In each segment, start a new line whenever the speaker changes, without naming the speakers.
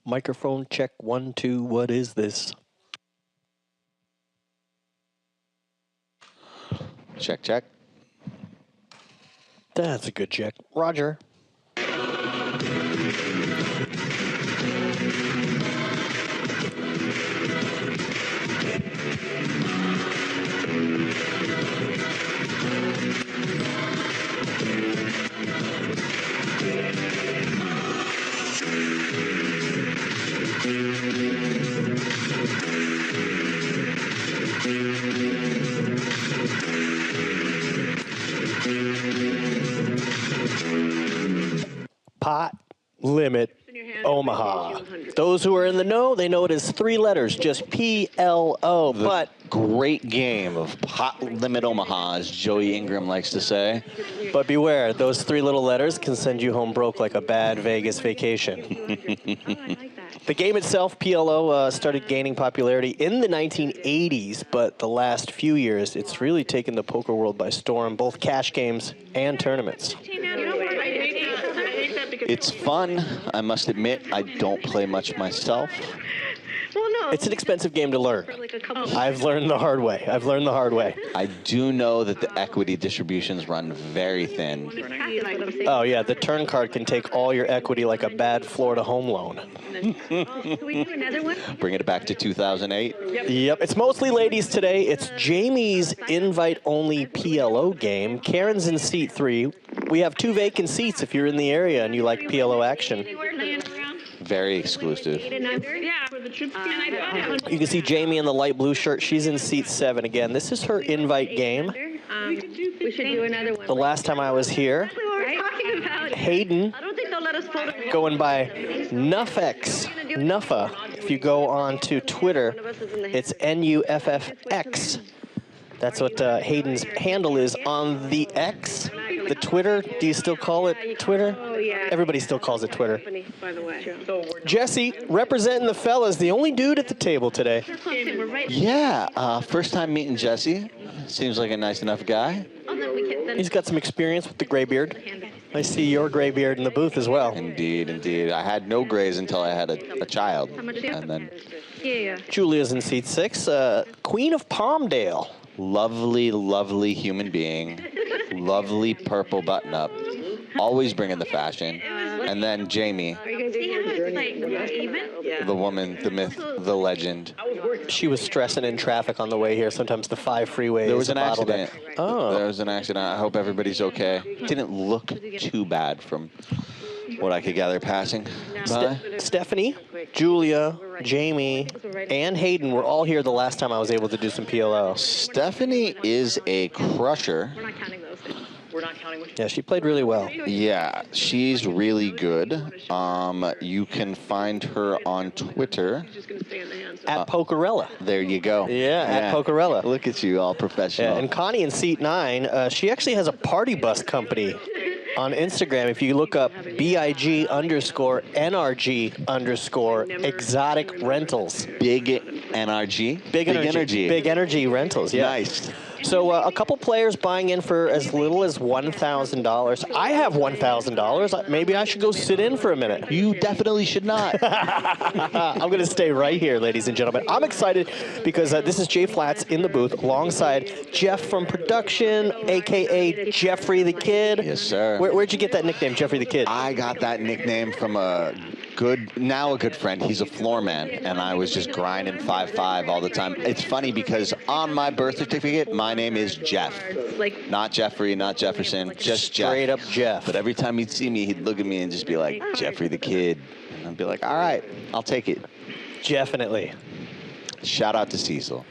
Microphone check 1, 2. What is this?
Check, check.
That's a good check. Roger. Pot limit Omaha. Those who are in the know, they know it is 3 letters, just PLO. But
great game of pot limit Omaha, as Joey Ingram likes to say.
But beware, those 3 little letters can send you home broke like a bad Vegas vacation. The game itself, PLO, started gaining popularity in the 1980s, but the last few years, it's really taken the poker world by storm, both cash games and tournaments.
It's fun, I must admit. I don't play much myself.
Well, no.
It's an expensive game to learn. I've learned the hard way.
I do know that the equity distributions run very thin.
Oh, yeah, the turn card can take all your equity like a bad Florida home loan.
Bring it back to 2008.
Yep, it's mostly ladies today. It's Jamie's invite-only PLO game. Karen's in seat 3. We have 2 vacant seats if you're in the area and you like PLO action.
Very exclusive.
You can see Jamie in the light blue shirt. She's in seat 7 again. This is her invite game.
We should do another one.
The last time I was here, Hayden, going by Nuffx, Nuffa. If you go on to Twitter, it's Nuffx. That's what Hayden's handle is on the X. The Twitter, do you still call it Twitter?
Oh, yeah.
Everybody still calls it Twitter.
By the way.
Jesse, representing the fellas, the only dude at the table today.
Yeah, first time meeting Jesse. Seems like a nice enough guy.
He's got some experience with the gray beard. I see your gray beard in the booth as well.
Indeed, indeed. I had no grays until I had a child. And then
Julia's in seat 6, Queen of Palmdale.
lovely, lovely human being. Lovely purple button-up. Always bringing the fashion. And then Jamie, the woman, the myth, the legend.
She was stressing in traffic on the way here. Sometimes the 5 freeways.
There was an accident.
Oh.
There was an accident. I hope everybody's okay. Didn't look too bad from what I could gather passing by.
Stephanie, Julia, Jamie, and Hayden were all here the last time I was able to do some PLO.
Stephanie is a crusher.
Yeah, she played really well.
Yeah, she's really good. You can find her on Twitter.
At Pokerella.
There you go.
Yeah, at Pokerella.
Look at you, all professional.
Yeah, and Connie in seat 9, she actually has a party bus company on Instagram. If you look up BIG_NRG_ exotic rentals.
Big NRG?
Big energy. Big energy rentals, yeah.
Nice.
So a couple players buying in for as little as $1,000. I have $1,000. Maybe I should go sit in for a minute.
You definitely should not.
I'm going to stay right here, ladies and gentlemen. I'm excited because this is Jay Flats in the booth alongside Jeff from production, a.k.a. Jeffrey the Kid.
Yes, sir.
Where'd you get that nickname, Jeffrey the Kid?
I got that nickname from a good friend. He's a floor man, and I was just grinding 5-5 all the time. It's funny because on my birth certificate, my name is Jeff. Not Jeffrey, not Jefferson, just Jeff.
Straight up Jeff.
But every time he'd see me, he'd look at me and just be like, Jeffrey the Kid. And I'd be like, all right, I'll take it.
Definitely.
Shout out to Cecil.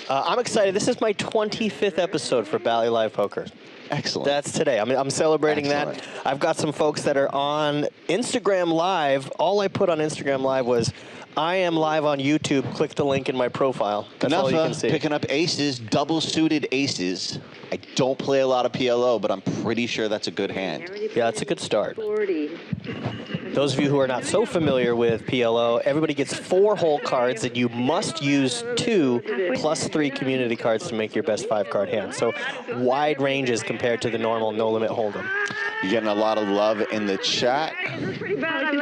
I'm excited. This is my 25th episode for Bally Live Poker.
Excellent.
That's today. I'm celebrating that. I've got some folks that are on Instagram Live. All I put on Instagram Live was, I am live on YouTube. Click the link in my profile. That's all you can see.
Picking up aces, double-suited aces. I don't play a lot of PLO, but I'm pretty sure that's a good hand.
Yeah, that's a good start.
40.
Those of you who are not so familiar with PLO, everybody gets 4 hole cards, and you must use 2 plus 3 community cards to make your best 5-card hand. So wide ranges compared to the normal no limit hold'em.
You're getting a lot of love in the chat.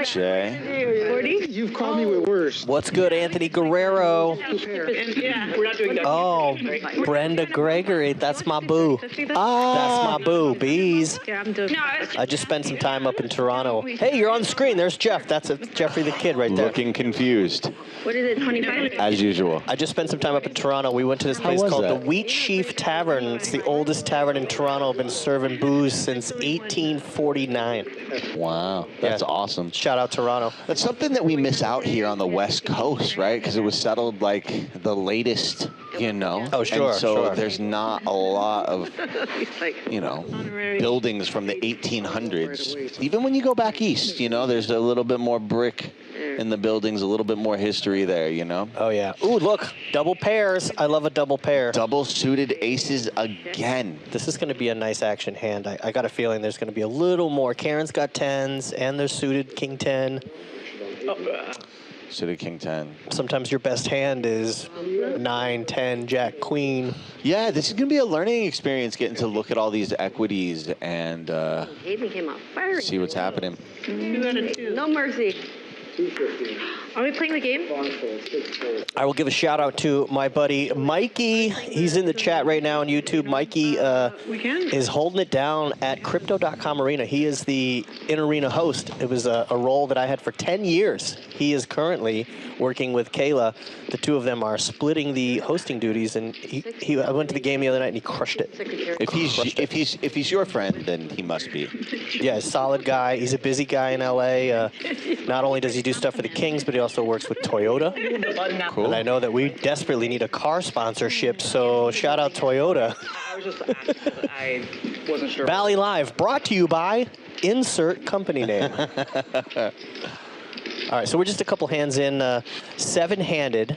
Jay.
40?
You've called me with worse.
What's good, Anthony Guerrero?
Yeah, we're not doing that.
Oh, Brenda Gregory, that's my boo. That's my boo, bees.
Yeah, I'm doing.
I just spent some time up in Toronto. Hey, you're on the screen. There's Jeff. That's Jeffrey the Kid right there.
Looking confused,
What is it, 25?
as usual.
I just spent some time up in Toronto. We went to this place
was
called
that?
the Wheat Sheaf Tavern. It's the oldest tavern in Toronto. Been serving booze since 1849.
Wow, that's
Yeah.
awesome.
Shout out Toronto.
That's something that we miss out here on the West Coast, right? Because it was settled like the latest, you know?
Oh, sure,
And so
sure.
there's not a lot of, you know, buildings from the 1800s. Even when you go back east, you know, there's a little bit more brick in the buildings, a little bit more history there, you know?
Oh, yeah. Ooh, look. Double pairs. I love a double pair.
Double suited aces again.
This is going to be a nice action hand. I got a feeling there's going to be a little more. Karen's got 10s, and there's suited king 10.
Suited king 10.
Sometimes your best hand is 9, 10, jack, queen.
Yeah, this is going to be a learning experience, getting to look at all these equities and
Hayden came out firing.
see what's happening.
No mercy. Are we playing the game?
I will give a shout out to my buddy Mikey. He's in the chat right now on YouTube. Mikey is holding it down at Crypto.com Arena. He is the in-arena host. It was a role that I had for 10 years. He is currently working with Kayla. The two of them are splitting the hosting duties, and I went to the game the other night and he crushed it.
If he's your friend, then he must be.
Yeah, solid guy. He's a busy guy in LA. Not only does he do stuff for the Kings, but he also works with Toyota.
Cool.
And I know that we desperately need a car sponsorship, so shout out Toyota.
I was just asking. I wasn't sure.
Bally Live, brought to you by insert company name. All right, so we're just a couple hands in, 7-handed.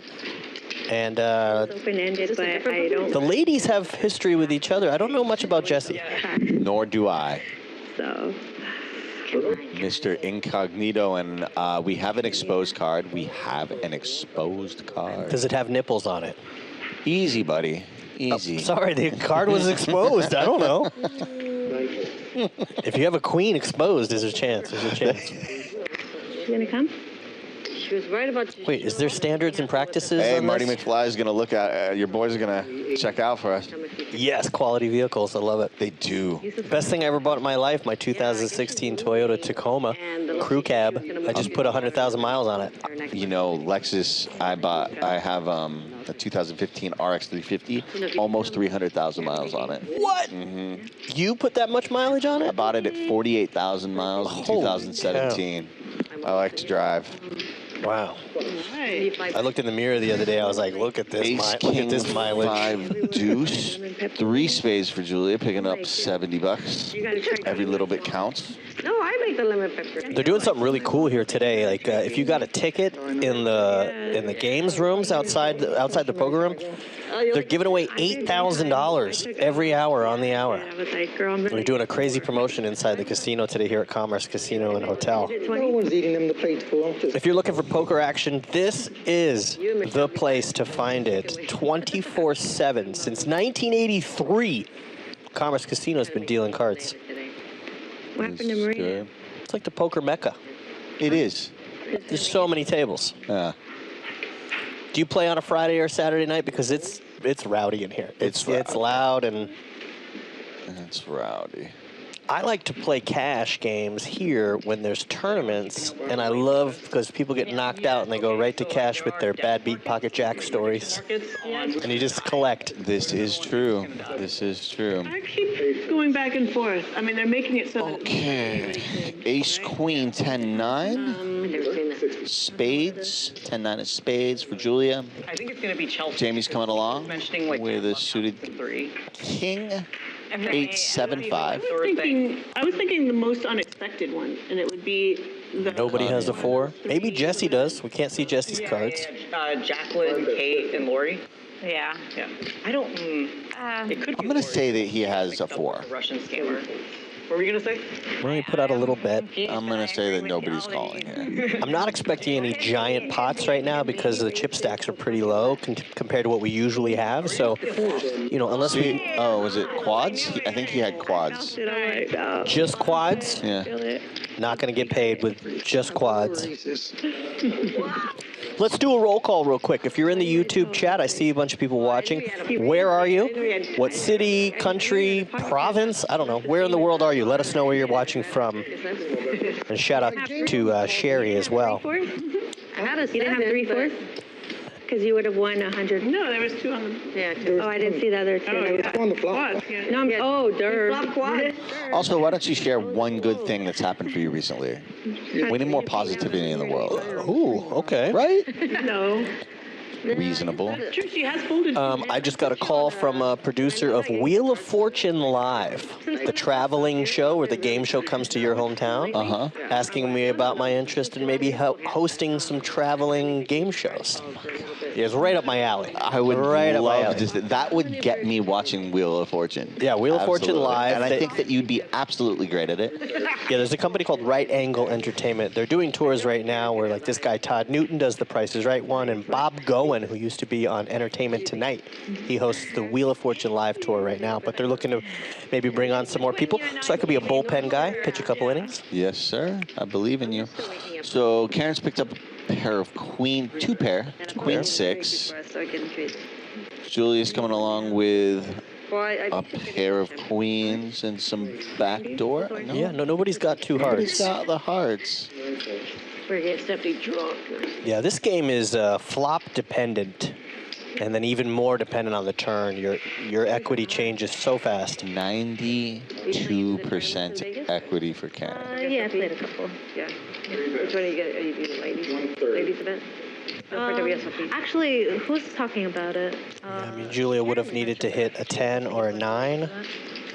And
Open-ended, but I don't.
the ladies have history with each other. I don't know much about Jessie.
Nor do I.
So.
Mr. Incognito, and we have an exposed card. We have an exposed card.
Does it have nipples on it?
Easy, buddy. Easy.
Sorry, the card was exposed. I don't know. If you have a queen exposed, there's a chance. There's a chance.
She's gonna come? She was right about.
Wait, is there standards and practices
Hey,
on
Marty
this?
McFly is going to look at your boys are going to check out for us.
Yes, quality vehicles. I love it.
They do.
Best thing I ever bought in my life, my 2016 Toyota Tacoma crew cab. I just put 100,000 miles on it.
You know, Lexus, I have a 2015 RX 350, almost 300,000 miles on it.
What?
Mm-hmm.
You put that much mileage on
I
it?
bought it at 48,000 miles in
Holy
2017. I like to drive.
Wow. I looked in the mirror the other day. I was like, look at this,
Ace,
look
King,
at this mileage.
5 deuce, 3 spades for Julia, picking up $70. Every little bit counts.
No, I make the lemon pepper.
They're doing something really cool here today. Like if you got a ticket in the games rooms outside the poker room, they're giving away $8,000 every hour on the hour.
I was like, girl, I'm
We're doing a crazy promotion inside the casino today here at Commerce Casino and Hotel.
No one's eating them the plate full.
If you're looking for poker action, this is the place to find it. 24/7 since 1983. Commerce Casino has been dealing cards.
What happened to Maria?
It's like the poker mecca.
It is.
There's so many tables.
Yeah.
Do you play on a Friday or Saturday night? Because it's rowdy in here. It's loud, and
It's rowdy.
I like to play cash games here when there's tournaments, and I love because people get knocked out and they go right to cash with their bad beat pocket jack stories, and you just collect.
This is true. This is true.
I keep going back and forth. I mean, they're making it so that
Okay. Ace, Queen, 10-9. Spades. 10-9 of spades for Julia.
I think it's going to be Chelsea.
Jamie's coming along
Mentioning like
with a suited
3.
King. 8-7-5.
I was thinking the most unexpected one, and it would be the.
Nobody has a 4. Maybe Jesse does. We can't see Jesse's cards.
Jacqueline, Kate, and Lori.
Yeah.
Yeah. I don't. It could.
I'm going to say that he has a 4.
Russian scammer. What were you gonna say?
Let me put out a little bet.
I'm gonna say that nobody's calling here.
I'm not expecting any giant pots right now because the chip stacks are pretty low compared to what we usually have. So, you know, unless we...
Oh, was it quads? I think he had quads.
Just quads?
Yeah.
Not going to get paid with just quads. Let's do a roll call real quick. If you're in the YouTube chat, I see a bunch of people watching. Where are you? What city, country, province? I don't know. Where in the world are you? Let us know where you're watching from. And shout out to Sherry as well.
I had a 7. You didn't have 3 fourths? Because you would have won 100.
No, there was 2 on the...
Yeah, 2. Oh, I didn't see the other 2.
On the flop.
Quads, yeah.
No, oh, dirt. Quad.
Also, why don't you share one good thing that's happened for you recently? We need more positivity in the world.
Ooh, okay.
Right?
No.
Reasonable.
True, she has folded.
I just got a call from a producer of Wheel of Fortune Live, the traveling show where the game show comes to your hometown, asking me about my interest in maybe hosting some traveling game shows. Yeah, it's right up my alley.
I would love to. That would get me watching Wheel of Fortune.
Yeah, Wheel of Fortune Live.
And I think that you'd be absolutely great at it.
Yeah, there's a company called Right Angle Entertainment. They're doing tours right now where like this guy Todd Newton does the Price is Right one, and Bob Goen, who used to be on Entertainment Tonight, he hosts the Wheel of Fortune Live tour right now. But they're looking to maybe bring on some more people, so I could be a bullpen guy, pitch a couple innings.
Yes, sir. I believe in you. So Karen's picked up a pair of two pair, queen 6. Julia's coming along with a pair of queens and some backdoor. No.
Yeah, no, nobody's got 2 hearts.
Nobody's got the hearts.
We're getting Stephanie drunk.
Yeah, this game is flop dependent, and then even more dependent on the turn. Your equity changes so fast.
92% equity for Karen.
Yeah, I played a couple. Yeah. Which one do you get? Are you doing ladies event? Actually, who's talking about it?
I mean, Julia would have needed to hit a 10 or a 9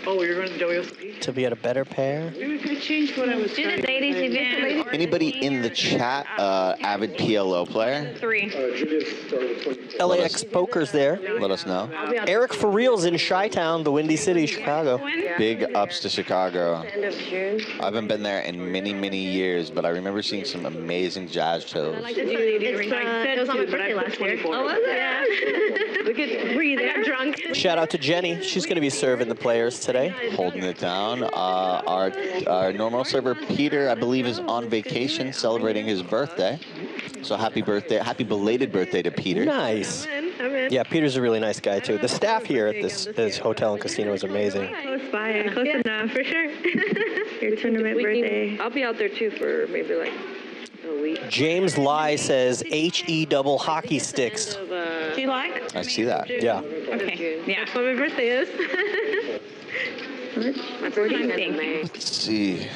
Oh, you're going to WSOP?
to be at a better pair.
Maybe I changed what I was trying to do.
Ladies event.
Anybody in the chat, avid PLO player?
3.
LAX Poker's there.
Let us know.
Eric For Real's in Chi-Town, the Windy City, Chicago.
Big ups to Chicago.
End of June.
I haven't been there in many, many years, but I remember seeing some amazing jazz shows.
It was on my birthday last year. Oh, was it? Yeah. Were you there? I got drunk.
Shout out to Jenny. She's going to be serving the players today.
Holding it down. Our normal server, Peter, I believe, is on vacation celebrating his birthday. So happy birthday, happy belated birthday to Peter.
Nice. Yeah, Peter's a really nice guy, too. The staff here at this hotel and casino is amazing.
Close by, close enough, for sure. Your tournament birthday. I'll be out there, too, for maybe, like, a week.
James Lai says HE double hockey sticks.
Do you like?
I see that.
Yeah.
Okay. Yeah.
That's what my birthday is. My birthday is in May.
Let's see.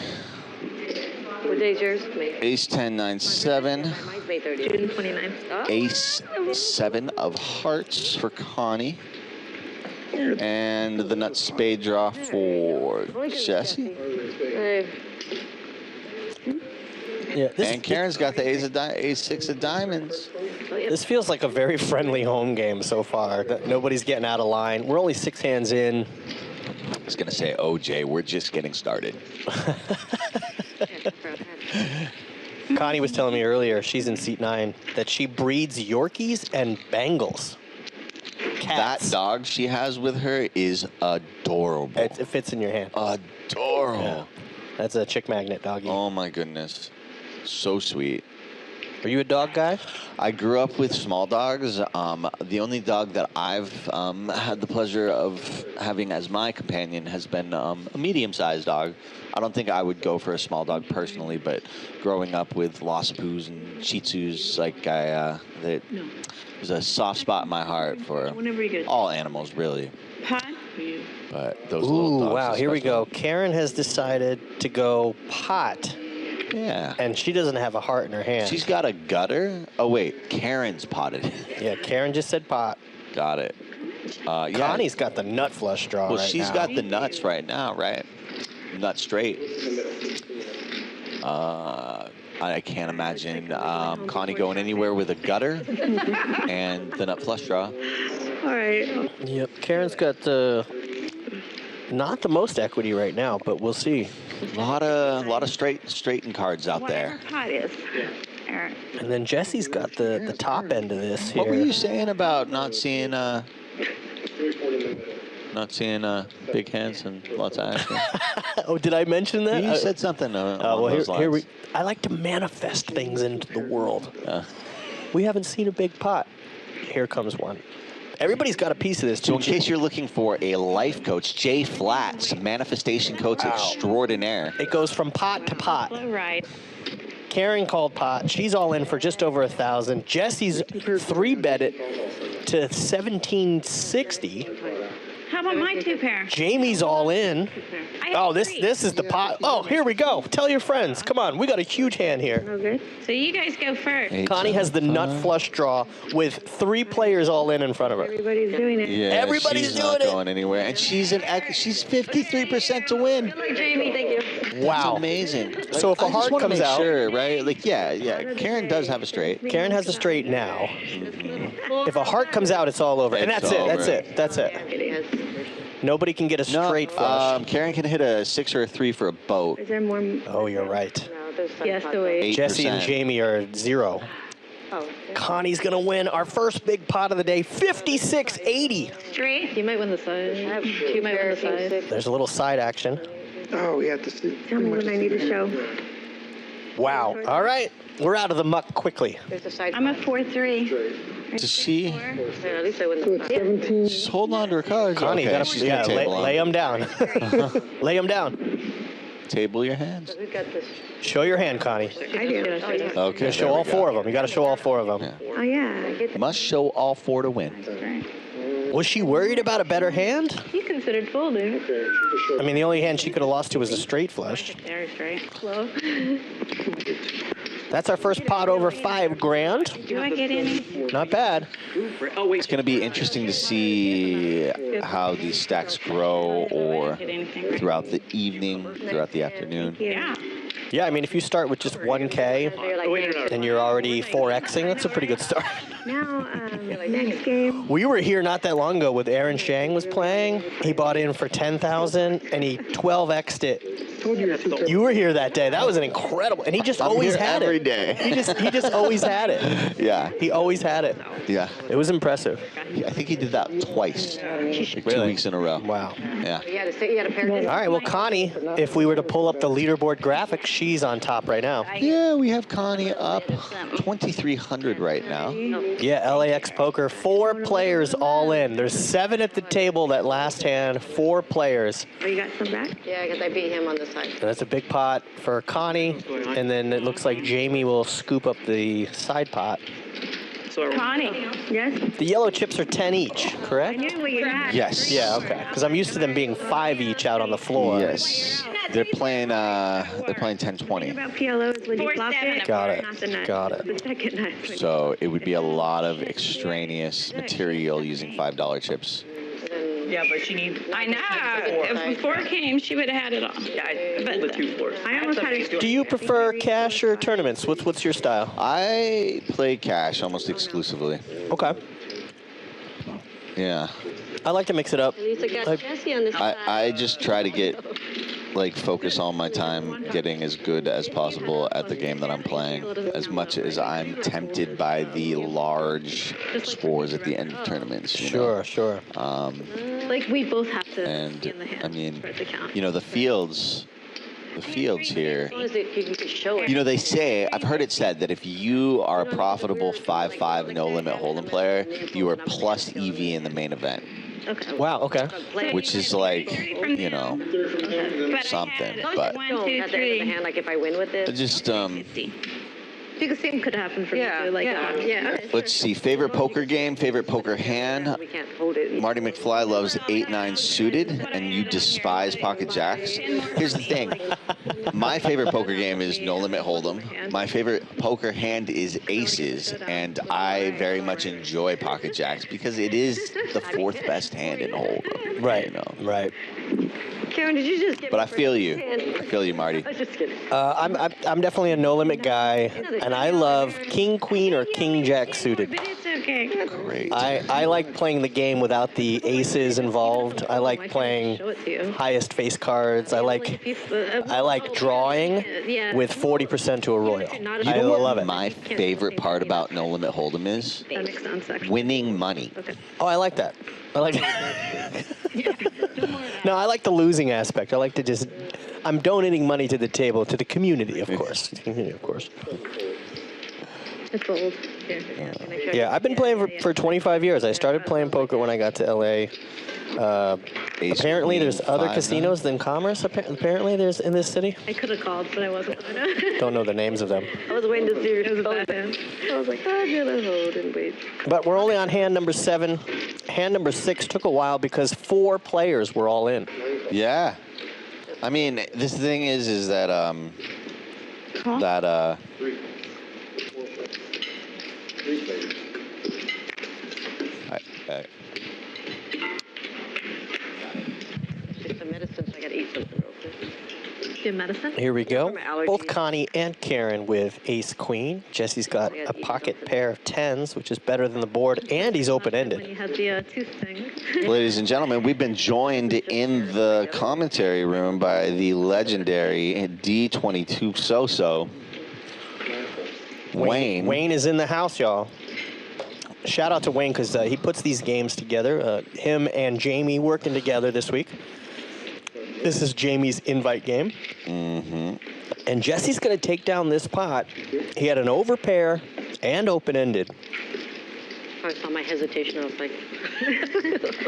What day is yours? May.
Ace 10, 9, 7.
Mine's May 30th. June 29th. Oh.
Ace 7 of hearts for Connie. And the nut spade draw for Jesse.
Yeah,
And Karen's got the ace 6 of diamonds.
This feels like a very friendly home game so far. Nobody's getting out of line. We're only 6 hands in.
I was going to say, OJ, we're just getting started.
Connie was telling me earlier, she's in seat 9, that she breeds Yorkies and Bengals. Cats.
That dog she has with her is adorable.
It fits in your hand.
Adorable.
Yeah. That's a chick magnet doggy.
Oh, my goodness. So sweet.
Are you a dog guy?
I grew up with small dogs. The only dog that I've had the pleasure of having as my companion has been a medium-sized dog. I don't think I would go for a small dog personally, but growing up with Lhasa-Poos and Shih Tzus, like there's a soft spot in my heart for all animals, really.
Pot for you.
But those little dogs.
Wow, here we
especially.
go. Karen has decided to go pot.
Yeah.
And she doesn't have a heart in her hand.
She's got a gutter. Oh, wait. Karen's potted.
Yeah, Karen just said pot.
Got it. Yeah.
Connie's got the nut flush draw
Well,
right
she's
now.
got the nuts right now, right? Nut straight. I can't imagine Connie going anywhere with a gutter and the nut flush draw.
All right.
Yep, Karen's got the Not the most equity right now, but we'll see.
A lot of straighten cards out there.
Whatever pot is. Eric.
And then Jesse's got the top end of this here.
What were you saying about not seeing big hands and lots of action?
Oh, did I mention that?
You said something along those lines.
I like to manifest things into the world. We haven't seen a big pot. Here comes one. Everybody's got a piece of this.
So in case you're looking for a life coach, Jay Flats, manifestation coach extraordinaire.
It goes from pot to pot.
Right.
Karen called pot. She's all in for just over 1,000. Jesse's 3-bet it to 1,760.
How about my 2 pair?
Jamie's all in. Oh, this is the pot. Oh, here we go. Tell your friends. Come on, we got a huge hand here.
Okay. So you guys go first.
Connie has the nut flush draw with 3 players all in front of her.
Everybody's doing it.
Yeah,
Everybody's
she's
doing
not
it.
going anywhere, and she's 53% to win.
Jamie, thank you.
Wow.
It's amazing.
So if a
I just
heart
wanna
comes
make
out,
sure, right? Like, yeah. Karen does have a straight.
Karen has a straight now. If a heart comes out, it's all over. And
It's
that's it.
over.
That's it. That's it. Nobody can get a straight flush.
Karen can hit a 6 or a 3 for a boat.
Is there more?
Oh, you're right.
Yes, the way.
8%.
Jesse and Jamie are 0. Connie's going to win our first big pot of the day, 56.80.
Straight.
You might win the side. You might win the side.
There's a little side action.
Oh, we have to see.
Tell me what I need to show.
Wow. All right. We're out of the muck quickly.
There's the side.
I'm a 4-3.
Does she?
Yeah, at least I win
So
the
it's
side.
17.
She's holding on to her cards.
Connie,
okay,
she's
she's gonna table
lay them down. Lay them down.
Table your hands.
Who's got this?
Show your hand, Connie.
I do.
Okay.
You show all 4 of them. You got to show all 4 of them.
Yeah.
Oh, yeah.
Must show all 4 to win.
Was she worried about a better hand?
You considered folding.
I mean, the only hand she could have lost to was a straight flush.
Very straight.
Slow.
That's our first pot over $5,000.
Do I get any?
Not bad.
Oh, wait.
It's going to be interesting to see how these stacks grow or throughout the evening, throughout the afternoon.
Yeah.
Yeah, I mean, if you start with just 1K and you're already 4Xing, that's a pretty good start.
Now, next game.
We were here not that long ago with Aaron Chiang was playing. He bought in for 10,000 and he 12X'd it.
Told you to see.
You were here that day. That was an incredible, and he just always
here
had
every
it.
day.
He just always had it.
Yeah.
He always had it.
Yeah.
It was impressive.
I think he did that twice. Like 2
Really?
weeks in a row.
Wow.
Yeah.
You had a pair of
All right, well, Connie, if we were to pull up the leaderboard graphic, she's on top right now.
Yeah, we have Connie up 2,300 right now.
Yeah, LAX Poker, 4 players all in. There's 7 at the table that last hand, 4 players.
Oh, you got some back?
Yeah, because I beat him on this side.
And that's a big pot for Connie, and then it looks like Jamie will scoop up the side pot.
So
Connie. Yes?
The yellow chips are 10 each,
I
correct?
knew what you had.
Yes.
Yeah, okay. Because I'm used to them being 5 each out on the floor.
Yes. They're playing 10-20.
About PLO is when you flop it.
Got it.
Not the nut.
Got it.
The second nut.
So it would be a lot of extraneous material using $5 chips.
yeah, but she needs.
I know. If before came, she would have had it all.
Yeah, I pulled the 2 floors.
I almost had it.
Do you prefer cash or tournaments? What's your style?
I play cash almost exclusively.
Okay.
Yeah.
I like to mix it up.
At least I got
Like-
Jesse on this side.
I just try to get, focus all my time getting as good as possible at the game that I'm playing, as much as I'm tempted by the large scores at the end of tournaments. You know?
Sure.
Like we both have to
And,
be in the hand
I mean,
for it to count.
you know, the fields here,
As long as you can show it.
you know, they say, I've heard it said that if you are a profitable 5-5 no-limit hold'em player, you are plus EV in the main event,
Okay.
Wow, okay.
which is like, you know,
But
something,
I had
but-
1,
Don't
2,
at the end of the
3.
hand, like if I win with this.
just,
The same could happen for me too. Like,
yeah.
let's see, favorite poker game, favorite poker hand.
We can't hold it.
Marty McFly loves 8-9 suited, and you despise pocket jacks. Here's the thing. My favorite poker game is No Limit Hold'em. My favorite poker hand is aces, and I very much enjoy pocket jacks because it is the 4th best hand in Hold'em.
Right.
You know.
Right.
Karen, did you just get
But
me
I
for
feel
his
you.
hand?
I feel you, Marty.
I was just kidding.
I'm definitely a no limit guy, and I love king queen or king jack suited.
But it's okay.
Great.
I like playing the game without the aces involved. I like playing
Show it to you.
highest face cards. I like drawing with 40% to a royal.
You
I
know
love
what
it.
my favorite part about No Limit Hold'em is?
That makes sense, actually.
Winning money.
Okay.
Oh, I like that. I like No, I like the losing aspect. I like to just, I'm donating money to the table, to the community, of course. To the community, of course.
It's old. Here.
Yeah, I've been playing for 25 years. I started playing poker when I got to LA. Apparently, there's other casinos than Commerce. Apparently, there's in this city.
I could have called, but I wasn't going to.
Don't know the names of them.
I was waiting to see your
It was a bad hand.
I was like, I'm gonna hold and wait.
But we're only on hand number 7. Hand number 6 took a while because 4 players were all in.
Yeah. I mean, this thing is that
Take some medicine, so I gotta eat something real quick.
Do you have medicine?
Here we go.
From allergies.
Both Connie and Karen with ace queen. Jesse's got a pocket pair of 10s, which is better than the board, and he's
When
open-ended.
you had the tooth thing.
ladies and gentlemen, we've been joined in the commentary room by the legendary D22 So-So, Wayne.
Wayne is in the house, y'all. Shout out to Wayne because he puts these games together. Him and Jamie working together this week. This is Jamie's invite game.
Mm-hmm.
And Jesse's going to take down this pot. He had an overpair and open-ended.
I saw my hesitation. I was like,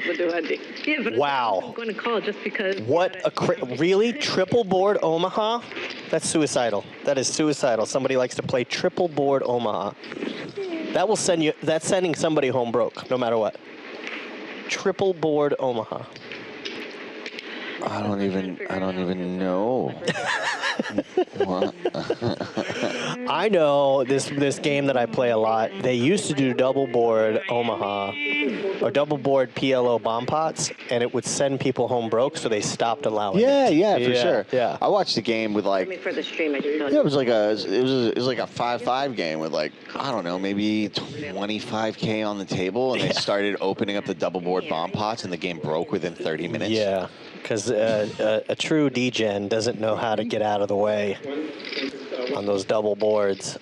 what do I do?
Yeah, but
Wow.
I'm going to call just because.
What a really triple board Omaha? That's suicidal. That is suicidal. Somebody likes to play triple board Omaha. That will send you. That's sending somebody home broke, no matter what. Triple board Omaha.
I don't even know. What?
I know this game that I play a lot. They used to do double board Omaha or double board PLO bomb pots, and it would send people home broke, so they stopped allowing it.
Yeah, for sure.
Yeah.
I watched the game with like.
I mean, for the stream, I just don't.
Yeah, it was like a 5-5 game with like, I don't know, maybe 25K on the table, and they started opening up the double board bomb pots, and the game broke within 30 minutes.
Yeah, because a true D-gen doesn't know how to get out of the way on those double boards.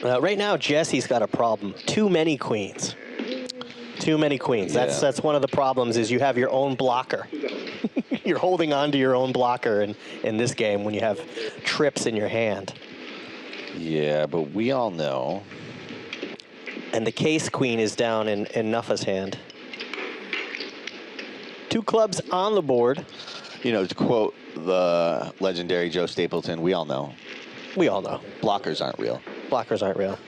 Right now, Jesse's got a problem. Too many queens. Too many queens.
Yeah.
That's one of the problems is you have your own blocker. You're holding on to your own blocker in this game when you have trips in your hand.
Yeah, but we all know.
And the case queen is down in Nuffa's hand. 2 clubs on the board.
You know, to quote the legendary Joe Stapleton, we all know.
We all know.
Blockers aren't real.
Blockers aren't real.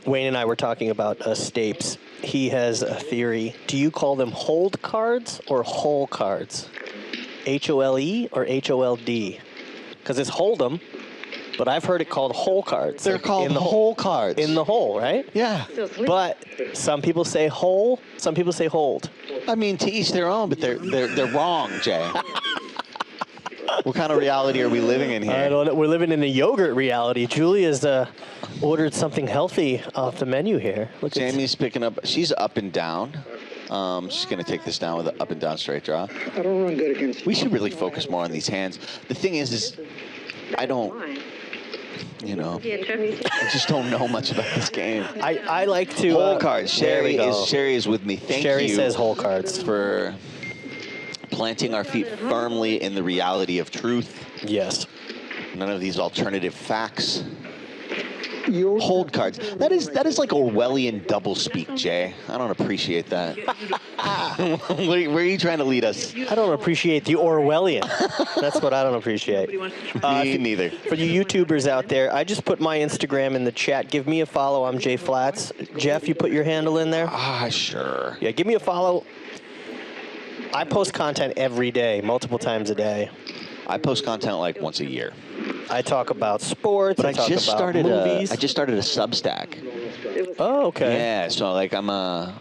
Wayne and I were talking about Stapes. He has a theory. Do you call them hold cards or hole cards? H-O-L-E or H-O-L-D? Because it's hold'em, but I've heard it called hole cards.
They're
Like
called
in the
hole cards.
In the hole, right?
Yeah.
But some people say hole, some people say hold.
I mean, to each their own, but they're wrong, Jay. What kind of reality are we living in here?
I don't know. We're living in a yogurt reality. Julia's ordered something healthy off the menu here. Look at
Jamie's picking up. She's up and down. She's going to take this down with an up and down straight draw.
I don't run good against.
We should really focus more on these hands. The thing is I don't, you know, I just don't know much about this game.
I like to
Hole cards.
there we go.
Sherry is with me. Thank
Sherry
you.
says hole cards.
For planting our feet firmly in the reality of truth.
Yes.
None of these alternative facts. Hold cards. That is like Orwellian doublespeak, Jay. I don't appreciate that. Where are you trying to lead us?
I don't appreciate the Orwellian. That's what I don't appreciate.
Me neither.
For you YouTubers out there, I just put my Instagram in the chat. Give me a follow. I'm Jay Flats. Jeff, you put your handle in there?
Sure.
Yeah, give me a follow. I post content every day, multiple times a day.
I post content like once a year.
I talk about sports.
But
I talk
just
about
started
movies.
I just started a Substack.
Oh, okay.
Yeah, so like I'm a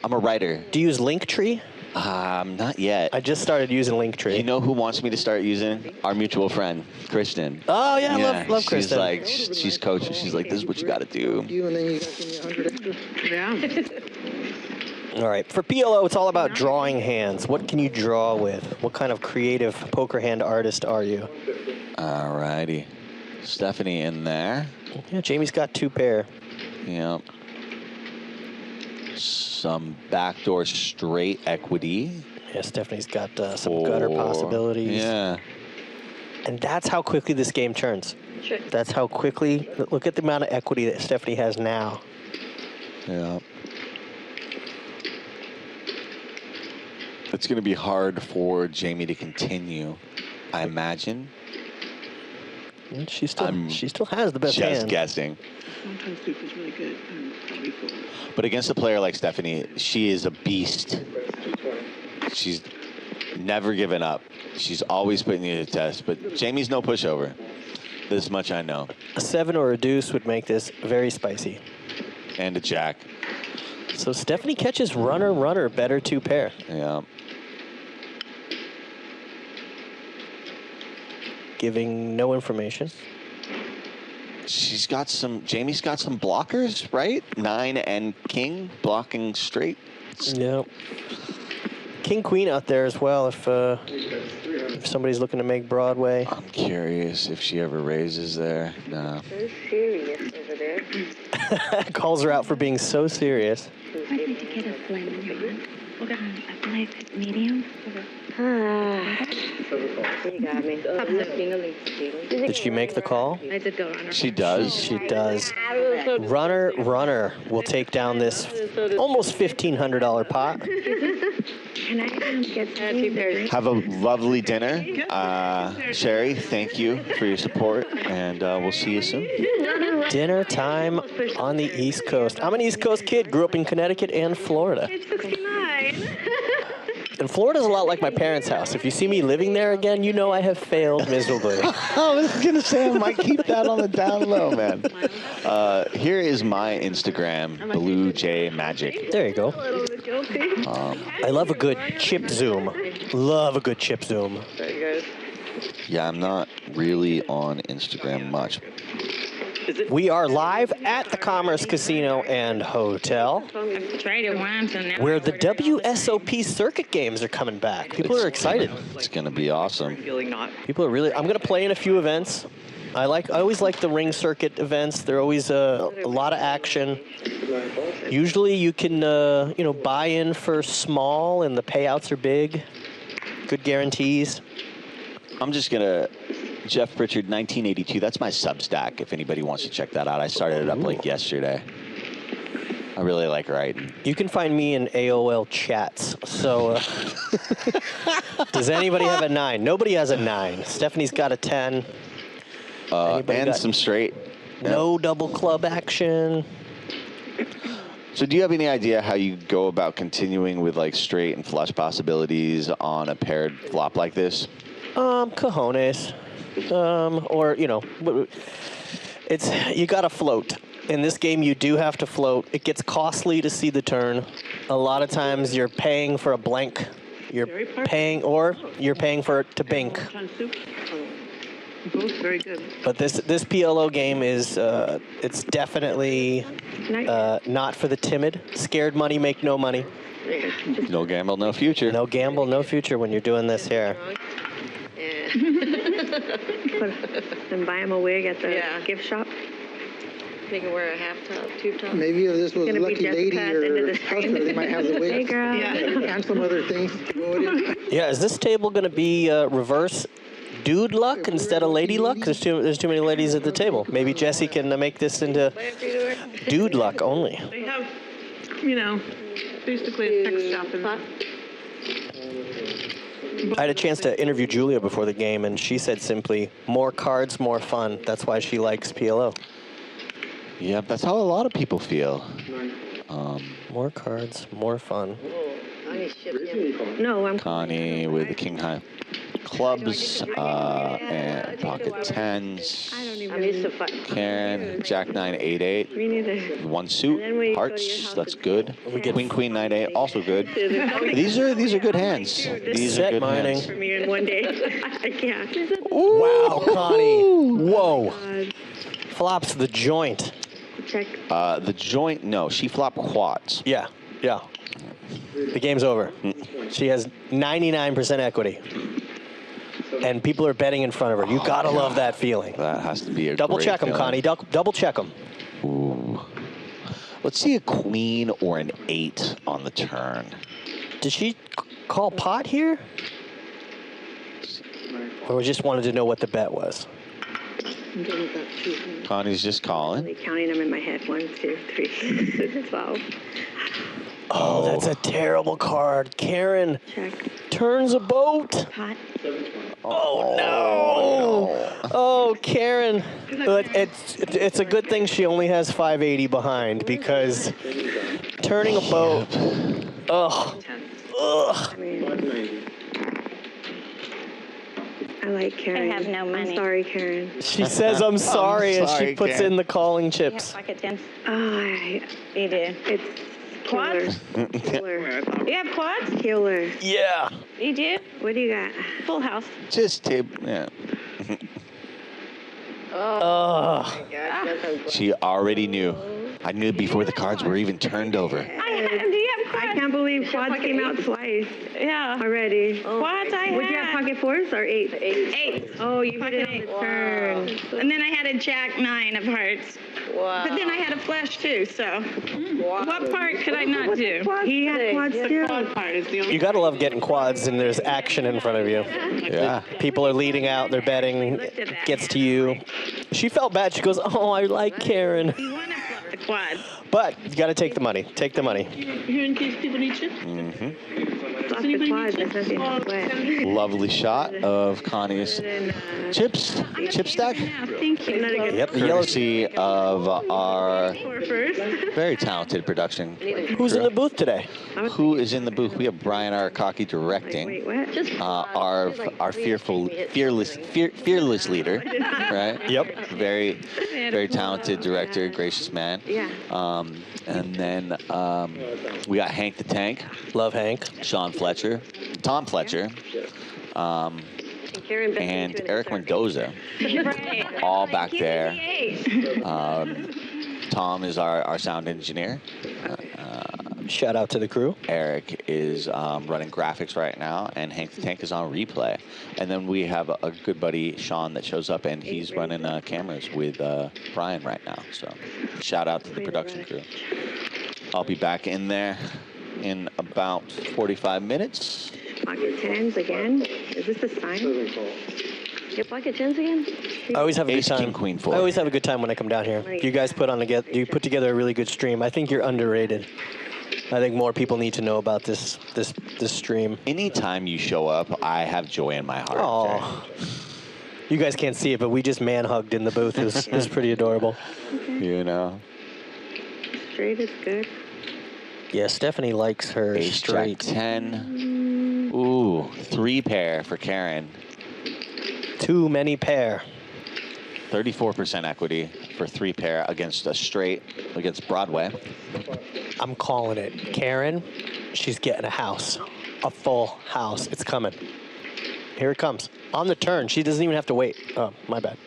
writer.
Do you use Linktree?
Not yet.
I just started using Linktree.
You know who wants me to start using? Our mutual friend, Kristen.
Oh, yeah, I love
she's
Kristen.
Like, she's coaching. She's like, this is what you got to do.
You and then you got me 100 extra.
Yeah.
All right. For PLO, it's all about drawing hands. What can you draw with? What kind of creative poker hand artist are you?
All righty. Stephanie in there.
Yeah, Jamie's got 2 pair.
Yep. Some backdoor straight equity.
Yeah, Stephanie's got some gutter possibilities.
Yeah.
And that's how quickly this game turns.
Sure.
That's how quickly, look at the amount of equity that Stephanie has now.
Yeah. It's going to be hard for Jamie to continue, I imagine.
And she still has the best
Just
hand.
guessing.
Sometimes soup is really good and probably full.
But against a player like Stephanie, she is a beast. She's never given up. She's always putting you to the test. But Jamie's no pushover. This much I know.
A 7 or a deuce would make this very spicy.
And a jack.
So Stephanie catches runner, better 2 pair.
Yeah.
Giving no information.
Jamie's got some blockers, right? 9 and king blocking straight.
Yeah. King, queen out there as well if somebody's looking to make Broadway.
I'm curious if she ever raises there. No.
So serious over there.
Calls her out for being so serious.
I'd like to get a flame. A black medium.
You got me.
Did she make the call?
I did go runner.
She does.
She does. Runner will take down this almost $1,500 pot.
Can I get some drinks?
Have a lovely dinner. Sherry, thank you for your support, and we'll see you soon.
Dinner time on the East Coast. I'm an East Coast kid. Grew up in Connecticut and Florida.
It's 69.
And Florida's a lot like my parents' house. If you see me living there again, you know I have failed miserably.
I was going to say I might keep that on the down low, man. Here is my Instagram, Blue J Magic.
There you go.
A little bit guilty.
I love a good chip zoom. Love a good chip zoom.
Yeah, I'm not really on Instagram much.
We are live at the Commerce Casino and Hotel,
Tried it once and now
where the WSOP circuit games are coming back. People are excited.
It's going to be awesome.
Feeling not.
People are really. I'm going to play in a few events. I always like the ring circuit events. They're always a lot of action. Usually you can buy in for small and the payouts are big. Good guarantees.
I'm just going to, Jeff Pritchard, 1982. That's my Substack, if anybody wants to check that out. I started it up like yesterday. I really like writing.
You can find me in AOL chats. So does anybody have a 9? Nobody has a 9. Stephanie's got a 10.
And some straight.
No double club action.
So do you have any idea how you go about continuing with like straight and flush possibilities on a paired flop like this?
Cojones. Or, you got to float. In this game, you do have to float. It gets costly to see the turn. A lot of times you're paying for a blank. You're paying for it to bink.
Both very good.
But this PLO game is, it's definitely not for the timid. Scared money make no money.
No gamble, no future.
No gamble, no future when you're doing this here.
and buy him a wig at the gift shop.
They can wear a half top, 2 top.
Maybe if this was
Gonna be
Lucky Lady
Jessica at the end of
or
the stream.
husband, they might have the wig.
Hey, girl.
And some other things to go with it.
Yeah, is this table going to be reverse dude luck instead of lady luck? There's too many ladies at the table. Maybe Jesse can make this into dude luck only.
They have, basically a sex shop in there.
I had a chance to interview Julia before the game, and she said simply, more cards, more fun. That's why she likes PLO.
Yeah, that's how a lot of people feel.
More cards, more fun.
Connie shipped him.
No, I'm
Connie with the king high clubs, and pocket tens.
I'm used to
Karen, Jack 9, 8, 8.
Me neither.
One suit, hearts, that's good.
We get
Queen, 9, 8, also good. These are good hands. These are
Set
good
mining.
hands.
For me in one day. I can't.
Wow, Connie. Whoa.
God.
Flops the joint.
Check.
The joint, no, she flopped quads.
Yeah, yeah. The game's over. She has 99% equity. And people are betting in front of her. You gotta love that feeling.
That has to be a
Double
great
check them,
feeling.
Connie. Double check them.
Ooh. Let's see a queen or an 8 on the turn.
Did she call pot here? Or we just wanted to know what the bet was?
I'm doing about 2.
Connie's just calling.
Counting them in my head. 1, 2, 3, 12.
Oh, that's a terrible card. Karen
Check.
turns a boat.
Pot.
Oh, no. Oh, Karen. But it's a good thing she only has 580 behind because turning a boat. Ugh. Ugh.
I mean, I like Karen.
I have no money.
I'm sorry, Karen.
She says, I'm sorry, as she
sorry,
puts
Karen.
in the calling
You have
chips.
pocket tens.
Oh,
You do.
it's killer.
Quads?
Killer.
You have quads?
Killer.
Yeah.
You do?
What do you got?
Full house.
Just table, yeah.
Ugh.
She already knew. I knew before the cards were even turned over.
Do you have quads?
I can't believe quads came out twice
Yeah.
already.
Quads I
Would you have
had.
pocket 4s or 8s?
8.
Oh, you hit it on
Pocket
the turn.
And then I had a jack 9 of hearts.
Wow.
But then I had a flush too, so what part could I not do?
He had quads too.
Part is the only.
You gotta love getting quads and there's action in front of you.
Yeah.
People are leading out, they're betting, it gets to you. She felt bad. She goes, oh, I like Karen.
You want to flip the quad.
But you gotta take the money. Take the money.
Here in case people need chips.
Off the quads. There's nothing to sweat.
Lovely shot of Connie's chips, chip stack.
Yeah, thank you.
Yep, the yellow.
Courtesy of our
Four first.
very talented production.
Who's in the booth today?
Who is in the booth? We have Brian Arakaki directing.
Wait, what?
Just
Our fearless leader, right?
Yep.
Very talented director, gracious man.
Yeah.
And then we got Hank the Tank,
Love Hank.
Sean Fletcher, Tom Fletcher,
Karen bet
and
between
Eric
the
Mendoza,
Right.
all back there.
Yay.
Tom is our sound engineer.
Shout out to the crew.
Eric is running graphics right now, and Hank the Tank is on replay. And then we have a good buddy, Sean, that shows up, and he's running cameras with Brian right now. So shout out to the production crew. I'll be back in there in about 45 minutes.
Pocket 10s again. Is this the sign?
Your pocket 10s again?
I always have a good
Ace,
time.
King, Queen, 4.
I always have a good time when I come down here. You guys put together a really good stream. I think you're underrated. I think more people need to know about this stream.
Anytime you show up, I have joy in my heart.
Oh, you guys can't see it, but we just man hugged in the booth. It was pretty adorable.
You know,
Straight is good.
Yeah, Stephanie likes her
Ace,
straight.
Jack 10. Ooh, 3 pair for Karen.
Too many pair.
34% equity for 3 pair against a straight against Broadway.
I'm calling it. Karen, she's getting a house. A full house. It's coming. Here it comes. On the turn. She doesn't even have to wait. Oh, my bad.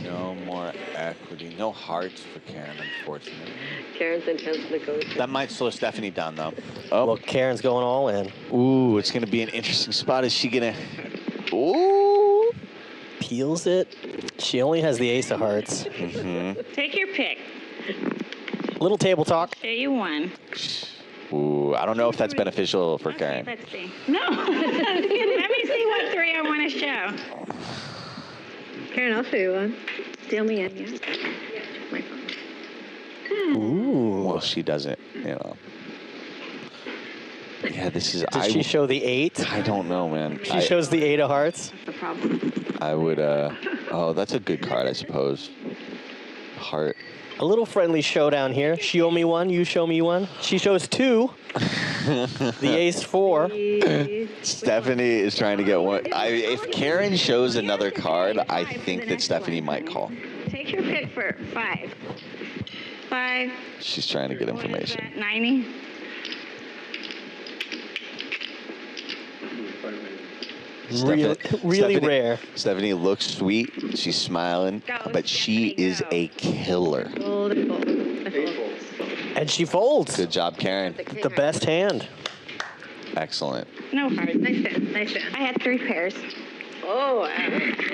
No more equity. No hearts for Karen, unfortunately.
Karen's intense to go.
That might slow Stephanie down, though. Oh,
Well, Karen's going all in.
ooh, it's going to be an interesting spot. Is she going to... Ooh.
Peels it. She only has the ace of hearts.
Take your pick.
Little table talk.
Show you one.
Ooh, I don't know if that's beneficial for Karen.
Let's see. No. Let me see what 3 I want to show.
Karen, I'll show you one. Steal me in, yeah. My phone.
Ooh.
Well, she doesn't, you know. Yeah, this is...
Does she show the 8?
I don't know, man.
She shows the 8 of hearts.
The problem.
I would, oh, that's a good card, I suppose. Heart.
A little friendly showdown here. She owe me one, you show me one. She shows 2. The ace-4.
Stephanie is trying to get one. If Karen shows another card, I think that Stephanie might call.
Take your pick for 5. 5.
She's trying to get information.
90.
Really rare.
Stephanie looks sweet. She's smiling, but she is a killer.
And she folds.
Good job, Karen.
The best hand.
Excellent.
No heart. Nice hand. Nice hand. I had 3 pairs.
Oh,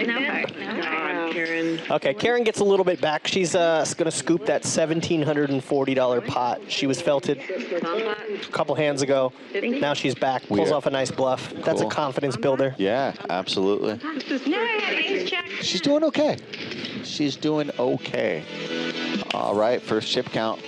No heart. No heart.
Karen.
Okay, Karen gets a little bit back. She's going to scoop that $1,740 pot. She was felted a couple hands ago. Now she's back. Pulls off a nice bluff. That's a confidence builder.
Yeah, absolutely.
No, I had ace check.
She's doing okay. She's doing okay. All right, first chip count.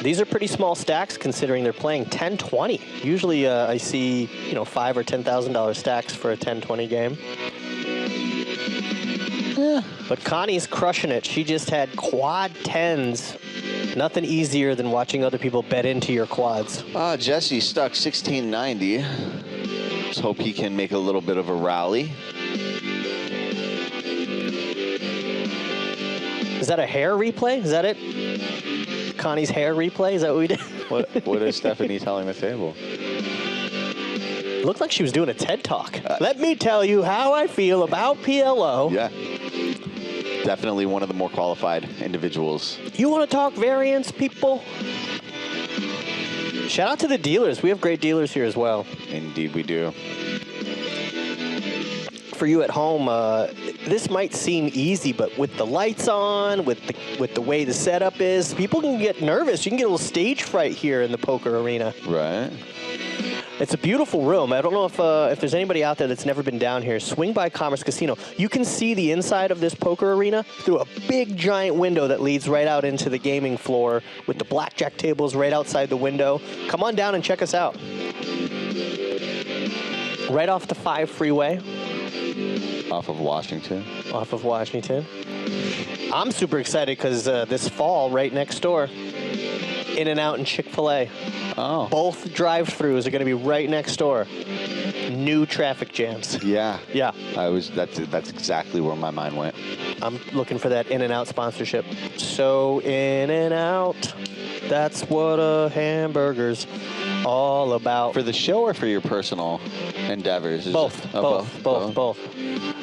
These are pretty small stacks considering they're playing 10-20. Usually I see, $5,000 or $10,000 stacks for a 10-20 game. Yeah. But Connie's crushing it. She just had quad 10s. Nothing easier than watching other people bet into your quads.
Jesse's stuck 1690. Let's hope he can make a little bit of a rally.
Is that a hair replay? Is that it? Connie's hair replay? Is that what we did?
What is Stephanie telling the table?
Looked like she was doing a TED Talk. Let me tell you how I feel about PLO.
Yeah. Definitely one of the more qualified individuals.
You want to talk variance, people? Shout out to the dealers. We have great dealers here as well.
Indeed we do.
For you at home, this might seem easy, but with the lights on, with the way the setup is, people can get nervous. You can get a little stage fright here in the poker arena.
Right.
It's a beautiful room. I don't know if there's anybody out there that's never been down here. Swing by Commerce Casino. You can see the inside of this poker arena through a big, giant window that leads right out into the gaming floor with the blackjack tables right outside the window. Come on down and check us out. Right off the 5 freeway.
Off of Washington.
Off of Washington. I'm super excited because this fall, right next door, In-N-Out and Chick-fil-A.
Oh.
Both drive-thrus are going to be right next door. New traffic jams.
Yeah.
Yeah.
That's exactly where my mind went.
I'm looking for that In-N-Out sponsorship. So In-N-Out, that's what a hamburger's all about.
For the show or for your personal endeavors?
Both.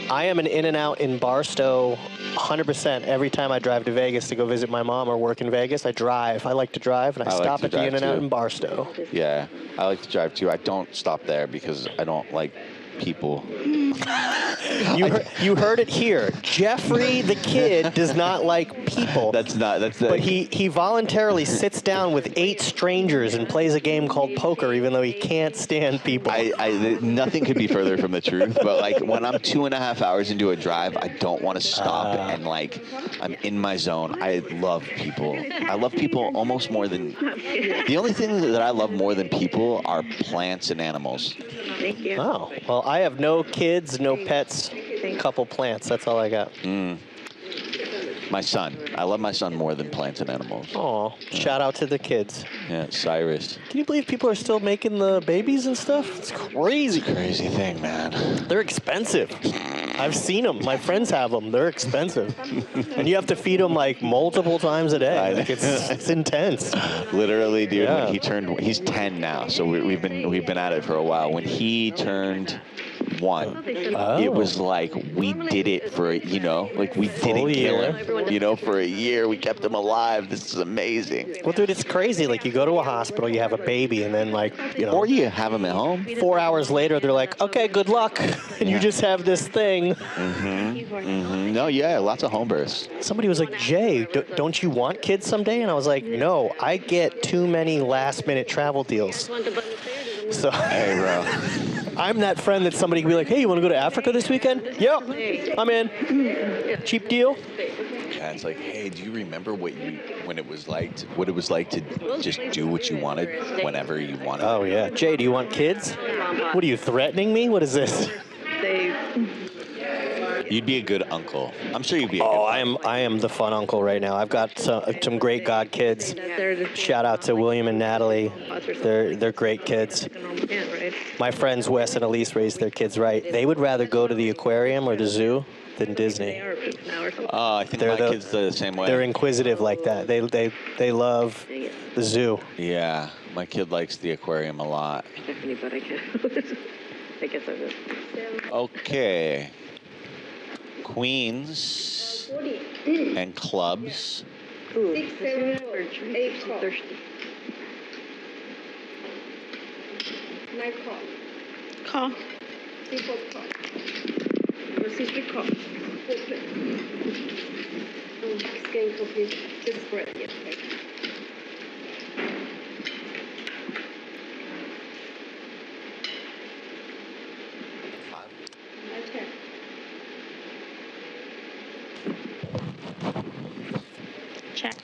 I am an In-N-Out in Barstow 100% every time I drive to Vegas to go visit my mom or work in Vegas. I drive. I like to drive, and I stop at the In-N-Out in Barstow.
Yeah, I like to drive too. I don't stop there because I don't like people.
You heard it here. Jeffrey the kid does not like people. But he voluntarily sits down with 8 strangers and plays a game called poker, even though he can't stand people.
Nothing could be further from the truth. But like when I'm 2.5 hours into a drive, I don't want to stop and like I'm in my zone. I love people. I love people almost more than the only thing that I love more than people are plants and animals.
Thank you.
Oh, well, I have no kids, no pets, couple plants. That's all I got.
My son. I love my son more than plants and animals.
Oh, shout out to the kids.
Yeah, Cyrus.
Can you believe people are still making the babies and stuff? It's crazy.
Crazy thing, man.
They're expensive. I've seen them. My friends have them. They're expensive. And you have to feed them like multiple times a day. Like it's intense.
Literally, dude,
Yeah.
when he's 10 now, so we've been at it for a while. When he turned 1, it was like we did it for, we didn't kill him. For a year, we kept him alive. This is amazing.
Well, dude, it's crazy. Like, you go to a hospital, you have a baby, and then,
Or you have him at home.
4 hours later, they're like, okay, good luck. And you just have this thing.
No, yeah, lots of home births.
Somebody was like, Jay, don't you want kids someday? And I was like, no, I get too many last-minute travel deals. So,
hey, bro.
I'm that friend that somebody can be like, hey, you want to go to Africa this weekend? Yep, I'm in. Cheap deal.
Yeah, it's like, hey, do you remember what it was like to just do what you wanted whenever you wanted?
Oh, yeah. Jay, do you want kids? What are you, threatening me? What is this?
You'd be a good uncle. I'm sure you'd be a good
I am the fun uncle right now. I've got some great god kids. Shout out to William and Natalie. They're great kids. My friends Wes and Elise raised their kids right. They would rather go to the aquarium or the zoo than Disney.
I think my kids are the same way.
They're inquisitive like that. They love the zoo.
Yeah, my kid likes the aquarium a lot.
Stephanie, but I can't. I guess I will.
Okay. Queens and clubs.
6, 7, 8 call.
Thirsty.
9 call.
Call.
3, 4 call.
Versus the call.
Open. Scan complete. Just spread. Yes, right. Okay.
Check.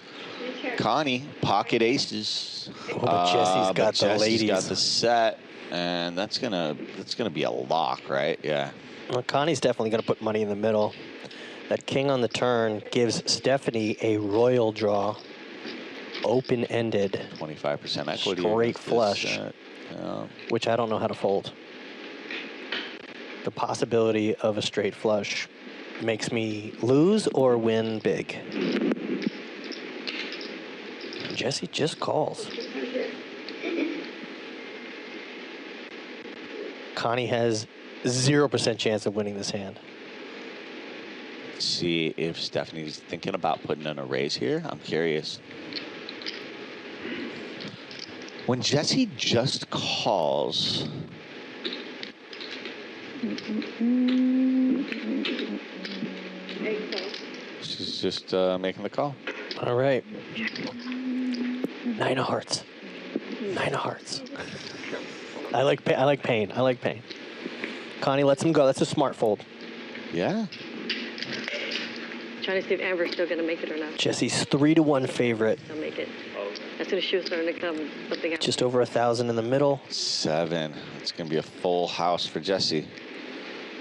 Connie, pocket aces.
But Jesse's got
but
the
Jesse's
ladies.
got the set, and that's gonna be a lock, right? Yeah.
Well, Connie's definitely going to put money in the middle. That king on the turn gives Stephanie a royal draw, open-ended,
25% equity.
straight flush,
Yeah.
which I don't know how to fold. The possibility of a straight flush makes me lose or win big. Jesse just calls. Connie has 0% chance of winning this hand.
Let's see if Stephanie's thinking about putting in a raise here. I'm curious. When Jesse just calls, she's just making the call.
All right. 9 of hearts. 9 of hearts. I like pain. I like pain. Connie lets him go. That's a smart fold.
Yeah.
Trying to see if Amber's still going to make it or not.
Jesse's 3-1 favorite.
I'll make it. As soon as she was starting to come, something happened.
Just over 1,000 in the middle.
7. It's going to be a full house for Jesse.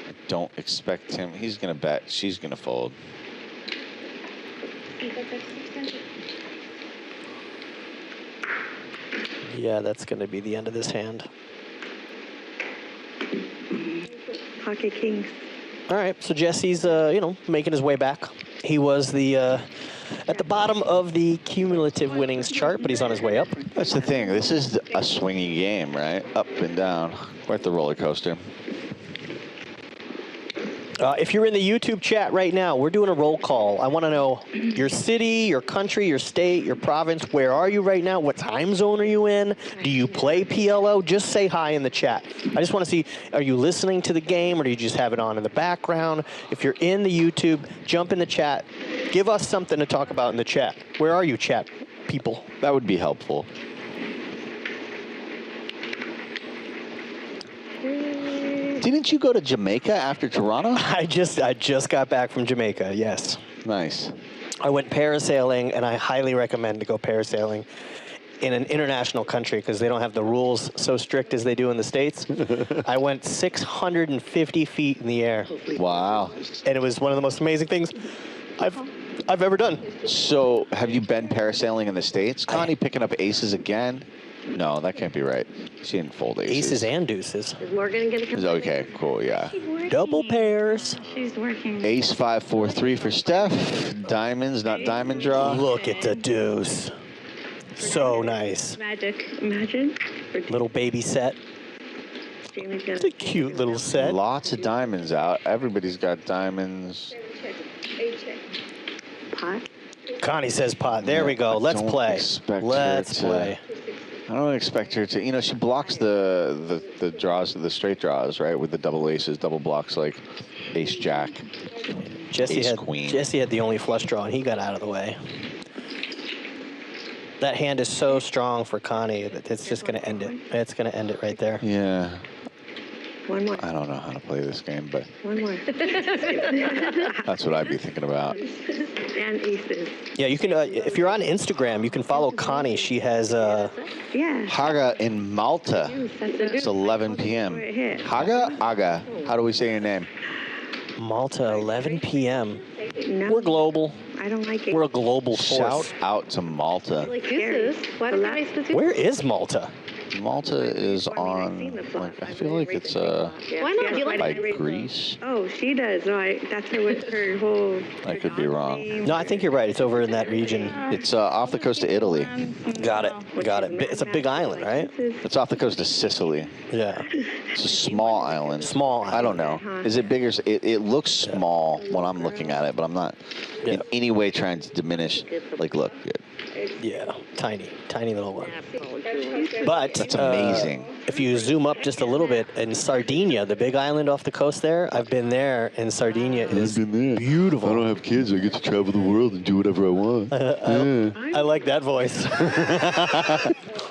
I don't expect him. He's going to bet. She's going to fold.
Yeah, that's going to be the end of this hand.
Pocket kings.
All right, so Jesse's, making his way back. He was at the bottom of the cumulative winnings chart, but he's on his way up.
That's the thing. This is a swingy game, right? Up and down. Quite the roller coaster.
If you're in the YouTube chat right now, we're doing a roll call. I want to know your city, your country, your state, your province. Where are you right now? What time zone are you in? Do you play PLO? Just say hi in the chat. I just want to see, are you listening to the game or do you just have it on in the background? If you're in the YouTube, jump in the chat. Give us something to talk about in the chat. Where are you, chat people?
That would be helpful. Didn't you go to Jamaica after Toronto?
I just got back from Jamaica, yes.
Nice.
I went parasailing, and I highly recommend to go parasailing in an international country because they don't have the rules so strict as they do in the States. I went 650 feet in the air.
Wow.
And it was one of the most amazing things I've ever done.
So have you been parasailing in the States? Connie picking up aces again? No, that can't be right. She didn't fold aces.
Aces and deuces.
Is Morgan going to come?
Okay, cool, yeah.
Double pairs.
She's working.
Ace 5, 4, 3 for Steph. Diamonds, not diamond draw.
Look at the deuce. So nice.
Magic. Imagine.
Little baby set. It's a cute little set.
Lots of diamonds out. Everybody's got diamonds.
Pot.
Connie says pot. There we go. Let's play. Let's play.
I don't expect her to. She blocks the draws, the straight draws, right, with the double aces, double blocks like ace jack.
Jesse
Ace-queen.
had the only flush draw, and he got out of the way. That hand is so strong for Connie that it's just going to end it. It's going to end it right there.
Yeah.
One more.
I don't know how to play this game, but
One more.
that's what I'd be thinking about.
And aces.
Yeah, you can. If you're on Instagram, you can follow Connie. She has.
Yeah.
Haga in Malta. It's 11 p.m. Haga? Aga. How do we say your name?
Malta, 11 p.m.
No,
We're global.
I don't like it.
We're a global force.
Shout out to Malta.
Like this. Why don't I still do
Where is Malta?
Malta is on, like, I feel like it's
Why not? Do you
by
like
Greece.
Oh, she does. No, that's her whole.
I could be wrong.
No, I think you're right. It's over in that region.
It's off the coast of Italy.
Got it. Got it. It's a big island, right?
It's off the coast of Sicily.
Yeah.
It's a small island.
Small island.
I don't know. Is it bigger? It looks small when I'm looking at it, but I'm not in any way trying to diminish. Like, look.
Yeah. Tiny little one. But
That's amazing.
If you zoom up just a little bit, in Sardinia, the big island off the coast there, I've been there, and Sardinia is beautiful.
I don't have kids. I get to travel the world and do whatever I want.
I like that voice.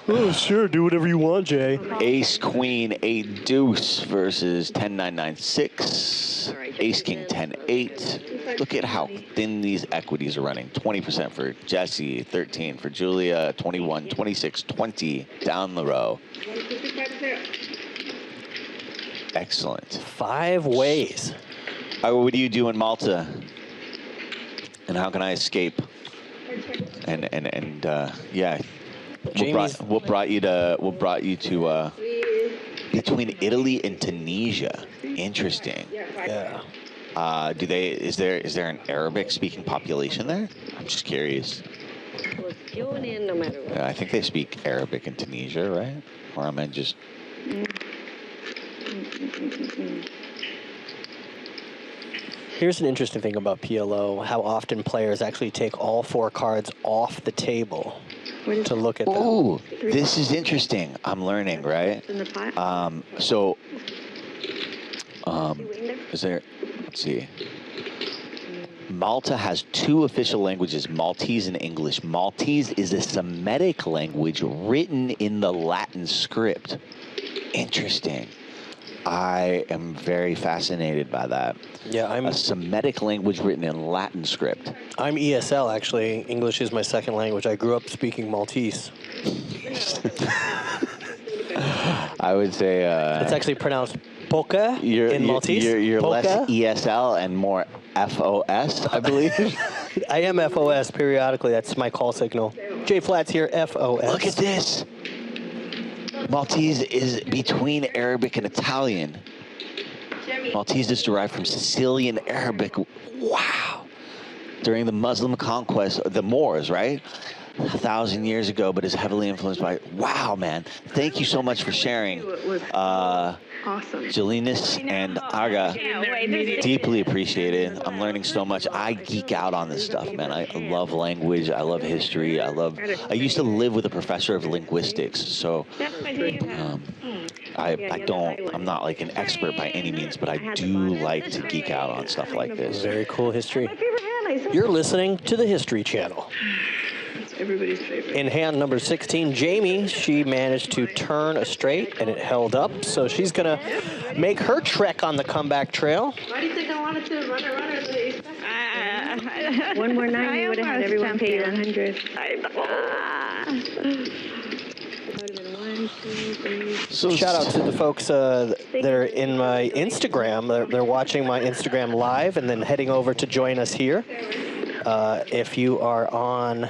Oh, sure, do whatever you want, Jay.
Ace, Queen, 8, Deuce versus 10, 9, 9, 6. Ace, King, 10, 8. Look at how thin these equities are running. 20% for Jesse, 13 for Julia, 21, 26, 20 down the row. Excellent.
5 ways.
What do you do in Malta? And how can I escape? And yeah. What brought you to between Italy and Tunisia? Interesting.
Yeah.
Is there an Arabic speaking population there? I'm just curious.
Going in no matter what.
I think they speak Arabic in Tunisia, right? Or am I just?
Here's an interesting thing about PLO, how often players actually take all 4 cards off the table to look at them.
Ooh, this is interesting. I'm learning, right?
In the pot.
Is there, let's see. Malta has 2 official languages, Maltese and English. Maltese is a Semitic language written in the Latin script. Interesting. I am very fascinated by that.
Yeah, I'm
a Semitic language written in Latin script.
I'm ESL, actually. English is my second language. I grew up speaking Maltese.
I would say
it's actually pronounced poca in Maltese.
You're
Poca.
less ESL and more FOS, I believe.
I am FOS periodically. That's my call signal. J Flat's here, FOS.
Look at this. Maltese is between Arabic and Italian. Maltese is derived from Sicilian Arabic. Wow. During the Muslim conquest, the Moors, right? 1,000 years ago, but is heavily influenced by. Wow, man! Thank you so much for sharing.
Awesome.
Jelinas and Aga, deeply appreciated. I'm learning so much. I geek out on this stuff, man. I love language. I love history. I used to live with a professor of linguistics, so I'm not like an expert by any means, but I do like to geek out on stuff like this.
Very cool history. You're listening to the History Channel.
Everybody's favorite.
In hand number 16, Jamie, she managed to turn a straight, and it held up. So she's going to make her trek on the comeback trail.
Why do you think I wanted to run a runner?
One more night, you would have had everyone pay you 100.
So
shout out to the folks that are in my Instagram. They're watching my Instagram live and then heading over to join us here. If you are on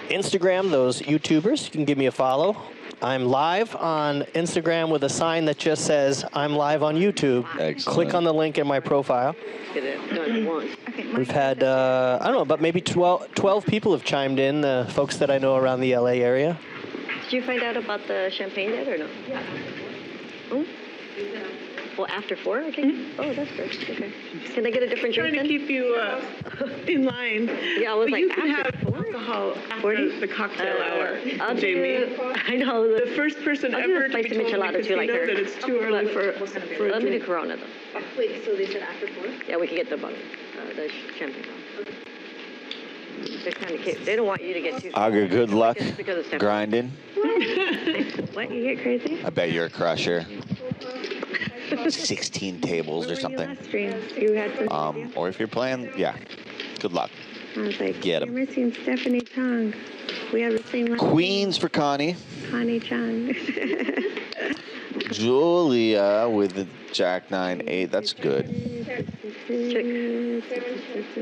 Instagram, those YouTubers, you can give me a follow. I'm live on Instagram with a sign that just says, I'm live on YouTube.
Excellent.
Click on the link in my profile.
Get it done once.
We've had, I don't know, about maybe 12 people have chimed in, the folks that I know around the LA area.
Did you find out about the champagne yet or no? Yeah. Oh? Well, after 4? Okay. Oh, that's good. Okay. Can I get a different drink
Trying to
then?
keep you in line.
Yeah, I was
But
like,
you can
after
have
4?
alcohol after the cocktail hour,
I'll
Jamie.
do, I know.
The first person
I'll do
ever
a
to be
spicy
told in the
michelada too, like
casino
her.
that it's too early for a
Let me do
drink.
Corona though.
Wait, so they said after 4?
Yeah, we can get the bottle, the champagne. They're kind of cute. They don't want you to get too.
Aga, good luck
Just because it's champagne.
grinding.
What, you get crazy?
I bet you're a crusher. 16 tables or something.
Last stream, you had some
Or if you're playing, yeah. Good luck.
I was like,
Get 'em.
you're missing Stephanie Chung. We have the same last
Queens for Connie.
name, Connie Chung.
Julia with the Jack 9-8. That's good.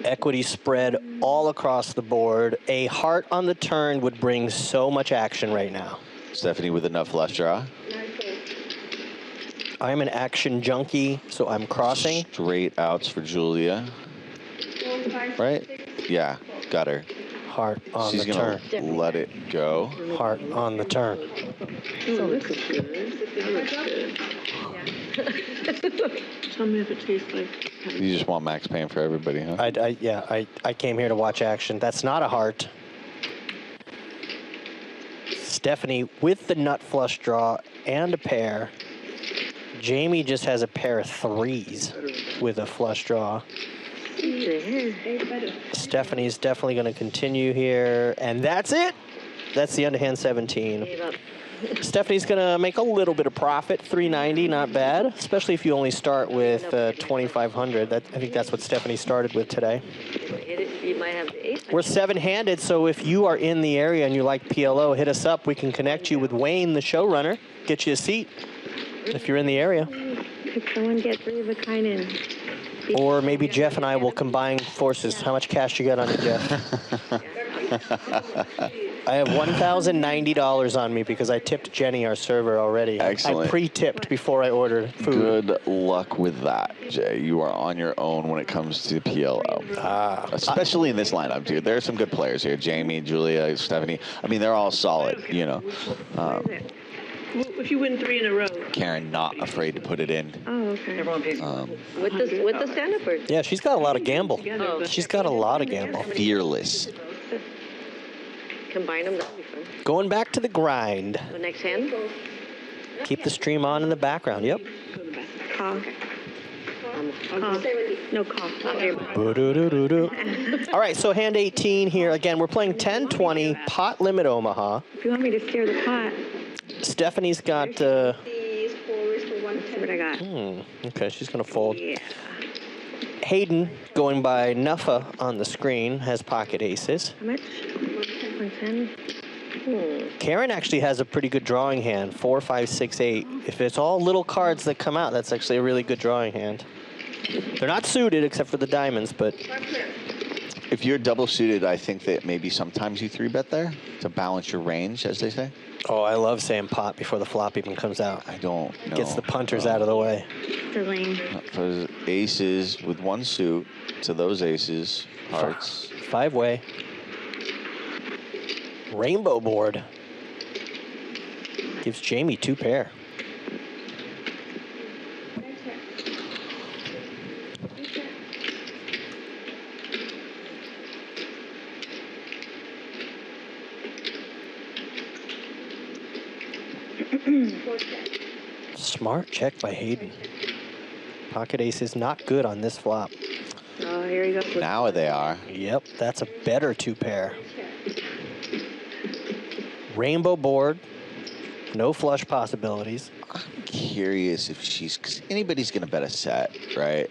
Equity spread all across the board. A heart on the turn would bring so much action right now.
Stephanie with enough flush draw.
I'm an action junkie, so I'm crossing.
Straight outs for Julia. Right? Yeah, got her.
Heart on
She's
the
gonna
turn.
let it go.
Heart on the turn.
That looks good. Tell me if it tastes like.
You just want max pain for everybody, huh?
I came here to watch action. That's not a heart. Stephanie with the nut flush draw and a pair. Jamie just has a pair of threes with a flush draw. Stephanie's definitely going to continue here, and that's it. That's the underhand 17. Stephanie's going to make a little bit of profit, $390, not bad, especially if you only start with 2,500. I think that's what Stephanie started with today. We're seven-handed, so if you are in the area and you like PLO, hit us up. We can connect you with Wayne, the showrunner, get you a seat if you're in the area.
Could someone get 3 of a kind in?
Or maybe Jeff and I will combine forces. How much cash you got on it, Jeff? I have $1,090 on me because I tipped Jenny, our server, already.
Excellent.
I pre-tipped before I ordered food.
Good luck with that, Jay. You are on your own when it comes to PLO. Especially in this lineup, dude. There are some good players here. Jamie, Julia, Stephanie. I mean, they're all solid, you know.
If you win 3 in a row.
Karen, not afraid to put it in.
Oh, okay.
Everyone pays.
With the stand-up or?
Yeah, she's got a lot of gamble. She's got a lot of gamble.
Fearless.
Combine them, that'd be fun.
Going back to the grind.
The next hand?
Keep the stream on in the background. Yep.
Call. No call.
All right, so hand 18 here. Again, we're playing 10-20, pot limit Omaha.
If you want me to steer the pot,
Stephanie's got...
that's what I got.
Okay, she's going to fold.
Yeah.
Hayden, going by Nuffa on the screen, has pocket aces.
How much? 110.
Karen actually has a pretty good drawing hand, 4, 5, 6, 8. If it's all little cards that come out, that's actually a really good drawing hand. They're not suited except for the diamonds, but...
If you're double suited, I think that maybe sometimes you 3-bet there to balance your range, as they say.
Oh, I love saying pot before the flop even comes out.
I don't know.
Gets the punters out of the way.
For aces with one suit to those aces, hearts.
5-way. Rainbow board. Gives Jamie 2 pair. Smart check by Hayden. Pocket ace is not good on this flop.
Oh, here he goes.
Now they are.
Yep, that's a better 2 pair. Rainbow board. No flush possibilities.
I'm curious if she's, because anybody's going to bet a set, right?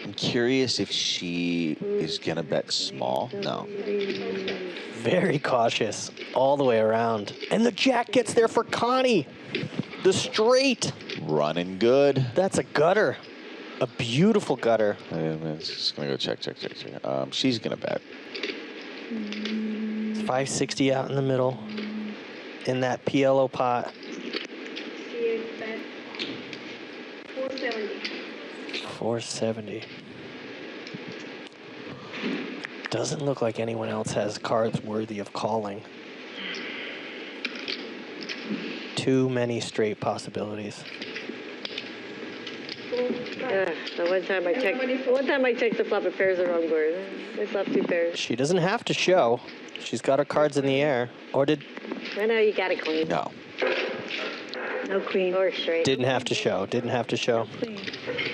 I'm curious if she is going to bet small. No.
Very cautious all the way around. And the jack gets there for Connie. The straight.
Running good.
That's a gutter. A beautiful gutter.
It's just going to go check. She's going to bet.
560 out in the middle. In that PLO pot. 470. Doesn't look like anyone else has cards worthy of calling. Too many straight possibilities.
The one time I checked the flop of pairs the wrong board. I flopped 2 pairs.
She doesn't have to show. She's got her cards in the air. Or did...
I know you got it clean.
No.
No queen.
Or straight.
Didn't have to show. Didn't have to show.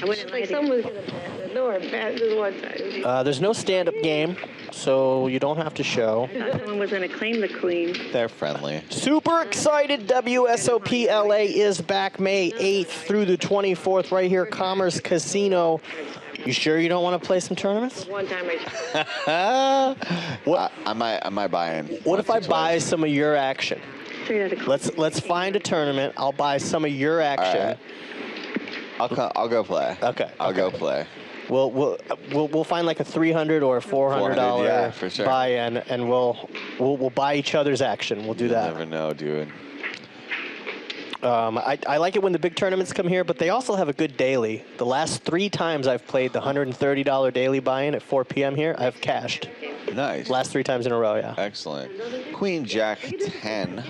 I wouldn't like someone was going to bet the door bet this one time.
There's no stand-up game, so you don't have to show.
I thought someone was going to claim the queen.
They're friendly.
Super excited. WSOP LA is back May 8th through the 24th right here, Commerce Casino. You sure you don't want to play some tournaments?
One time
What?
I might buy in.
What if I buy some of your action?
Straight out of queen.
Let's find a tournament. I'll buy some of your action.
All right. I'll go play.
Okay.
I'll go play.
We'll find like a $300 or a $400
yeah, for sure.
buy-in, and we'll buy each other's action. We'll do
You
that.
never know, dude.
I like it when the big tournaments come here, but they also have a good daily. The last 3 times I've played the $130 daily buy-in at 4 p.m. here, I've cashed.
Nice.
Last 3 times in a row, yeah.
Excellent. Queen Jack 10,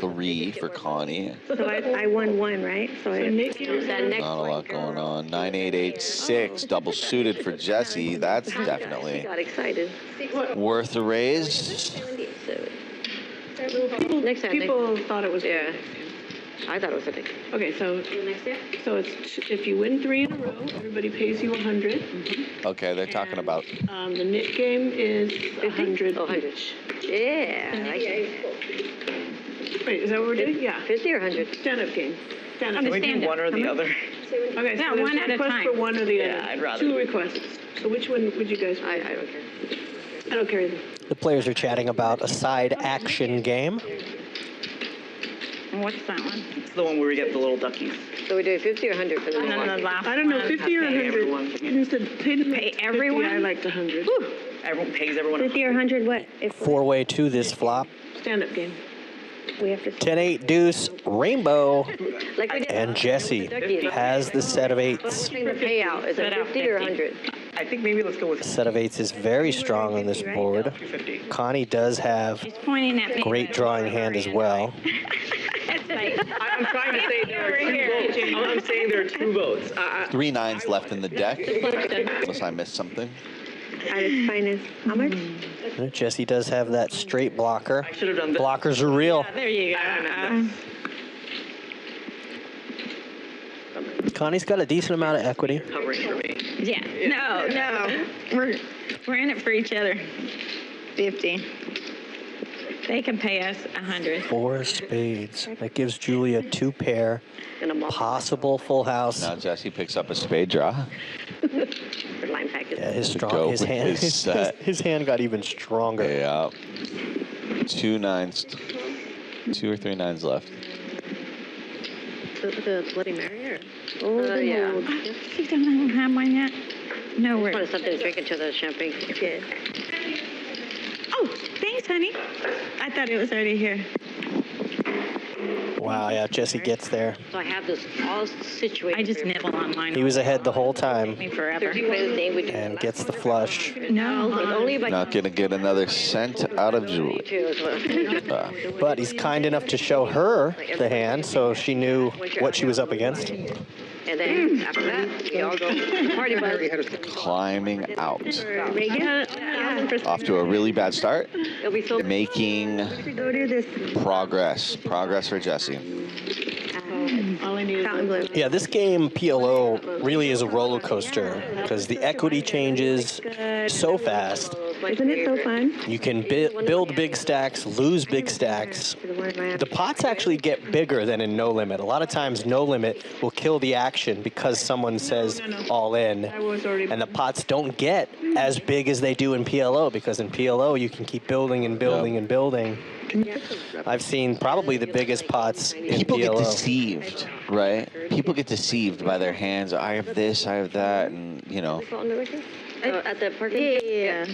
3 for Connie.
So I won 1, right? So I
Not a lot going on. 9, 8, 8, 6, double suited for Jesse. That's definitely
Got excited.
worth a raise.
Next time.
People thought it was.
Yeah. I thought it was a big.
Okay, so it's if you win 3 in a row, everybody pays you 100.
Okay, they're talking about.
The knit game is 100.
Oh, 100. Yeah.
Wait, is that what we're doing? Yeah.
50 or 100?
Stand-up game. Stand-up.
Can we do one or the other?
Okay, so
Yeah,
there's
one at a
request
time.
for one or the other.
Yeah, I'd rather.
2 requests. So which one would you guys?
I don't care.
I don't care either.
The players are chatting about a side action game.
What's that one?
It's the one where we get the little duckies.
So we do 50 or 100 for the
And then the last
I don't know,
one.
50 or 100.
everyone.
You said pay
Pay everyone?
I liked 100.
Everyone pays everyone.
50 or 100 what? If
4-way to this flop.
Stand-up game.
we have to
10-8 deuce rainbow,
Like we did.
and Jesse has the set of 8s.
The payout is it 50 or 100?
I think maybe let's go with
Set of 8s is very strong on this board.
250.
Connie does have
She's pointing at me.
great drawing hand as well.
It's like,
I'm trying to say there are 2 votes. I'm saying there are 2 votes.
3 9s left in the deck, unless I missed something.
at its finest. How much?
Jesse does have that straight blocker.
I should have done this.
Blockers are real.
there you go.
Connie's got a decent amount of equity.
Covering for me.
Yeah. No. We're in it for each other. 50. They can pay us 100.
4 spades. That gives Julia 2 pair. Possible full house.
Now Jesse picks up a spade draw.
For line package.
Yeah, his
go
his
with
hand,
his set.
his hand got even stronger.
Yeah. 2 9s. 2 or 3 9s left.
The Bloody Mary or?
Yeah.
You don't have mine yet? No,
Wanted
we're.
something to drink into the champagne.
Yeah.
Oh, thanks, honey. I thought it was already here.
Wow, yeah, Jesse gets there.
So I have this all situated.
I just nibble on mine.
He was ahead the whole time
Me forever.
and gets the flush.
No.
Only by
Not gonna get another cent out of Julie.
But he's kind enough to show her the hand, so she knew what she was up against.
And then after that, we all go party bus.
Climbing out.
Reagan?
Off to a really bad start.
It'll be so.
Making
Go do this.
progress. Progress for Jesse.
All I need is
Fountain blue.
Yeah, this game, PLO, really is a roller coaster because the equity changes so fast.
Isn't it so fun?
You can build big stacks, lose big stacks. The pots actually get bigger than in No Limit. A lot of times No Limit will kill the action because someone says all in. And the pots don't get as big as they do in PLO because in PLO you can keep building and building and building. I've seen probably the biggest pots in
People get
PLO.
deceived, right? People get deceived by their hands. I have this, I have that, and you know.
At the parking.
Yeah.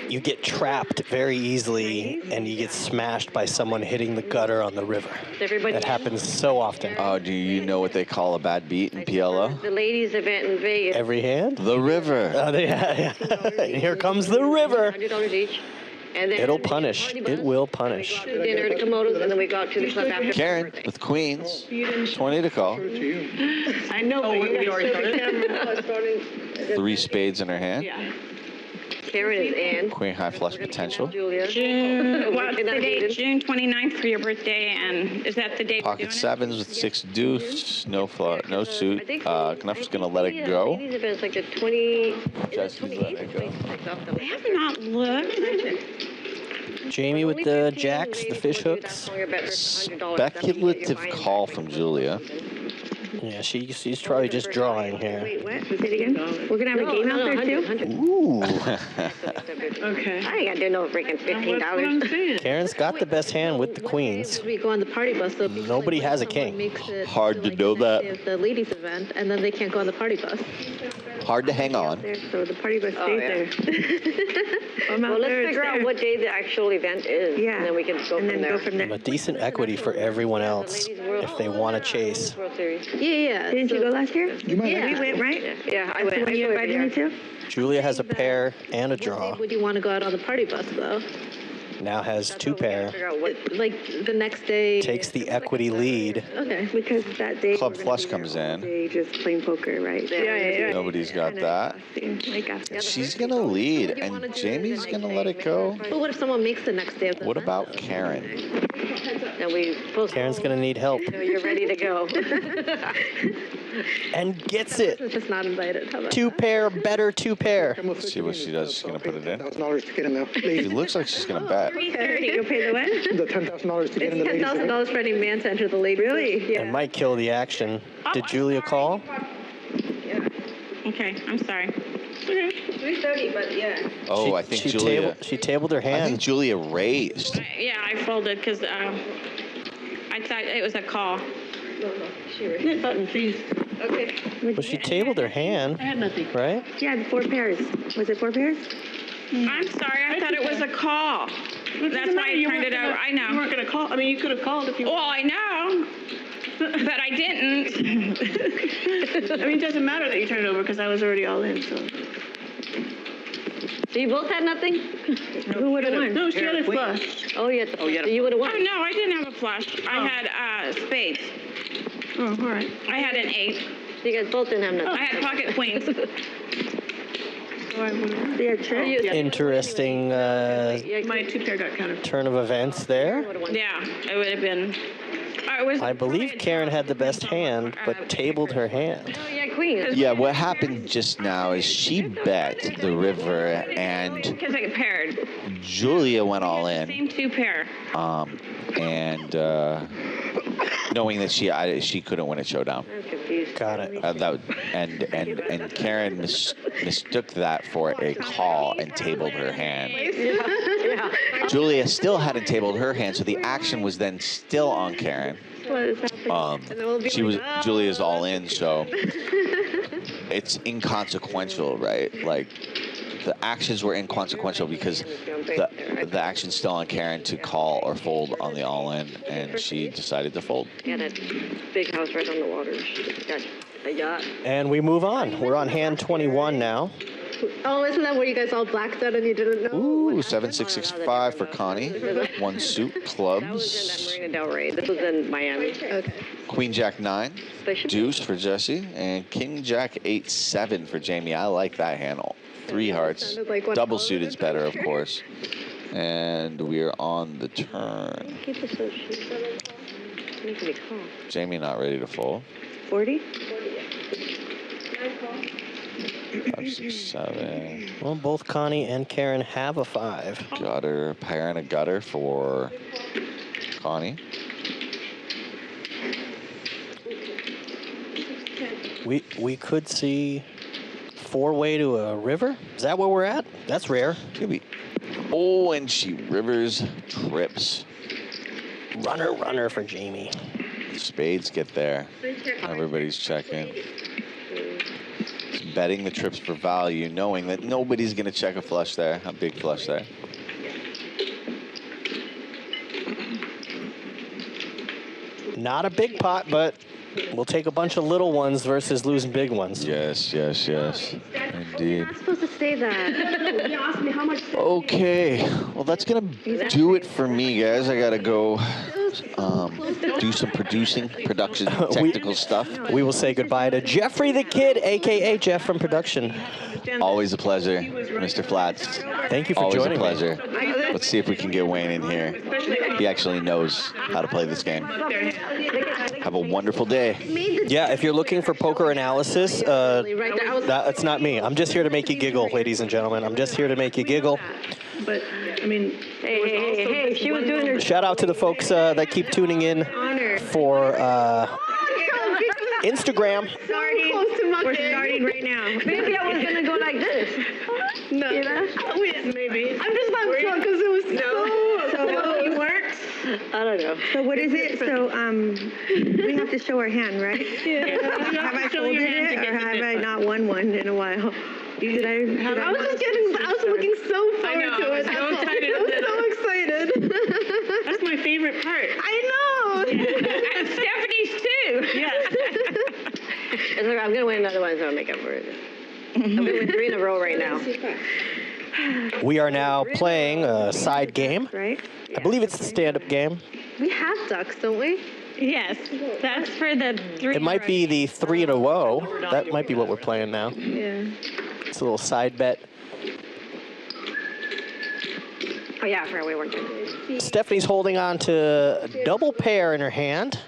You get trapped very easily and you get smashed by someone hitting the gutter on the river. That happens so often.
Oh, do you know what they call a bad beat in PLO?
The ladies' event in Vegas.
Every hand?
The river.
Here comes the river.
$100 each. And then
It'll punish. It will punish.
dinner to Komodos, and then we go out to the club after.
Karen with Queens. 20 to call.
I know, but you
already
started.
3 spades in her hand.
Yeah.
Karen is in.
Queen high flush potential.
Julia.
June, what's the date? June 29th for your birthday, and is that the date we're
Pocket
doing
7s with 6 deuce. No suit. Knuff's gonna let it go.
Ladies' event's like the 20.
Jesse's letting it go.
it? I have not looked.
Jamie with the jacks, the fish hooks.
Speculative call from Julia.
Yeah, she's probably just drawing here.
Wait, what? Say it again. We're gonna have a game out there too.
Ooh.
Okay.
I ain't got to do no freaking
That's what I'm
$15.
saying.
Karen's got the best hand with the queens.
We go on the party bus. So
Nobody has a king.
Hard to know that.
The ladies' event, and then they can't go on the party bus.
Hard to hang on.
So the party bus stays there.
Well, let's figure out what day the actual event is.
Yeah.
And then we can go from there.
A decent equity for everyone else if they want to chase.
World Series.
Yeah. Didn't you go last year?
You might
Yeah, we went, right?
Yeah, I went.
When you invited me to?
Julia has a pair and a draw.
Would you want to go out on the party bus though?
Now has two pair.
Figure out what.
Like the next day.
Takes the equity lead.
Okay. Because that day.
Club flush comes in.
They just playing poker, right? Yeah.
Nobody's got that. She's going to lead, and Jamie's going to let it go.
But what if someone makes the next day of the
What
event?
about Karen?
And we post.
Karen's going to need help.
You're ready to go.
And gets it.
It's just not invited. How about
Two pair, better two pair.
Let's see what she does. She's going to put it in.
$10,000 to get in the
It
ladies.
looks like she's going to bet.
You'll pay the what?
The $10,000 to get in the ladies.
$10,000 for any man to enter the ladies. Really?
It might kill the action. Did Julia call?
Okay, I'm sorry.
330, but yeah.
Oh, I think Julia.
She tabled her
I think
hand.
Julia raised.
Yeah, I folded because I thought it was a call.
Hit button, please.
Okay.
Well, she tabled her hand,
I had nothing.
right?
Yeah, the 4 pairs. Was it 4 pairs?
I'm sorry, I thought it was a call. That's why I turned it over. I
You
know.
weren't going to call. I mean, you could have called if you
Well, I know, but I didn't.
I mean, it doesn't matter that you turned it over because I was already all in, so.
So you both had nothing?
Who would have won?
No, she had a flush.
Oh, yeah. So you would have won.
Oh, no, I didn't have a flush. I had spades.
Oh, all right.
I had an 8.
So you guys both didn't have nothing.
I had pocket queens.
So I would have.
Yeah, true.
Interesting
My 2 pair got counted.
turn of events there.
Yeah, it would have been. It was.
I believe Karen had the best hand, but tabled her hand.
Oh, yeah, queen.
Yeah, what happened just now is she bet the river, and
Because I paired.
Julia went all in.
Same 2 pair.
And knowing that she couldn't win a showdown.
I'm confused.
Got it.
And Karen mistook that for a call and tabled her hand.
Yeah.
Julia still hadn't tabled her hand, so the action was then still on Karen.
What is happening?
Julia's all in, so it's inconsequential, right? Like the actions were inconsequential because the action's still on Karen to call or fold on the all in, and she decided to fold.
Yeah, that big house right on the water. Got a yacht.
And we move on. We're on hand 21 now.
Oh, isn't that where you guys all blacked out and you didn't know?
Ooh, 7665 for Connie. 1 suit,
That was in
clubs.
that Marina Del Rey. This was in Miami.
Okay.
Queen Jack 9, deuce for Jesse, and King Jack 8-7 for Jamie. I like that handle. 3 hearts. Double suited's better, of course. And we're on the turn.
Keep us so shit. Making me call.
Jamie not ready to fold.
40?
5, 6, 7.
Well, both Connie and Karen have a 5.
Gutter, pair and a gutter for Connie.
We could see 4-way to a river. Is that where we're at? That's rare.
Could be. Oh, and she rivers trips.
Runner for Jamie.
The spades get there. Everybody's checking. Betting the trips for value, knowing that nobody's going to check a flush there, a big flush there.
Not a big pot, but we'll take a bunch of little ones versus losing big ones.
Yes, yes, yes. Indeed.
You're not supposed to say that. You asked me how much.
Okay. Well, that's going to do it for me, guys. I got to go do some production, technical stuff.
We will say goodbye to Jeffrey the Kid, a.k.a. Jeff from production.
Always a pleasure, Mr. Flats.
Thank you for
Always
joining
a
me.
pleasure. Let's see if we can get Wayne in here. He actually knows how to play this game. Have a wonderful day.
Yeah, if you're looking for poker analysis, that's not me. I'm just here to make you giggle, ladies and gentlemen. I'm just here to make you giggle.
But, I mean,
Hey, she was doing her.
Shout out to the folks that keep tuning in for Instagram.
We're starting right now.
Maybe I was going to go like this.
No.
You know?
Maybe. I'm just not sure because it was so
You weren't?
I don't know.
So what is it? So we have to show our hand, right?
Yeah.
Have I folded it or have I not won one in a while? I was looking so forward to it.
I was so excited.
I was so excited.
That's my favorite part.
I know.
And Stephanie's too.
Yes.
It's okay, I'm going to win another one, so I'll make up for it. I'm going to win 3 in a row right now.
We are now playing a side game.
Right?
I believe it's the stand-up game.
We have ducks, don't we?
Yes, that's for the 3.
It might be the 3 in a row. That might be what we're playing now.
Yeah.
It's a little side bet.
Oh, yeah, I forgot we weren't doing.
Stephanie's holding on to a double pair in her hand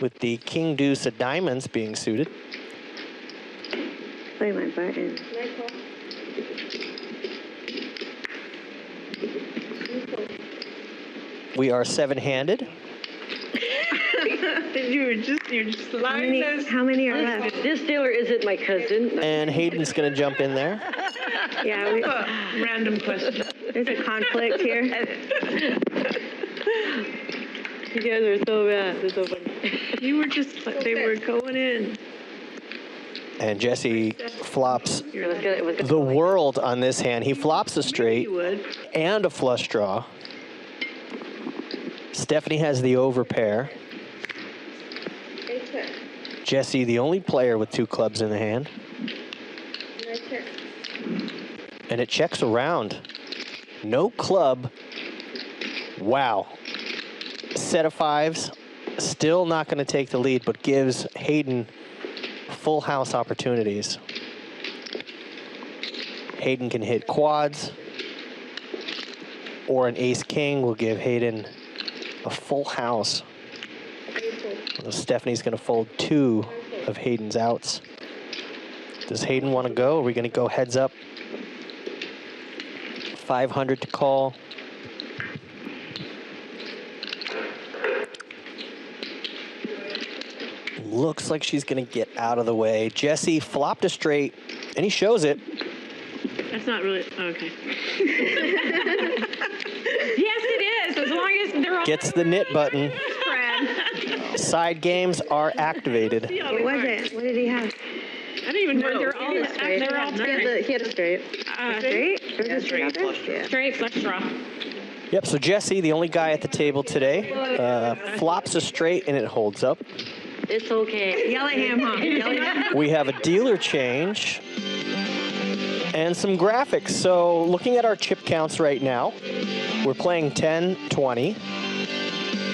with the king deuce of diamonds being suited.
Play my button.
We are 7-handed.
You're just lying.
How many are left?
This dealer isn't my cousin.
And Hayden's going to jump in there.
Yeah,
Random question.
there's a conflict here.
You guys are so bad. They're so funny.
You were just, they were going in.
And Jesse flops
It was
the world on this hand. He flops a straight
You would.
and a flush draw. Stephanie has the over pair. Jesse, the only player with 2 clubs in the hand. And it checks around. No club. Wow. Set of 5s. Still not going to take the lead, but gives Hayden full house opportunities. Hayden can hit quads, or an ace-king will give Hayden a full house. Stephanie's going to fold 2 of Hayden's outs. Does Hayden want to go? Are we going to go heads up? 500 to call. Looks like she's going to get out of the way. Jesse flopped a straight, and he shows it.
That's not really, okay.
Yes, it is, as long as they're all
Gets the knit button. Side games are activated.
What was it? What did he have?
I don't even know.
They're all straight.
He had a straight.
Straight? There was a straight out there? Yeah.
Straight flush draw.
Yep, so Jesse, the only guy at the table today, flops a straight, and it holds up.
It's okay.
Yell at him, huh? Yell at him.
We have a dealer change and some graphics. So looking at our chip counts right now, we're playing 10, 20.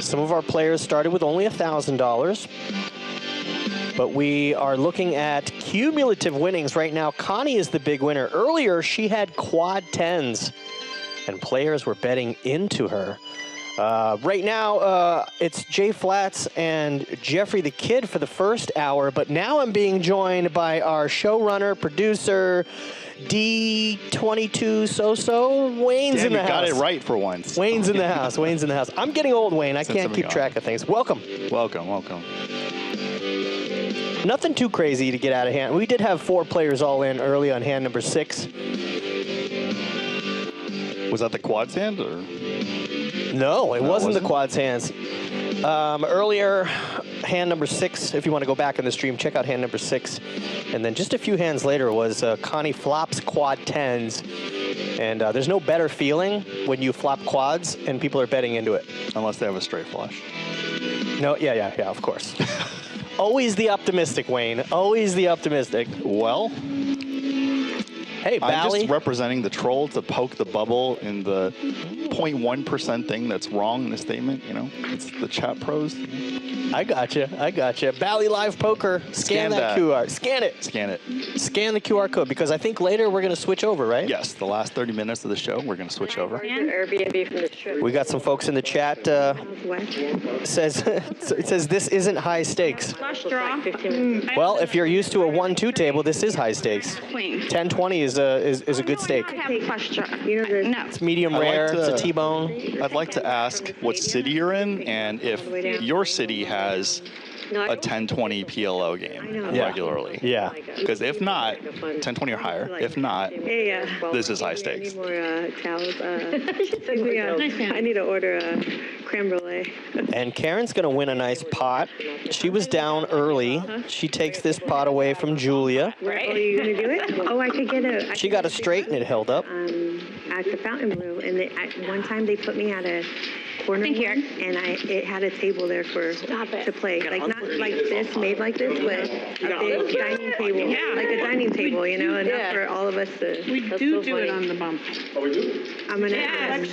Some of our players started with only $1,000. But we are looking at cumulative winnings right now. Connie is the big winner. Earlier, she had quad 10s, and players were betting into her. Right now, it's Jay Flats and Jeffrey the Kid for the first hour, but now I'm being joined by our showrunner, producer, D22 So-So. Wayne's in the house.
Got it right for once.
Wayne's in the house. Wayne's in the house. I'm getting old, Wayne. I can't keep track of things. Welcome.
Welcome, welcome.
Nothing too crazy to get out of hand. We did have 4 players all in early on hand number 6.
Was that the quads hand, or?
No, it wasn't the quads hands. Earlier, hand number 6, if you want to go back in the stream, check out hand number 6. And then just a few hands later was Connie flops quad 10s. And there's no better feeling when you flop quads and people are betting into it.
Unless they have a straight flush.
No, yeah, of course. Always the optimistic, Wayne. Always the optimistic.
Well,
hey, Bally.
I'm just representing the troll to poke the bubble in the 0.1% thing that's wrong in the statement. You know, it's the chat pros.
I gotcha. Bally Live Poker. Scan that QR. Scan it.
Scan it.
Scan the QR code, because I think later we're going to switch over, right?
Yes, the last 30 minutes of the show, we're going to switch over.
Airbnb from the trip.
We got some folks in the chat. It says this isn't high stakes.
Flush draw.
Well, if you're used to a 1-2 table, this is high stakes.
Queen.
10-20 is a good stake.
Flush draw.
No.
It's medium rare. It's a T-bone.
I'd like to ask what city you're in, and if your city has a 10-20 PLO game regularly.
Yeah.
Because if not, 10-20 or higher. If not, this is high stakes.
More towels. I need to order a creme brulee.
And Karen's going to win a nice pot. She was down early. She takes this pot away from Julia.
Right. Oh, you gonna do it? Oh, I could get a.
She got a straight and it held up.
At the Fountain Blue, and one time they put me at a corner one, and it had a table there for to play, like not like this, made like this, but a big dining table, like a dining table, you know, enough for all of us to.
We do it on the bump.
Oh, we do?
I'm gonna ask.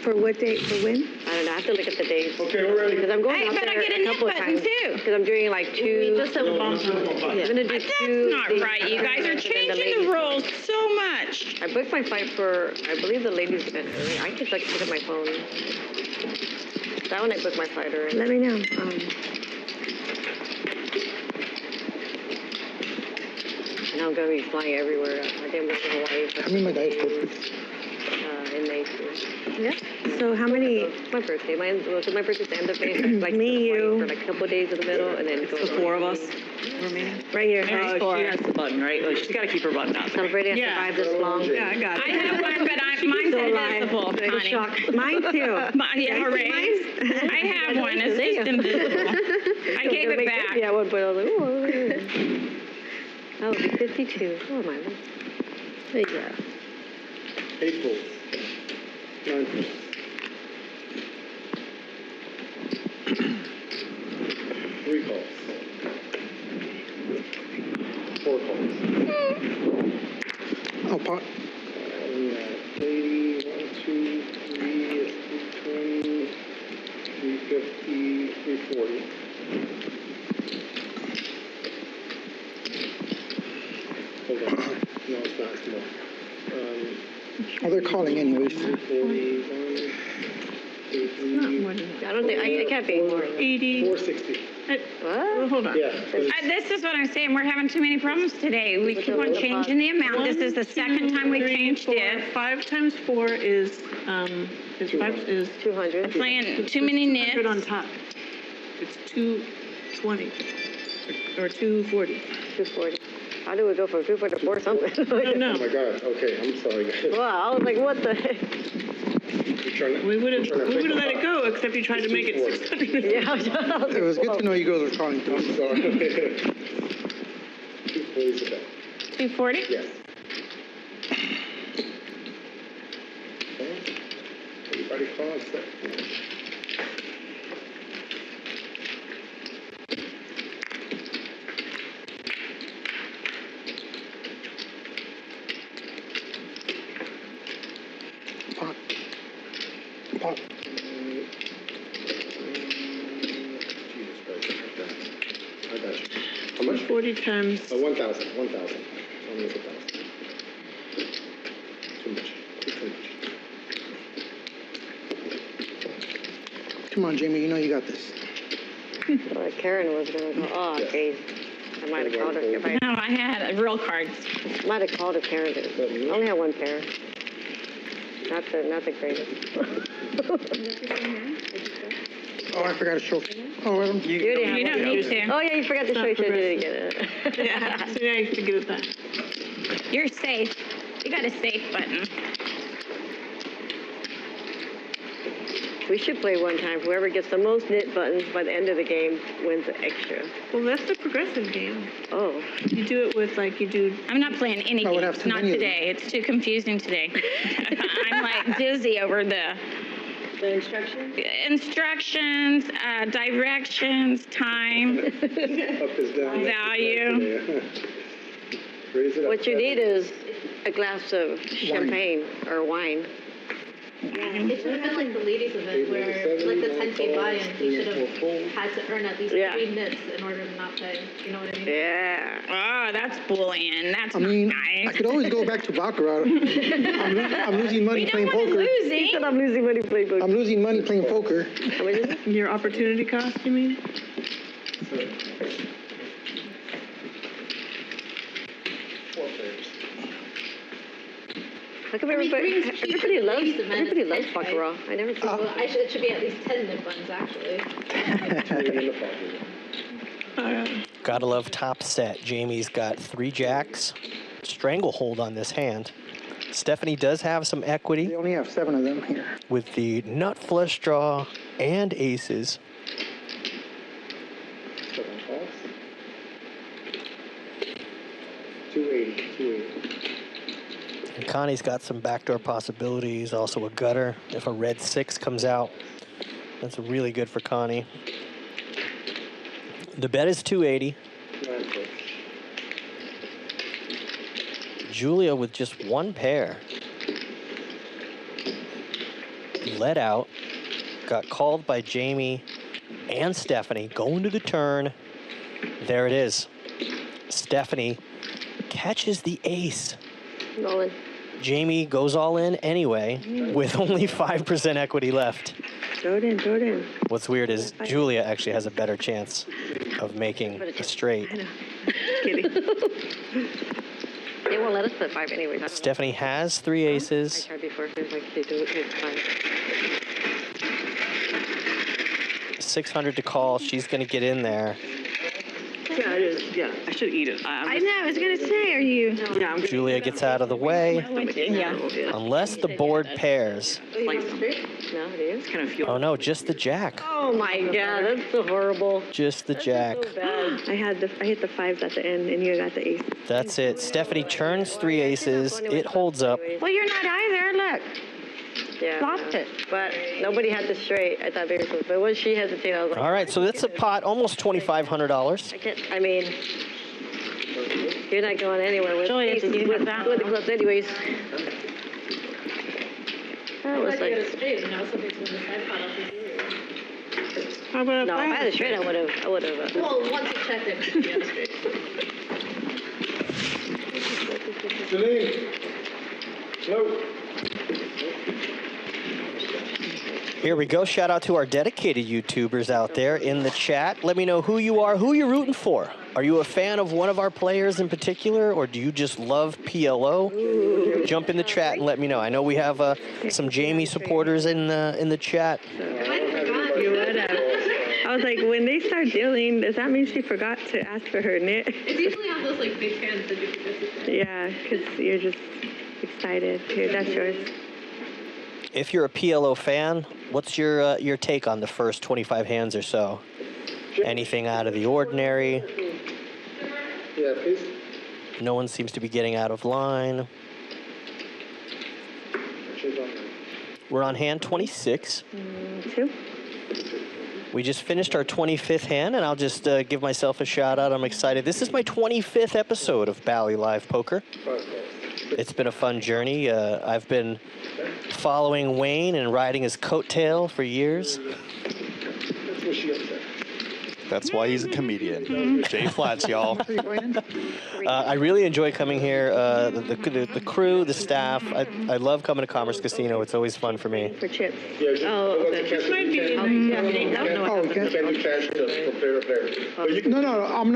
For what date? For when?
I don't know. I have to look at the dates.
Okay, we're ready.
Because I'm going
Hey,
out
but I
there
get
a
a
couple
knit
of
button
times.
too.
Because I'm doing like two.
Just a bump.
I'm gonna do
That's
two.
not right. You guys are changing the rules so much.
I booked my flight for. I believe the ladies event early. I could look at my phone. That one I booked my flight early.
Let me know.
And I'm gonna be flying everywhere. I think I'm going to Hawaii.
I mean, my diet's perfect.
In May too.
Yeah. So how many?
My birthday. My birthday's the end of May. So like
Me, you.
for like a couple of days in the middle, and then go.
The four of us remaining?
Right here.
Oh, she has the button, right? Oh, she's got to keep her button out.
Celebrating I survived this long.
Yeah, I got
I
it.
have one, but mine's invisible, Connie.
Mine too.
Yeah, right. I have one. It's just invisible. I gave it back.
Yeah, at one point I was like, oh, that would be 52. Oh my. There you go.
8 pulls. 9 pulls. 3 calls. 4 calls. Oh, pot. 80, 1, 2, 3, 320, 350, 340. Hold on. No, it's not. It's more. Oh, they're calling anyways. 341,
I don't think, I can't be more.
80.
460.
What?
Hold on.
Yeah.
This is what I'm saying. We're having too many problems today. We keep on changing the amount. This is the second time we changed it.
5 times 4 is
200.
Playing too many
200 on
nits.
top. It's 220 or 240.
240. How do we go from 240 to 4 something?
No.
Oh my God. Okay, I'm sorry, guys.
Wow, I was like, what the heck?
We would have let it go, except you tried to make it 600.
Yeah.
It was good to know you guys were calling through. I'm sorry. 240 is the best.
240?
Yes. Everybody calls that. Pot. Pot. Jesus Christ. I got you. How much?
40 times.
1,000. 1,000. Almost 1,000. Too much. Too much. Come on, Jamie. You know you got this.
Well, Karen was going to go, oh, geez. I might have called her if I
No, I had real cards.
might have called her Karen. I only have one pair. Not the greatest.
Oh, I forgot to show. Oh, I don't.
You already have
You
one.
don't need to.
Oh, yeah, you forgot to show you should do it again.
Yeah, so now you have to give it back.
You're safe. You got a safe button.
We should play one time. Whoever gets the most knit buttons by the end of the game wins the extra.
Well, that's the progressive game.
Oh.
You do it with, like, you do...
I'm not playing any
I would
games.
have too
Not
many of them.
today. It's too confusing today. I'm like dizzy over the
instructions?
Instructions, directions, time,
Up is down.
value.
Yeah. Raise it up.
What you need is a glass of champagne or wine.
It should have been like the ladies event where, like the 10K buy-in, you should have had to earn at least 3 knits in order to not pay. You know what I mean?
Yeah.
Oh, that's bullying. That's
I mean,
not nice.
I could always go back to Baccarat. I'm losing money
We
playing
don't want
poker.
He said I'm losing money playing poker.
I'm losing money playing poker.
How much is it?
Your opportunity cost, you mean?
How come everybody loves baccarat? I never see
Well, it should be at least 10 nip buns, actually.
Gotta love top set. Jamie's got 3 jacks. Stranglehold on this hand. Stephanie does have some equity.
They only have 7 of them here.
With the nut flush draw and aces.
7 calls. 280.
And Connie's got some backdoor possibilities, also a gutter. If a red 6 comes out, that's really good for Connie. The bet is 280. Julia with just 1 pair. Let out. Got called by Jamie and Stephanie. Going to the turn. There it is. Stephanie catches the ace.
All in.
Jamie goes all in anyway, with only 5% equity left.
Throw it in.
What's weird is Julia actually has a better chance of making a straight.
Kidding.
They won't let us put 5 anyway.
Stephanie has 3 aces.
I tried before. It was like they do it. It's fine.
600 to call. She's going to get in there.
Yeah, it is. Yeah, I should eat it.
I know, I was going to say, are you?
Yeah, I'm
Julia gets out of the way.
Yeah.
Unless the board pairs.
No, it is.
kind of feel.
Oh no, just the jack.
Oh my God, that's so horrible.
Just the jack.
So bad.
I hit the 5s at the end, and you got the ace.
That's it. Stephanie turns 3 aces. It holds up.
Well, you're not either. Look.
Yeah.
Lost it.
But nobody had this straight. I thought maybe so. But when she hesitated, I was like,
All right, so that's a pot, almost $2,500.
I mean, you're not going anywhere with aces with the clubs anyways. That was like,
Straight, something's in the side pot off the
How about
no, if I had a straight, I would have.
Well, once you checked it, it should be on straight.
Celine. Hello.
Here we go. Shout out to our dedicated YouTubers out there in the chat. Let me know who you are, who you're rooting for. Are you a fan of one of our players in particular, or do you just love PLO? Jump in the chat and let me know. I know we have some Jamie supporters in the chat.
You would have. I was like, when they start dealing, does that mean she forgot to ask for her knit?
It's usually on those like big hands that do this.
Yeah, because you're just excited. Here, that's yours.
If you're a PLO fan, what's your take on the first 25 hands or so? Anything out of the ordinary?
Yeah, please.
No one seems to be getting out of line. We're on hand 26.
2.
We just finished our 25th hand, and I'll just give myself a shout out. I'm excited. This is my 25th episode of Bally Live Poker. It's been a fun journey. I've been following Wayne and riding his coattail for years.
That's why he's a comedian. Jay Flats, y'all.
I really enjoy coming here. The crew, the staff. I love coming to Commerce Casino. It's always fun for me.
For chips.
Oh, okay. This might be.
No, I'm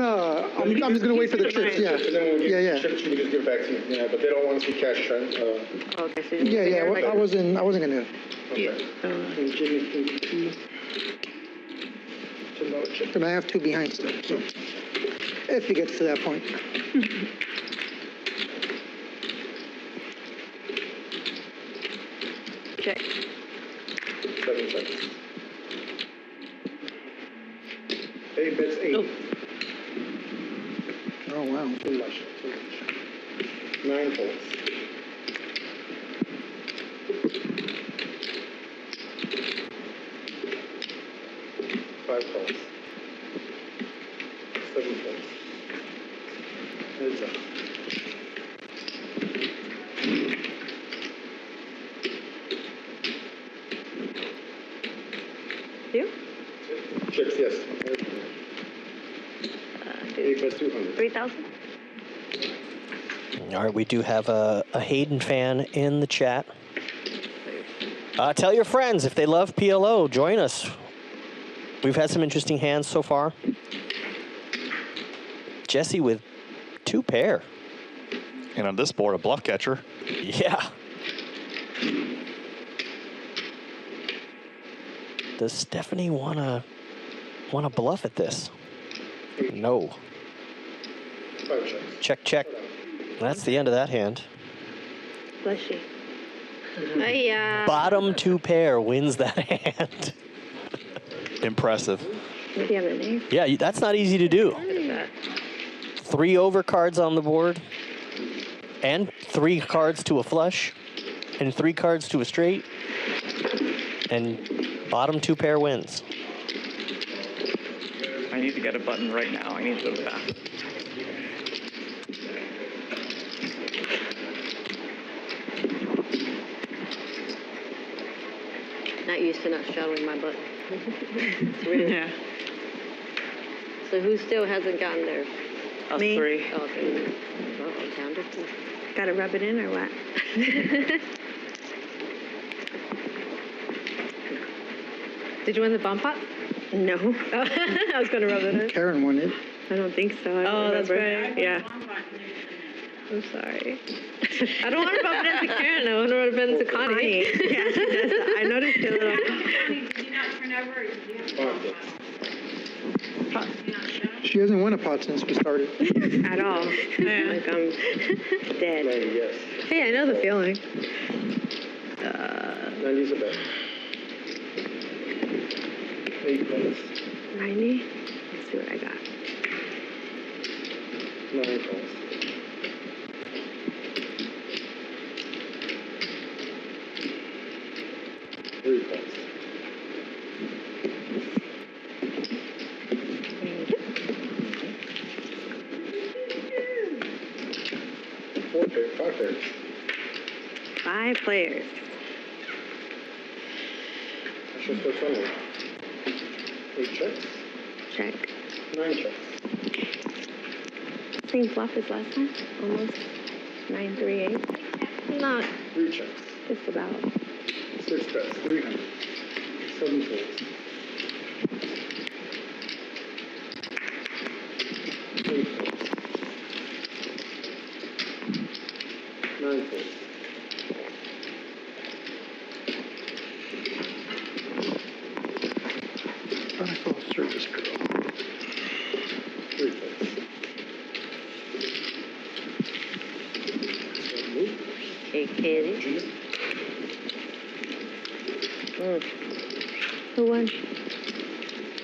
just gonna wait for the chips. Yeah. Yeah.
Chips we just give back to you. Yeah, but they don't want to see cash, right?
Okay, so
Yeah. I wasn't gonna. And I have 2 behind still, so if it gets to that point.
check.
7 seconds. 8 bets 8.
Oh wow.
9 folds. 5 calls. 7 calls. Heads up.
You?
Chips, yes. 8 plus 200.
3,000?
All right, we do have a Hayden fan in the chat. Tell your friends if they love PLO, join us. We've had some interesting hands so far. Jesse with 2 pair.
And on this board, a bluff catcher.
Yeah. Does Stephanie wanna bluff at this? No.
5 checks.
Check, check. That's the end of that hand.
Bless you.
Bottom 2 pair wins that hand.
Impressive.
Maybe have an ace.
Yeah, that's not easy to do. 3 over cards on the board, and 3 cards to a flush, and 3 cards to a straight, and bottom 2 pair wins.
I need to get a button right now. I need to go to the bathroom.
Not used to not shadowing my button. It's weird.
Yeah.
So who still hasn't gotten there?
Us
Me.
3.
Oh, okay. Uh-oh, down to 2.
Gotta rub it in or what?
Did you win the bomb pot?
No.
I was going to rub it in.
Karen won it.
I don't think so. I don't
that's
remember.
right.
Yeah.
I'm sorry. I don't want to rub it into Karen. I want to rub it into Connie.
Yeah, she does. I noticed a little.
She hasn't won a pot since we started.
At all. Like I'm dead.
90, yes.
Hey, I know the feeling.
90's a bet. 8 calls.
90. Let's see what I got.
9 calls. 3 calls. 4 pairs. 5 pairs.
5 players.
I should start somewhere. 8 checks.
Check.
9 checks.
Same flop as last time. Almost. 9, 3, 8.
Not
3 checks.
Just about.
6 bets. 300. 7 folds. 8 folds. 9 folds.
Trying to go through this girl.
3 folds. Move.
a kitty.
Who won?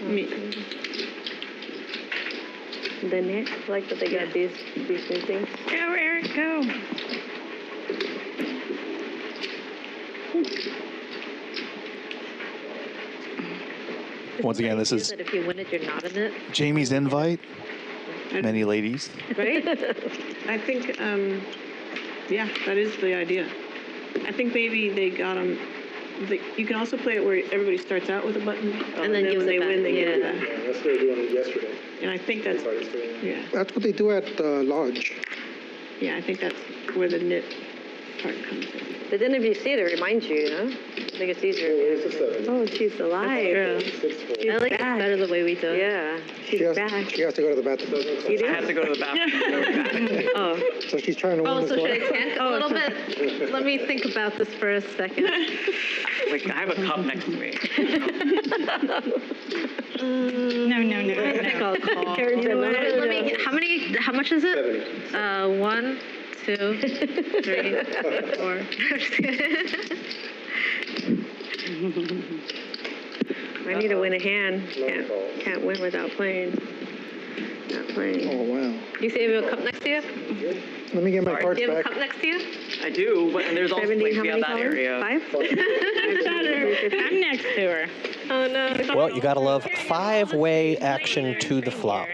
Me.
The net?
I like that they got these new things.
Go, Eric, go.
Once again, this is
That if you win it, you're not in it.
Jamie's invite. Many ladies.
Right? I think, yeah, that is the idea. I think maybe they got them. You can also play it where everybody starts out with a button,
And then gives
when
it
they win,
back.
they give it
Yeah.
back.
Yeah, that's what they were doing yesterday.
And I think that's,
Everybody's doing it.
yeah,
That's what they do at the lodge.
yeah, I think that's where the knit part comes in.
But then if you see it, it reminds you, you know? I think it's easier.
It's a 7.
Oh, she's alive.
6 folds.
I like it
back.
better the way we do it. Yeah.
She's back.
She has to go to the bathroom.
You do?
I have to go to the bathroom.
Oh.
So she's trying to win
Oh,
this
so should
one.
I tank a little bit? Let me think about this for a second.
Like, I have a cup next to me.
No.
Karen's
You know what?
let me, how much is it?
70.
1, 2, 3, 4.
I need to win a hand.
Nine calls.
Can't win without playing. Not playing.
Oh, wow.
You say you have a cup next to you?
Let me get my cards
Do you have a
back.
cup next to you?
I do, but and there's also
70,
places
how
beyond
many
that
colors?
area.
5?
I'm next to her.
Oh, no.
Well, you gotta love 5-way action to the flop.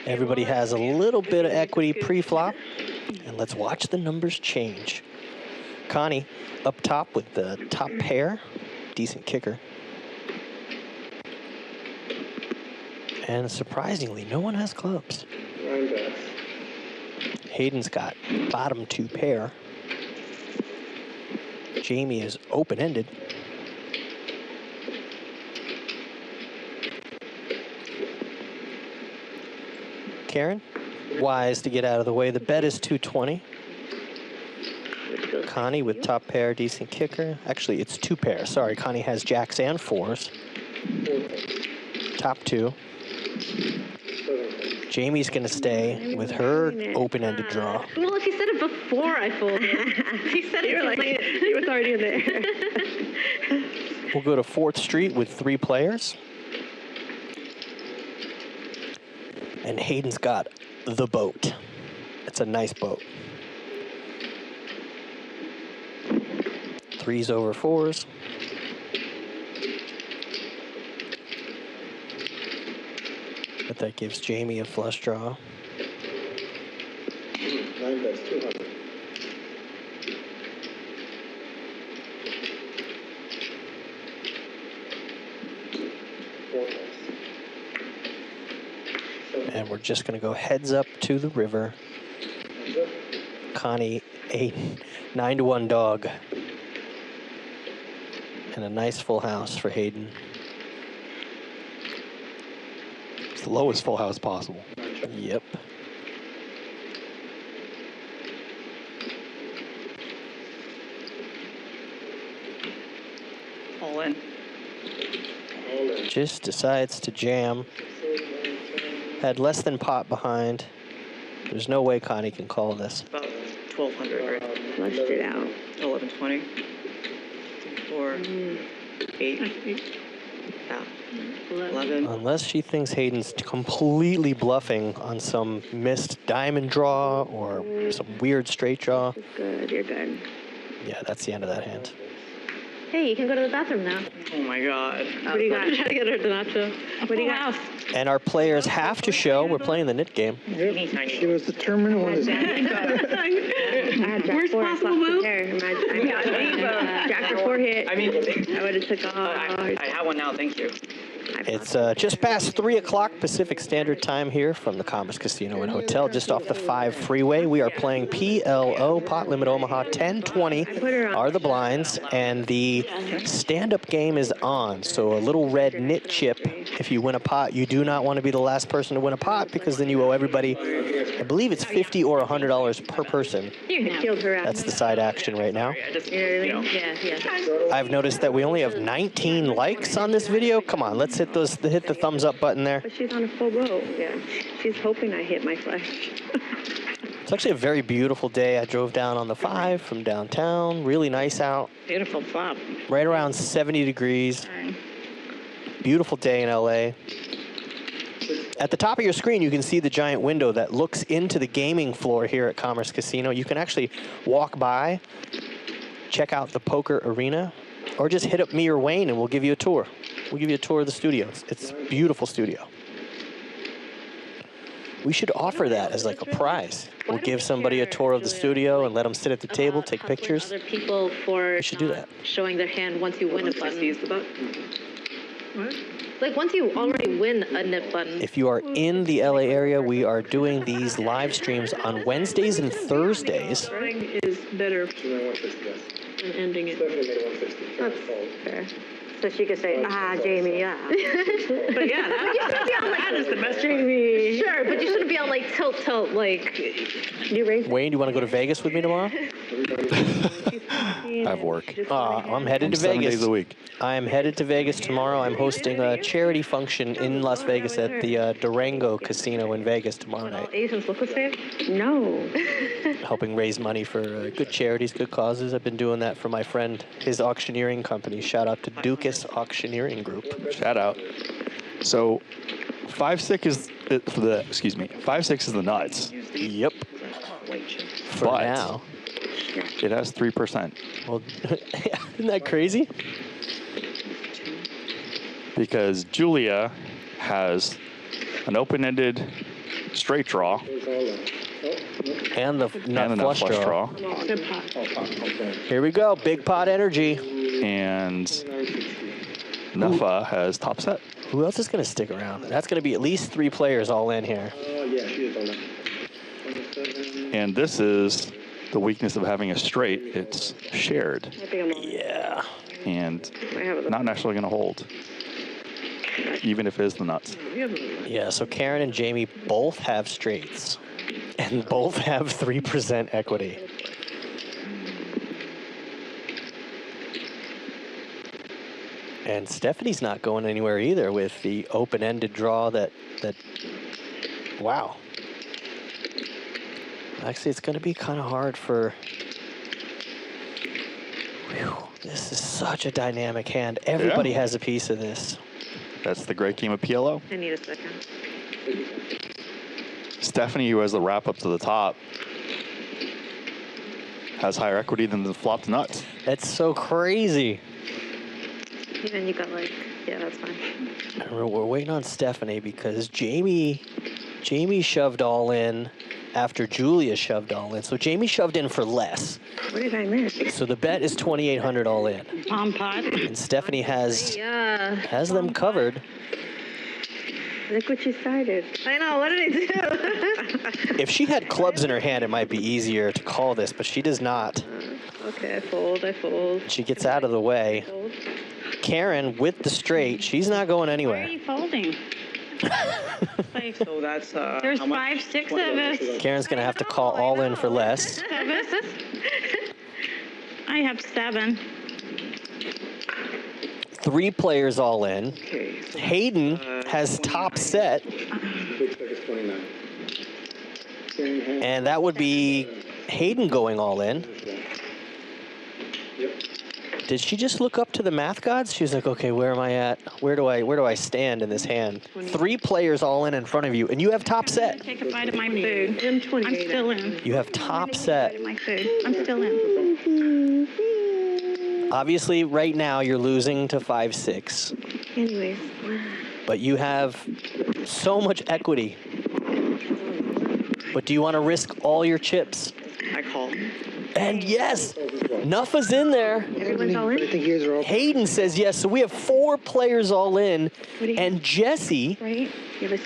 Everybody has a little bit of equity pre-flop, and let's watch the numbers change. Connie up top with the top pair, decent kicker. And surprisingly, no one has clubs.
9 bets.
Hayden's got bottom 2 pair. Jamie is open-ended. Karen, wise to get out of the way. The bet is 220.
Which goes
Connie with top pair, decent kicker. Actually, it's 2 pairs. Sorry, Connie has jacks and 4s. Top 2. Jamie's going to stay with her open-ended draw.
Well, if you said it before I folded, he said it like
he was already in there.
We'll go to 4th Street with 3 players. And Hayden's got the boat. It's a nice boat. 3s over 4s. But that gives Jamie a flush draw.
9 bets, 200.
And we're just going to go heads up to the river. Connie, 9-1 dog. And a nice full house for Hayden.
It's the lowest full house possible.
Yep.
All in.
Just decides to jam. Had less than pot behind. There's no way Connie can call this.
About 1,200, right?
Flushed it out.
1120. 4, 8. Yeah. 11.
Unless she thinks Hayden's completely bluffing on some missed diamond draw or some weird straight draw.
Good, you're good.
Yeah, that's the end of that hand.
Hey, you can go to the bathroom now.
Oh my God.
What do you got?
Try to get her to nacho.
What do you got?
And our players have to show. We're playing the knit game.
Yep. She was determined when it's
I had Jack
Worst
4, I
possible
flopped the
move?
pair. Jack or 4 hit.
I mean,
I would have took off.
I have one now, thank you.
It's just past 3 o'clock Pacific Standard Time here from the Commerce Casino and Hotel, just off the 5 freeway. We are playing PLO, Pot Limit Omaha, 1020 are the blinds, and the stand-up game is on. So a little red knit chip. If you win a pot, you do not want to be the last person to win a pot, because then you owe everybody, I believe it's $50 or $100 per person.
I killed her out.
That's the side action right now.
Yeah.
I've noticed that we only have 19 likes on this video. Come on, let's hit the thumbs up button there.
But she's on a full boat. Yeah. She's hoping I hit my flush.
It's actually a very beautiful day. I drove down on the 5 from downtown. Really nice out.
Beautiful flop.
Right around 70 degrees. Beautiful day in LA. At the top of your screen, you can see the giant window that looks into the gaming floor here at Commerce Casino. You can actually walk by, check out the poker arena, or just hit up me or Wayne and we'll give you a tour. We'll give you a tour of the studio. It's a beautiful studio. We should offer that as like a prize. We'll give somebody a tour of the studio and let them sit at the table, take pictures.
Other people for
We should do that.
showing their hand once you win a button.
Use the button.
What?
Like once you already win a nip button.
If you are in the LA area, we are doing these live streams on Wednesdays and Thursdays.
Starting is better
She made 160, yes.
than ending it.
Stephanie made 160.
That's fair. So she could say, Jamie, yeah.
But yeah, that is the best.
Jamie.
Sure, but you shouldn't be on like tilt, like.
You raised
Wayne, do you want to go to Vegas with me tomorrow?
I have work.
I'm headed to
7
Vegas.
days a week.
I'm headed to Vegas tomorrow. I'm hosting a charity function in Las Vegas at the Durango Casino in Vegas tomorrow night.
Asians look the same?
No.
Helping raise money for good charities, good causes. I've been doing that for my friend, his auctioneering company. Shout out to Dukas Auctioneering Group.
Shout out. So, 5-6 is the 5-6 is the nuts.
Yep. For
But
now.
it has 3%.
Well, isn't that crazy?
Because Julia has an open-ended straight draw
And the nut
and a
flush draw.
Good pot.
Here we go. Big pot energy.
And Nuffa has top set.
Who else is going to stick around? That's going to be at least 3 players all in here.
Oh, yeah, she is on that.
And this is the weakness of having a straight. It's shared.
Yeah.
And not naturally going to hold, even if it is the nuts.
Yeah, so Karen and Jamie both have straights. And both have 3% equity. And Stephanie's not going anywhere either with the open-ended draw that wow. Actually, it's going to be kind of hard for... Whew, this is such a dynamic hand. Everybody has a piece of this.
That's the great game of PLO.
I need a second.
Stephanie, who has the wrap up to the top, has higher equity than the flopped nuts.
That's so crazy.
Even you got like, yeah, that's fine.
We're waiting on Stephanie because Jamie shoved all in after Julia shoved all in. So Jamie shoved in for less.
What did I miss?
So the bet is 2,800 all in.
Palm pot.
And Stephanie has them covered.
Look what you started.
I know, what did I do?
If she had clubs in her hand, it might be easier to call this, but she does not.
Okay, I fold.
She gets out of the way. Karen with the straight, she's not going
Why are
anywhere.
you folding?
So that's,
There's 5, 6 of us.
Karen's gonna have to call all in for less.
I have 7.
3 players all in.
okay.
Hayden has top set,
Looks like it's 29.
and that would be Hayden going all in.
Yep.
Did she just look up to the math gods? She was like, okay, where am I at? Where do I stand in this hand? 3 players all in front of you, and you have top set.
Take a bite of my food. I'm still in.
You have top set.
My food. I'm still in.
Obviously, right now, you're losing to 5-6.
Anyways.
But you have so much equity. But do you want to risk all your chips?
I call.
And yes, Nuffa's in there.
Everyone's all in?
I think you guys are all.
Hayden says yes. So we have 4 players all in. And Jesse,
Right? You have a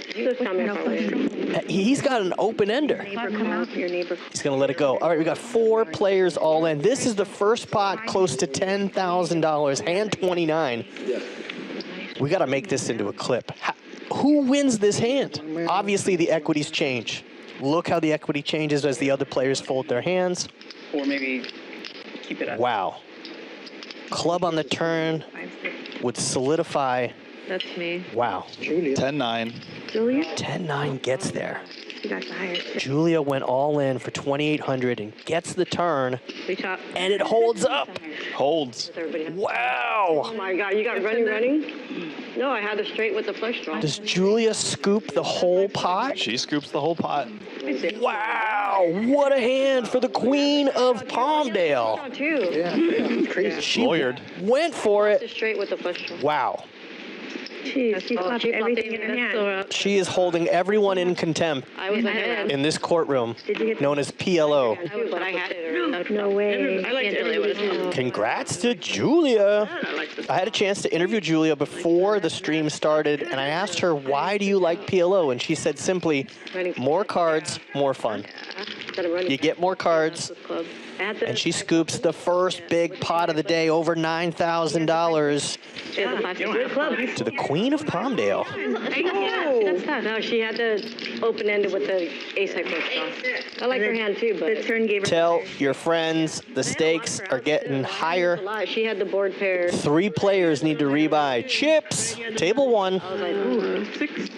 he's got an open ender.
neighbor call. Your neighbor.
He's going to let it go. All right, we got 4 players all in. This is the first pot close to $10,000, hand 29. We got to make this into a clip. Who wins this hand? Obviously, the equities change. Look how the equity changes as the other players fold their hands.
Or maybe keep it up.
Wow. Club on the turn would solidify.
That's me.
Wow.
Julia.
10-9.
Julia?
10-9 gets there.
She got the highest.
Julia went all in for 2,800 and gets the turn,
We top.
and it holds up.
Holds.
Wow.
Oh my God, you got running? No, I had a straight with the flush draw.
Does Julia scoop the whole pot?
She scoops the whole pot.
Wow, what a hand for the Queen of Palmdale.
Too.
Yeah, it's crazy.
She
Lawyered.
went for
Just
it.
straight with the flush draw.
Wow.
Jeez, she flopped everything in her hand.
She is holding everyone in contempt
I was ahead.
in this courtroom, known as PLO.
But I had it.
No way.
I like Julia.
Congrats to Julia. I had a chance to interview Julia before the stream started, and I asked her, why do you like PLO? And she said simply, more cards, more fun. You get more cards, and she scoops the first big pot of the day, over $9,000, to the Queen of Palmdale.
That's tough. No, she had the open-ended with the ace-high flush draw. I like her hand too, but
The turn gave her.
Tell your friends the stakes are getting higher.
she had the board pair.
3 players need to rebuy. Chips, table 1.
I was like, ooh.
6.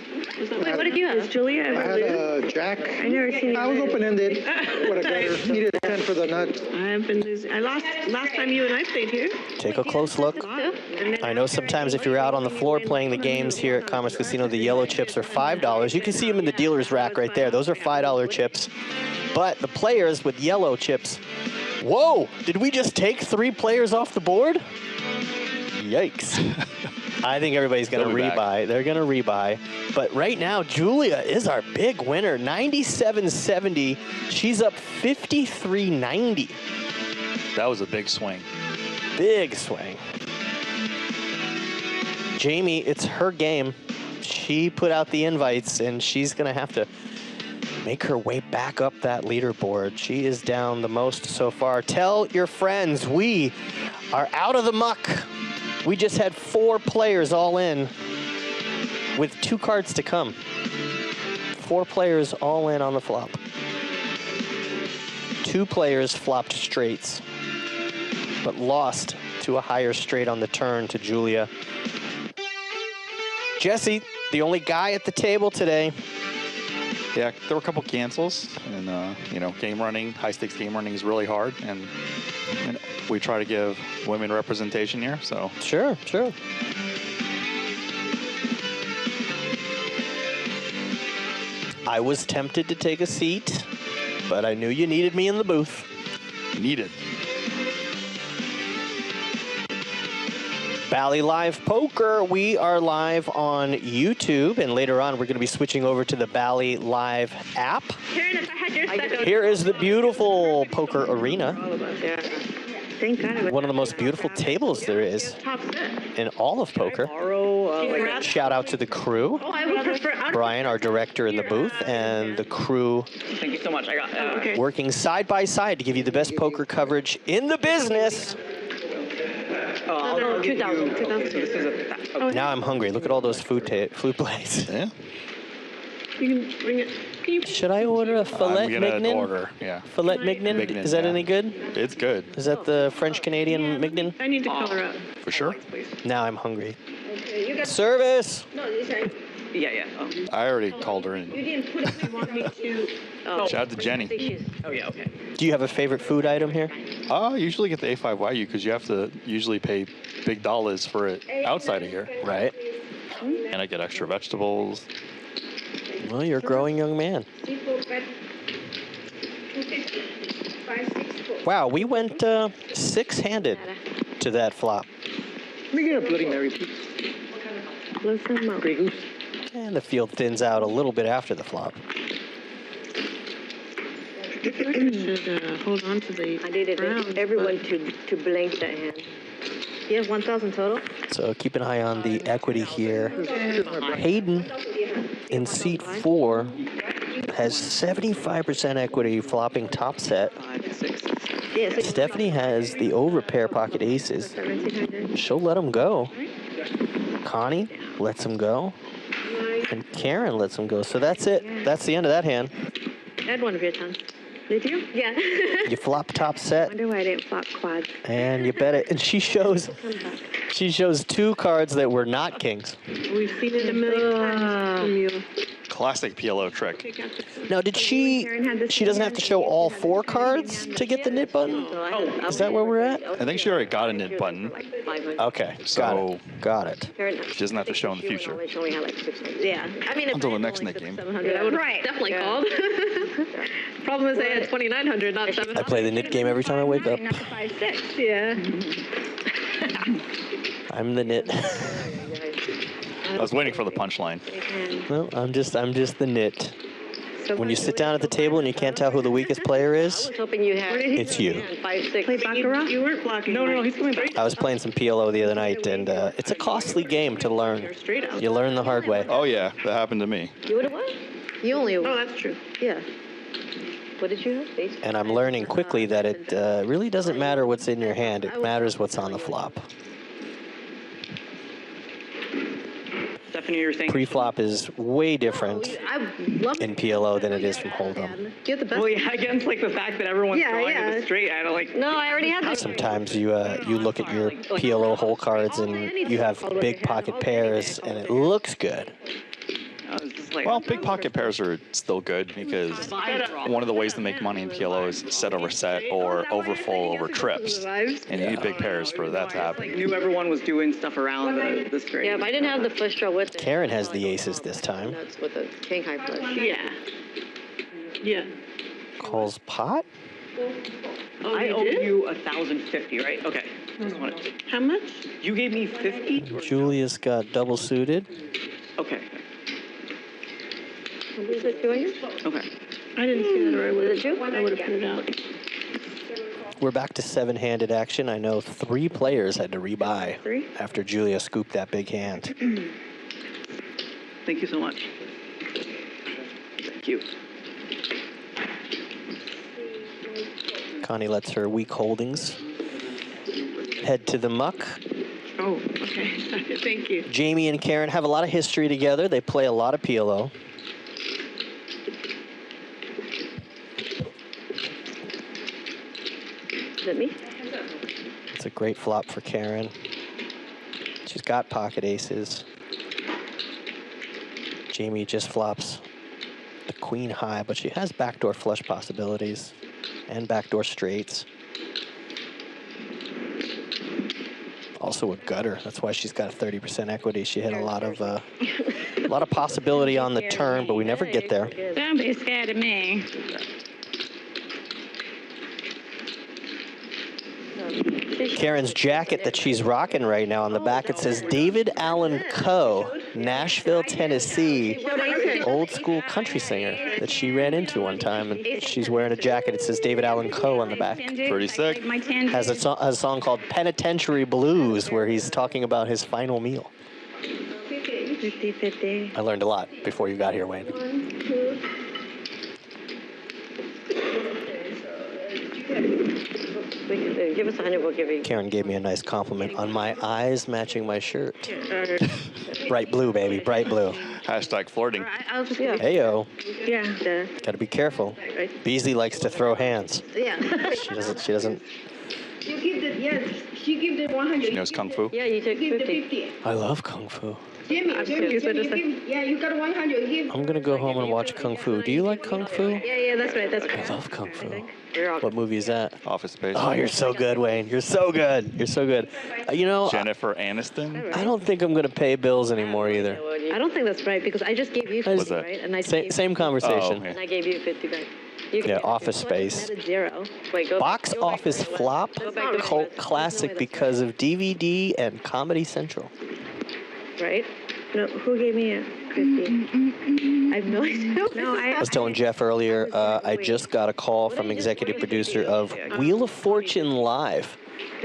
Wait, what did you have? Is Julia
I
ever
had
lose?
a jack.
I never seen you
I was
lose.
open-ended. What a gutter. Needed a 10 for the nuts.
I have been losing. I lost last time you and I played here.
Take a close look. I know sometimes if you're out on the floor playing the games here at Commerce Casino, the yellow chips are $5. You can see them in the dealer's rack right there. Those are $5 chips. But the players with yellow chips, whoa, did we just take 3 players off the board? Yikes. I think everybody's going to rebuy. They're going to rebuy. But right now, Julia is our big winner. 97.70. She's up 53.90.
That was a big swing.
Big swing. Jamie, it's her game. She put out the invites, and she's going to have to make her way back up that leaderboard. She is down the most so far. Tell your friends we are out of the muck. We just had 4 players all in with 2 cards to come. 4 players all in on the flop. 2 players flopped straights, but lost to a higher straight on the turn to Julia. Jesse, the only guy at the table today.
Yeah, there were a couple cancels, and you know, game running, high stakes game running is really hard, and we try to give women representation here. So
sure. I was tempted to take a seat, but I knew you needed me in the booth.
Needed.
Bally Live Poker. We are live on YouTube, and later on we're going to be switching over to the Bally Live app.
Karen, if I had your stuff.
Here is the beautiful poker arena.
Thank God.
One of the most beautiful tables there is in all of poker. Shout out to the crew.
I would prefer.
Brian, our director in the booth, and the crew.
Thank you so much. I got
working side by side to give you the best poker coverage in the business.
No, 2,000.
Now I'm hungry. Look at all those food plates.
Yeah.
You can bring it. Can you?
Should I order a filet
I'm gonna
mignon?
order. Yeah.
Filet mignon?
Mignon,
Is that
yeah.
any good?
It's good.
Is that the French-Canadian mignon?
I need to color up.
For sure.
Now I'm hungry. Service!
No, these are.
Yeah. Oh.
I already called her in.
You didn't put it. You want me to?
Shout out to Jenny.
Oh yeah. Okay.
Do you have a favorite food item here?
I usually get the A5 Wagyu because you have to usually pay big dollars for it outside of here.
Right.
And I get extra vegetables.
Well, you're a growing young man. Wow, we went six-handed to that flop.
Let me get a Bloody Mary, please.
Blow some up.
Grey Goose.
And the field thins out a little bit after the flop.
I should hold on to the.
I needed everyone to blink that hand. You have 1,000 total?
So keep an eye on the equity here. Hayden in seat 4 has 75% equity flopping top set. Stephanie has the overpair pocket aces. She'll let him go. Connie lets him go. And Karen lets him go. So that's it. That's the end of that hand.
I had one of your times.
Did you?
Yeah.
You flop top set.
I wonder why I didn't flop quads.
And you bet it. And she shows 2 cards that were not kings.
We've seen it a million times from you.
Classic PLO trick.
Now, did she doesn't have to show all 4 cards to get the knit button? Is that where we're at?
I think she already got a knit button.
Okay,
So
got it.
she doesn't have to show in the future.
Yeah. I mean,
Until the next knit game.
700, I would have definitely called. Problem is, I had 2,900, not 700.
I play the knit game every time I wake up.
Not the 5-6. Yeah.
I'm the knit.
I was waiting for the punchline.
No, I'm just the knit. When you sit down at the table and you can't tell who the weakest player is,
I was hoping you had.
it's you.
5-6.
Play Baccarat?
You weren't blocking.
No, he's coming back.
I was playing some PLO the other night, and it's a costly game to learn.
Straight out.
You learn the hard way.
Oh yeah, that happened to me.
You would have won? You only.
Oh, that's true.
Yeah. What did you have? Base?
And I'm learning quickly that it really doesn't matter what's in your hand. It matters what's on the flop.
Stephanie, you're saying.
Pre-flop is way different
I love
in PLO than it is from Hold'em.
You have the best.
Well, yeah, against like the fact that everyone's drawing to the straight, I had to like.
No, I already had this.
Sometimes you look at your PLO hole cards and you have big pocket pairs and it looks good.
I was just like.
Well, big pocket pairs are still good because one of the ways to make money in PLO is set over set or overfull over trips. And you need big pairs for that to happen.
Like, knew everyone was doing stuff around the straight.
Yeah, but I didn't have the flush draw with it.
Karen has the aces this time.
That's with the king high flush.
Yeah. Yeah.
Calls pot?
Oh,
I
you
owe
did?
you 1,050, right? Okay. Just wanted to.
How much?
You gave me 50.
Julia's got double suited.
Okay.
Was it doing?
Okay.
I didn't see that, or I would
Was it you?
have put it out.
We're back to 7-handed action. I know 3 players had to rebuy
3?
after Julia scooped that big hand.
Thank you so much. Thank you.
Connie lets her weak holdings head to the muck.
Oh, okay. Thank you.
Jamie and Karen have a lot of history together. They play a lot of PLO.
Is it me?
It's a great flop for Karen. She's got pocket aces. Jamie just flops the queen high, but she has backdoor flush possibilities and backdoor straights. Also a gutter. That's why she's got 30% equity. She had a lot of possibility on the turn, but we never get there.
Don't be scared of me.
Karen's jacket that she's rocking right now on the back, it says David Allen Coe, Nashville, Tennessee, old school country singer that she ran into one time, and she's wearing a jacket. It says David Allen Coe on the back.
Pretty sick.
Has a song called Penitentiary Blues where he's talking about his final meal.
50-50.
I learned a lot before you got here, Wayne.
Give us 100, we'll give you.
Karen gave me a nice compliment on my eyes matching my shirt. Bright blue, baby, bright blue.
Hashtag flirting.
Heyo.
Yeah.
Gotta be careful. Beasley likes to throw hands.
Yeah.
She doesn't.
You give the, yes, she give the 100.
She knows Kung Fu.
Yeah, you took 50.
I love Kung Fu.
Jimmy, you give, yeah, you got 100. Give.
I'm gonna go home and watch Kung Fu. Do you like Kung Fu?
Yeah, that's right.
I love Kung Fu. What movie is that?
Office Space.
Oh, you're so good, Wayne. You're so good. You're so good. You know,
Jennifer Aniston.
I don't think I'm gonna pay bills anymore either.
I don't think that's right because I just gave you 50, right? And I
Same conversation.
And I gave you 50 back.
Yeah, Office Space.
Zero. Wait, go
Box office flop, cult classic because of DVD and Comedy Central.
Right?
No, who gave me a 50?
I have no idea.
No,
I was telling Jeff earlier, I just got a call from executive producer of Wheel of Fortune Live,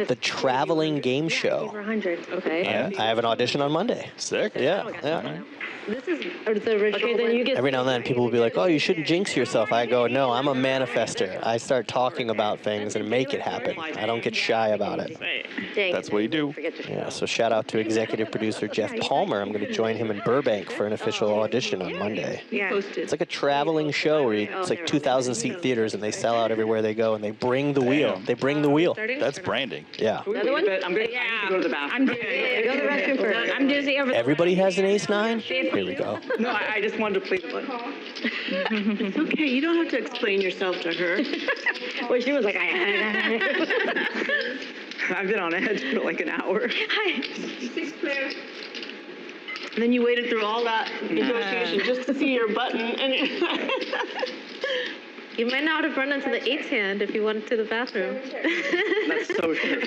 the traveling game show.
100.
Okay.
And I have an audition on Monday.
Sick.
Yeah.
This is the original. Okay, then you get.
Every now and then people will be like, oh, you shouldn't jinx yourself. I go, no, I'm a manifester. I start talking about things and make it happen. I don't get shy about it.
That's what you do.
Yeah, so shout out to executive producer Jeff Palmer. I'm going to join him in Burbank for an official audition on Monday.
Yeah.
It's like a traveling show where it's like 2,000-seat theaters and they sell out everywhere they go and they bring the wheel. They bring the wheel.
That's branding.
Yeah.
Another one? I need to go to the bathroom.
Go to the restroom first.
I'm dizzy over
Everybody has an ace-9? Here we go.
No, I just wanted to plead the blood. It's okay. You don't have to explain yourself to her.
Well, she was like,
I've been on edge for like an hour.
Hi. 6 player.
And then you waited through all that negotiation just to see your button. And
you might not have run into the 8th hand if you went to the bathroom.
That's so true.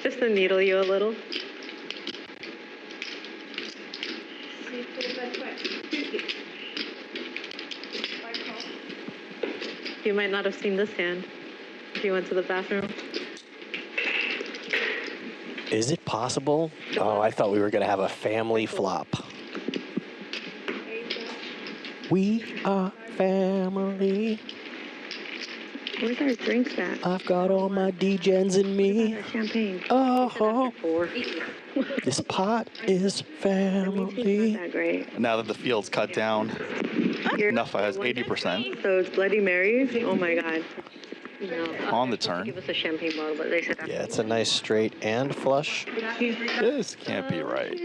Just to needle you a little. You might not have seen this hand if you went to the bathroom.
Is it possible? Oh, I thought we were going to have a family flop. We are family.
Where's our drinks at?
I've got all my D-gens in me.
Champagne.
Oh, this pot is family.
Not that great.
Now that the field's cut down, Nuffa has 80%
So it's Bloody Marys. Oh my God.
on the turn.
Give us a champagne bottle, but they said.
Yeah, it's a nice straight and flush.
This can't be right.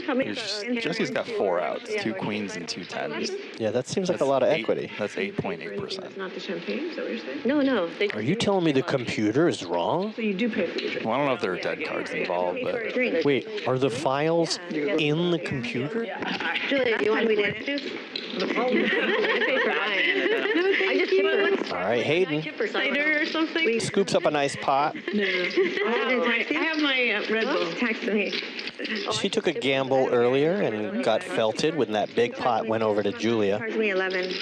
How many?
Jesse's got 4 outs, 2 queens and 2 tens.
Yeah, that seems like a lot of equity.
That's 8.8%.
Not the champagne, is that what you're saying?
No.
Are you telling me the computer is wrong?
So you do pay for your drink.
Well, I don't know if there are dead cards involved, but
Wait, are the files in the computer?
Julia, do you want me to juice? I pay for mine. I just chip her.
All right, Hayden
Cider or something?
scoops up a nice pot.
I have my Red Bull.
Text me.
She took a gamble earlier and got felted when that big pot went over to Julia.
Charge me 11.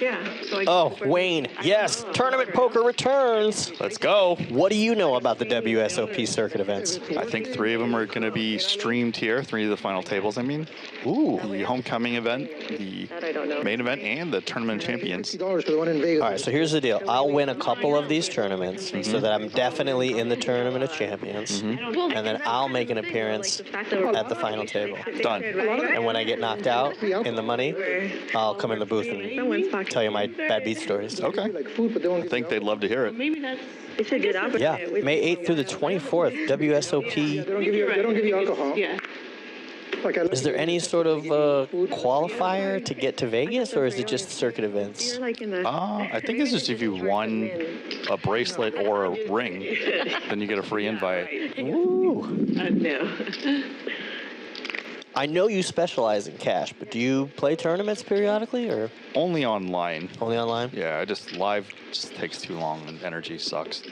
Yeah. So
Oh, Wayne, yes, tournament poker returns.
let's go.
What do you know about the WSOP circuit events?
I think 3 of them are going to be streamed here, 3 of the final tables, I mean.
Ooh.
The homecoming event, the main event, and the tournament champions.
$50 for the one in Vegas.
All right, so here's the deal. I'll win a couple of these tournaments so that I'm definitely in the Tournament of Champions. And then I'll make an appearance at the final table.
Done.
And when I get knocked out in the money, I'll come in the booth and tell you my bad beat stories.
Okay. I think they'd love to hear it.
Maybe that's.
It's a good opportunity.
Yeah, May 8th through the 24th, WSOP.
They don't give you alcohol.
Yeah.
Is there any sort of qualifier to get to Vegas, or is it just circuit events?
You're like in the.
I think it's just if you won a bracelet or a ring, then you get a free invite.
Ooh.
No.
I know you specialize in cash, but do you play tournaments periodically, or
Only online.
only online?
Yeah, live just takes too long and energy sucks.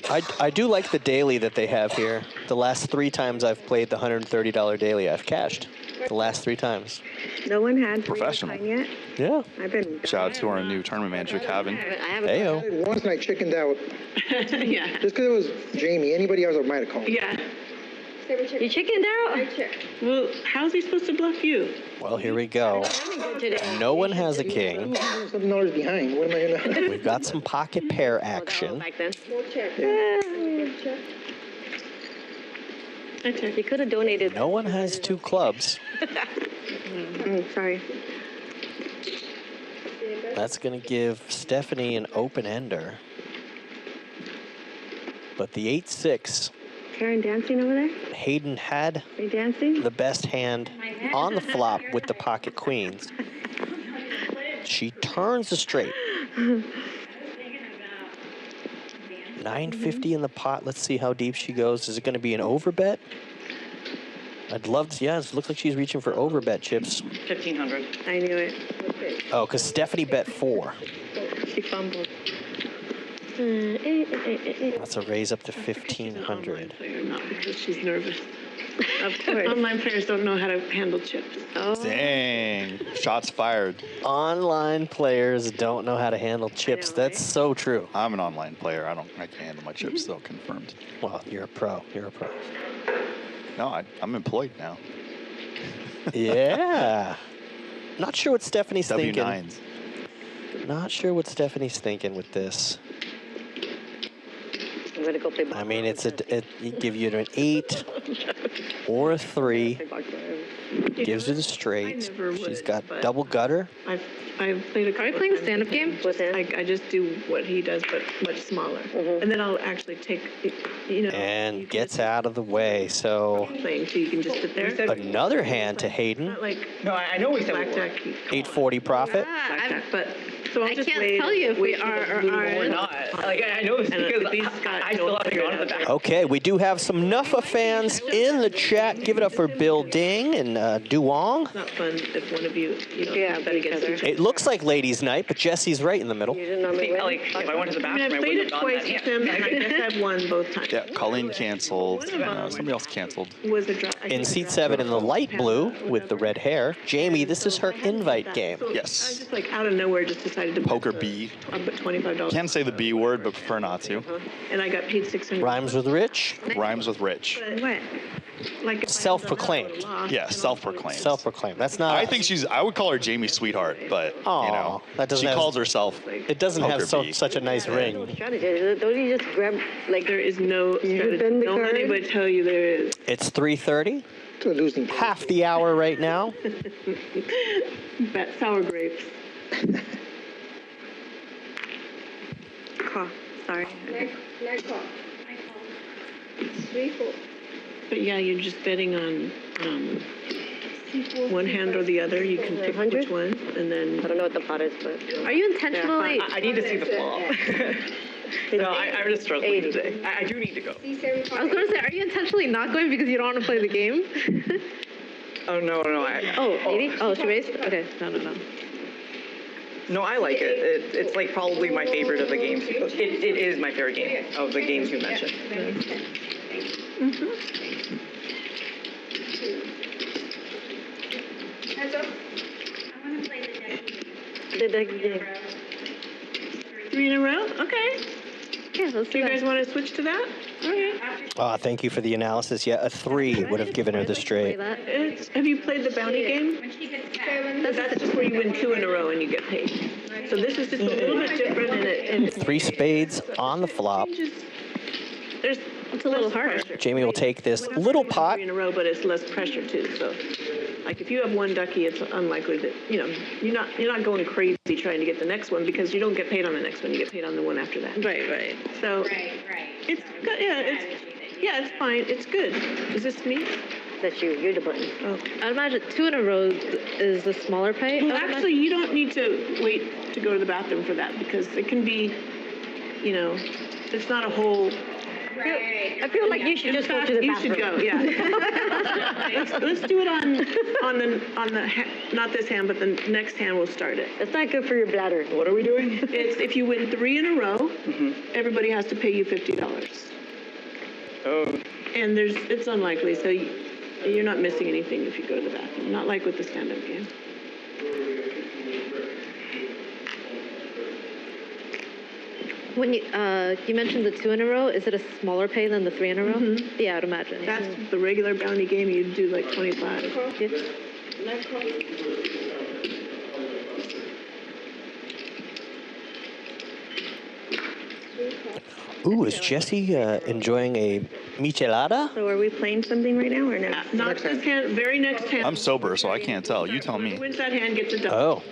I do like the daily that they have here. The last 3 times I've played the $130 daily, I've cashed. The last 3 times.
No one had
Professional.
yet.
Yeah.
I've been.
Shout out to our new tournament manager, Kevin.
Heyo.
Once and I chickened out.
Yeah.
Just because it was Jamie. Anybody else I might have called.
Yeah.
You chickened out?
Well, how's he supposed to bluff you?
Well, here we go. No one has a king.
$7 behind. What am I gonna?
We've got some pocket pair action.
You could have donated.
No one has 2 clubs.
Sorry.
That's going to give Stephanie an open ender. But the 8-6,
Karen dancing over there?
Hayden had
Are you dancing?
the best hand on the flop with the pocket queens. She turns the straight. 950 in the pot. Let's see how deep she goes. Is it going to be an overbet? I'd love to. Yeah, it looks like she's reaching for overbet chips.
1,500.
I knew it.
Oh, because Stephanie bet 4.
She fumbled.
That's a raise up to 1,500.
Not because she's nervous.
Of course.
Online players don't know how to handle chips.
Oh.
Dang. Shots fired.
Online players don't know how to handle chips. That's so true.
I'm an online player. I can't handle my chips, though, confirmed.
Well, you're a pro. You're a pro.
No, I'm employed now.
Yeah. Not sure what Stephanie's thinking.
W9s.
Not sure what Stephanie's thinking with this.
I'm gonna go play.
I mean, it give you an 8 or a 3. Gives her the straight. She's got double gutter.
I've played a couple.
Are you playing a stand-up game?
I just do what he does, but much smaller. And then I'll actually take,
And gets out of the way. So
playing, so you can just sit there.
another hand to Hayden.
Not like no, I know we said blackjack.
840 profit.
Blackjack, but so I'll
I
just
can't
wait,
tell you if we
wait
are
for
or
the blue
aren't.
or not. Like I know this because I still have to go on the back.
Okay, we do have some Nuffa fans in the chat. Give it up for Bill Ding and Duong.
It's not fun if one of you, bet against each other.
It looks like ladies' night, but Jesse's right in the middle.
If I went to the bathroom,
I played it twice with him, and I guess I've won both times.
Yeah, Colleen canceled. Somebody else canceled.
Was a draw.
In seat 7 in the light blue with the red hair. Jamie, this is her invite game.
I
Yes.
just like out of nowhere just decided to
Poker B.
I put $25.
Can't say the B word, but prefer not to.
And I got paid $600.
Rhymes with rich.
Rhymes with rich.
What?
Like if I
Self-proclaimed.
lost,
Yeah, self-proclaimed.
Self-proclaimed. That's not.
I would call her Jamie's sweetheart, but
Aw, that doesn't
she
have-
calls herself.
It doesn't have
Poker B.
such a nice ring.
Strategy. Don't you just grab like?
there is no strategy.
bend the
Don't let
card?
anybody tell you there is.
It's 3:30.
To a losing.
Half the hour right now.
Bet sour grapes.
Call. Sorry.
Night call. 3-4.
But yeah, you're just betting on one hand or the other. You can pick which one, and then.
I don't know what the pot is, but.
Are you intentionally? I need to see the flop. No, I'm just struggling today. I do need to go.
C7.
I was going to say, are you intentionally not going because you don't want to play the game?
Oh, no.
Oh, 80? Oh, she raised? Okay.
No.
No, I like it. It's like probably my favorite of the games. It is my favorite game of the games you mentioned.
Heads up. I want to play
The deck game.
3 in a row? Okay.
Yeah, let's
Do you guys want to switch to that? Okay.
Thank you for the analysis. Yeah, a 3 would have given her the straight.
Have you played the bounty game? That's just where you win 2 in a row and you get paid. So this is just a little bit different, and
3 spades on the flop.
there's
It's a little harder.
Jamie will take this little pot.
In a row, but it's less pressure too. So, like if you have one ducky, it's unlikely that you're not going crazy trying to get the next one because you don't get paid on the next one. You get paid on the one after that.
Right.
So, it's good. Yeah, it's fine. It's good. Is this me?
That's you. You're the button.
Oh.
I'd imagine 2 in a row is the smaller pay.
Well, actually, you don't need to wait to go to the bathroom for that because it can be, it's not a whole.
I feel like you should just go to the bathroom.
You should go, yeah. let's do it on the not this hand, but the next hand we'll start it.
It's not good for your bladder.
What are we doing?
It's if you win 3 in a row, everybody has to pay you $50.
Oh.
And it's unlikely, so you're not missing anything if you go to the bathroom. Not like with the stand-up game.
When you mentioned the 2 in a row, is it a smaller pay than the 3 in a row?
Mm-hmm.
Yeah, I'd imagine.
That's the regular bounty game. You'd do like 25.
Yeah.
Ooh, is Jesse enjoying a michelada?
So are we playing something right now or no?
Not this hand, very next hand.
I'm sober, so I can't tell. You tell me.
Who wins that hand gets a duck.
Oh,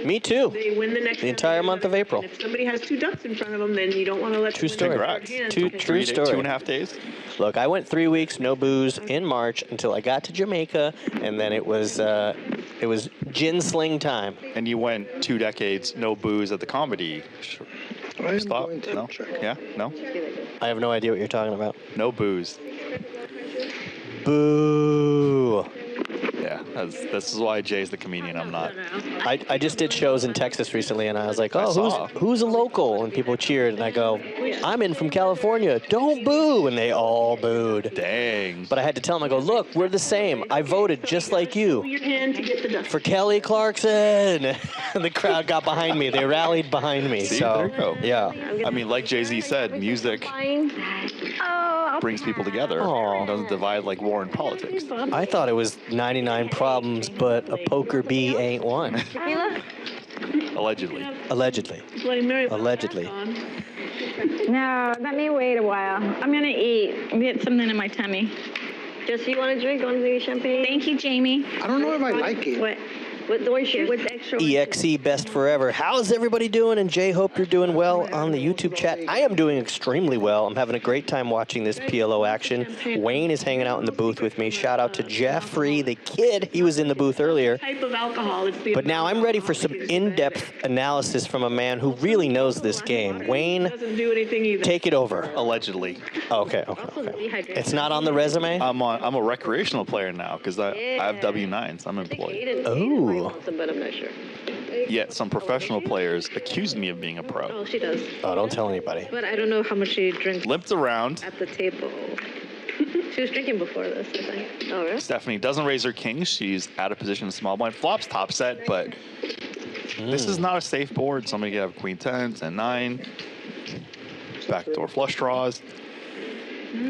me too.
They win the next
The entire month of April.
And if somebody has 2 ducks in front of them, then you don't want to let
True
them
story.
win the
Congrats.
third hand.
True story.
2.5 days.
Look, I went 3 weeks, no booze in March until I got to Jamaica, and then it was gin sling time.
And you went 2 decades, no booze at the comedy. Stop? No? Yeah? No?
I have no idea what you're talking about.
No booze.
Boo.
Yeah, this is why Jay's the comedian. I'm not.
I just did shows in Texas recently, and I was like,
I
oh,
saw.
who's a local? And people cheered, and I go, I'm in from California. Don't boo. And they all booed.
Dang.
But I had to tell them, I go, look, we're the same. I voted just like you
Your hand to get the duck.
for Kelly Clarkson. And the crowd got behind me. They rallied behind me.
See,
So,
there you go.
yeah.
I mean, like Jay-Z said, music brings people together.
Aw.
It doesn't divide like war and politics.
I thought it was 99 problems, but a poker bee ain't one.
Allegedly.
Allegedly.
Bloody Mary.
Allegedly.
No, let me wait a while. I'm going to eat. Get something in my tummy.
Jesse, you want to drink? Want to drink champagne?
Thank you, Jamie.
I don't know if I like it.
What? With orange juice? With extra
EXE best forever. How's everybody doing? And Jay, hope you're doing well on the YouTube chat. I am doing extremely well. I'm having a great time watching this PLO action. Wayne is hanging out in the booth with me. Shout out to Jeffrey, the kid. He was in the booth earlier.
Type of alcohol. It's the
But now I'm ready for some in-depth analysis from a man who really knows this game. Wayne,
doesn't do anything either.
take it over.
Allegedly.
Okay. It's not on the resume?
I'm a recreational player now because I have W-9s. I'm employed.
Oh.
But I'm not sure.
Yet some professional players accuse me of being a pro.
Oh, she does.
Oh, don't tell anybody.
But I don't know how much she drinks
Limped around.
at the table. She was drinking before this, I think. Oh, really?
Stephanie doesn't raise her king. She's out of position in small blind. Flops top set, but this is not a safe board. Somebody could have queen 10, 10, 9. Backdoor flush draws.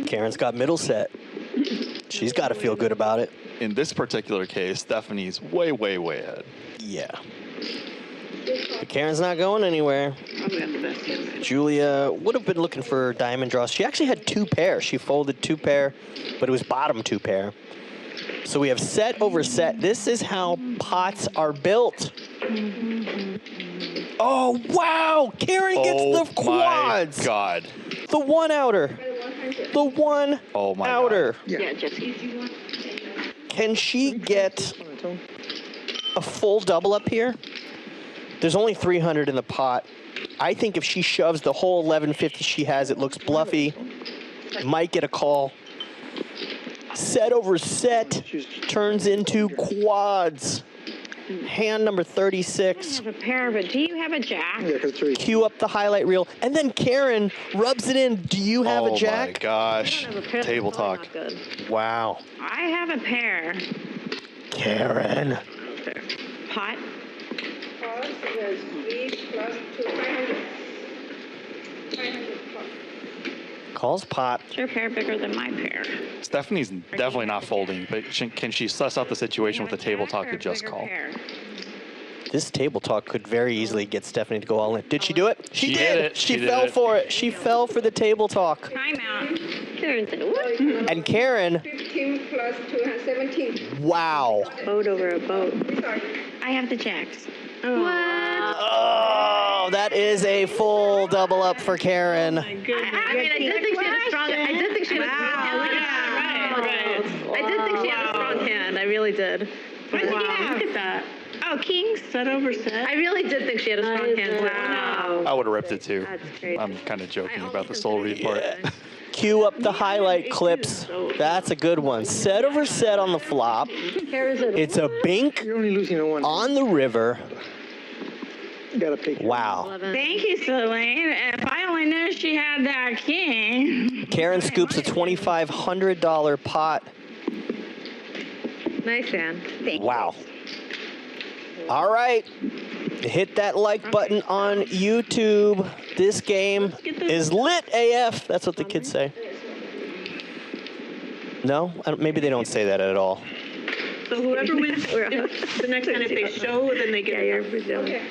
Karen's got middle set. She's got to feel good about it.
In this particular case, Stephanie's way, way, way ahead.
Yeah. But Karen's not going anywhere.
Probably got the best hand.
Julia would have been looking for diamond draws. She actually had 2 pair. She folded 2 pair, but it was bottom 2 pair. So we have set over set. This is how pots are built. Oh, wow. Karen gets the quads.
Oh, my God.
The 1 outer. The 1
Oh, my
outer.
God.
Yeah, Jesse.
Can she get a full double up here? There's only 300 in the pot. I think if she shoves the whole 1150 she has, it looks bluffy. Might get a call. Set over set turns into quads. Hand number 36.
I have a pair, but do you have a jack?
Yeah, because 3.
Cue up the highlight reel. And then Karen rubs it in. Do you have a jack?
Oh, my gosh. Table talk.
Wow.
I have a pair.
Karen.
Pot.
There's 3 plus 2, 500. 500 pot.
Calls pot.
Is your pair bigger than my pair?
Stephanie's definitely not folding, but can she suss out the situation with the table talk to just call?
This table talk could very easily get Stephanie to go all in. Did she do it?
She did it.
She fell for it. She fell for the table talk.
Timeout.
Karen said, what?
And Karen,
15 plus 2, 17.
wow.
Boat over a boat.
I have the jacks.
Oh, that is a full double up for Karen.
I did think she had a strong. I did think she had a strong hand. Right. I did think she had a strong hand. I really did.
What did you have?
Look at that.
Oh, kings.
Set over set.
I really did think she had a strong hand. Wow.
I would have ripped it too.
That's great.
I'm kind of joking about the soul read part.
Cue up the highlight clips. That's a good one. Set over set on the flop. It's a bink
You're only losing a 1.
on the river.
You gotta pick.
Wow.
Thank you, Celine. If I only knew she had that king.
Karen scoops a $2,500 pot.
Nice hand.
Wow. All right. Hit that like button on YouTube. This game is lit AF. That's what the kids say. No? Maybe they don't say that at all.
So whoever wins, the next time if they show, then they get
Okay.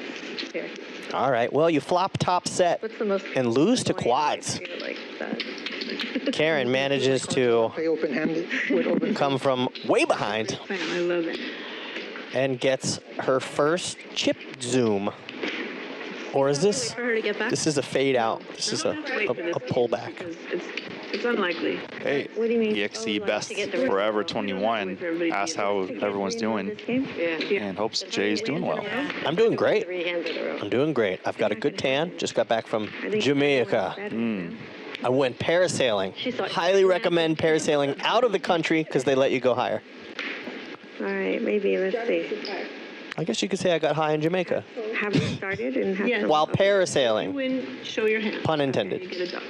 All right. Well, you flop top set
What's the most
and lose to quads.
like that?
Karen manages to
Play open-handed with open.
come from way behind
I love it.
and gets her first chip zoom. Or is this?
For her to get back?
This is a fade out. This is a pullback.
It's unlikely.
Hey,
What do you mean?
EXC Best Forever 21 asked how everyone's doing
Yeah.
and hopes Jay's doing well.
I'm doing great.
3 hands in a row.
I'm doing great. I've got a good tan. Just got back from Jamaica. I went parasailing. Highly recommend parasailing out of the country because they let you go higher.
All right, maybe. Let's see.
I guess you could say I got high in Jamaica.
Have you started and have some-
While
You
parasailing.
win, show your hand.
Pun
You
intended.
get a duck.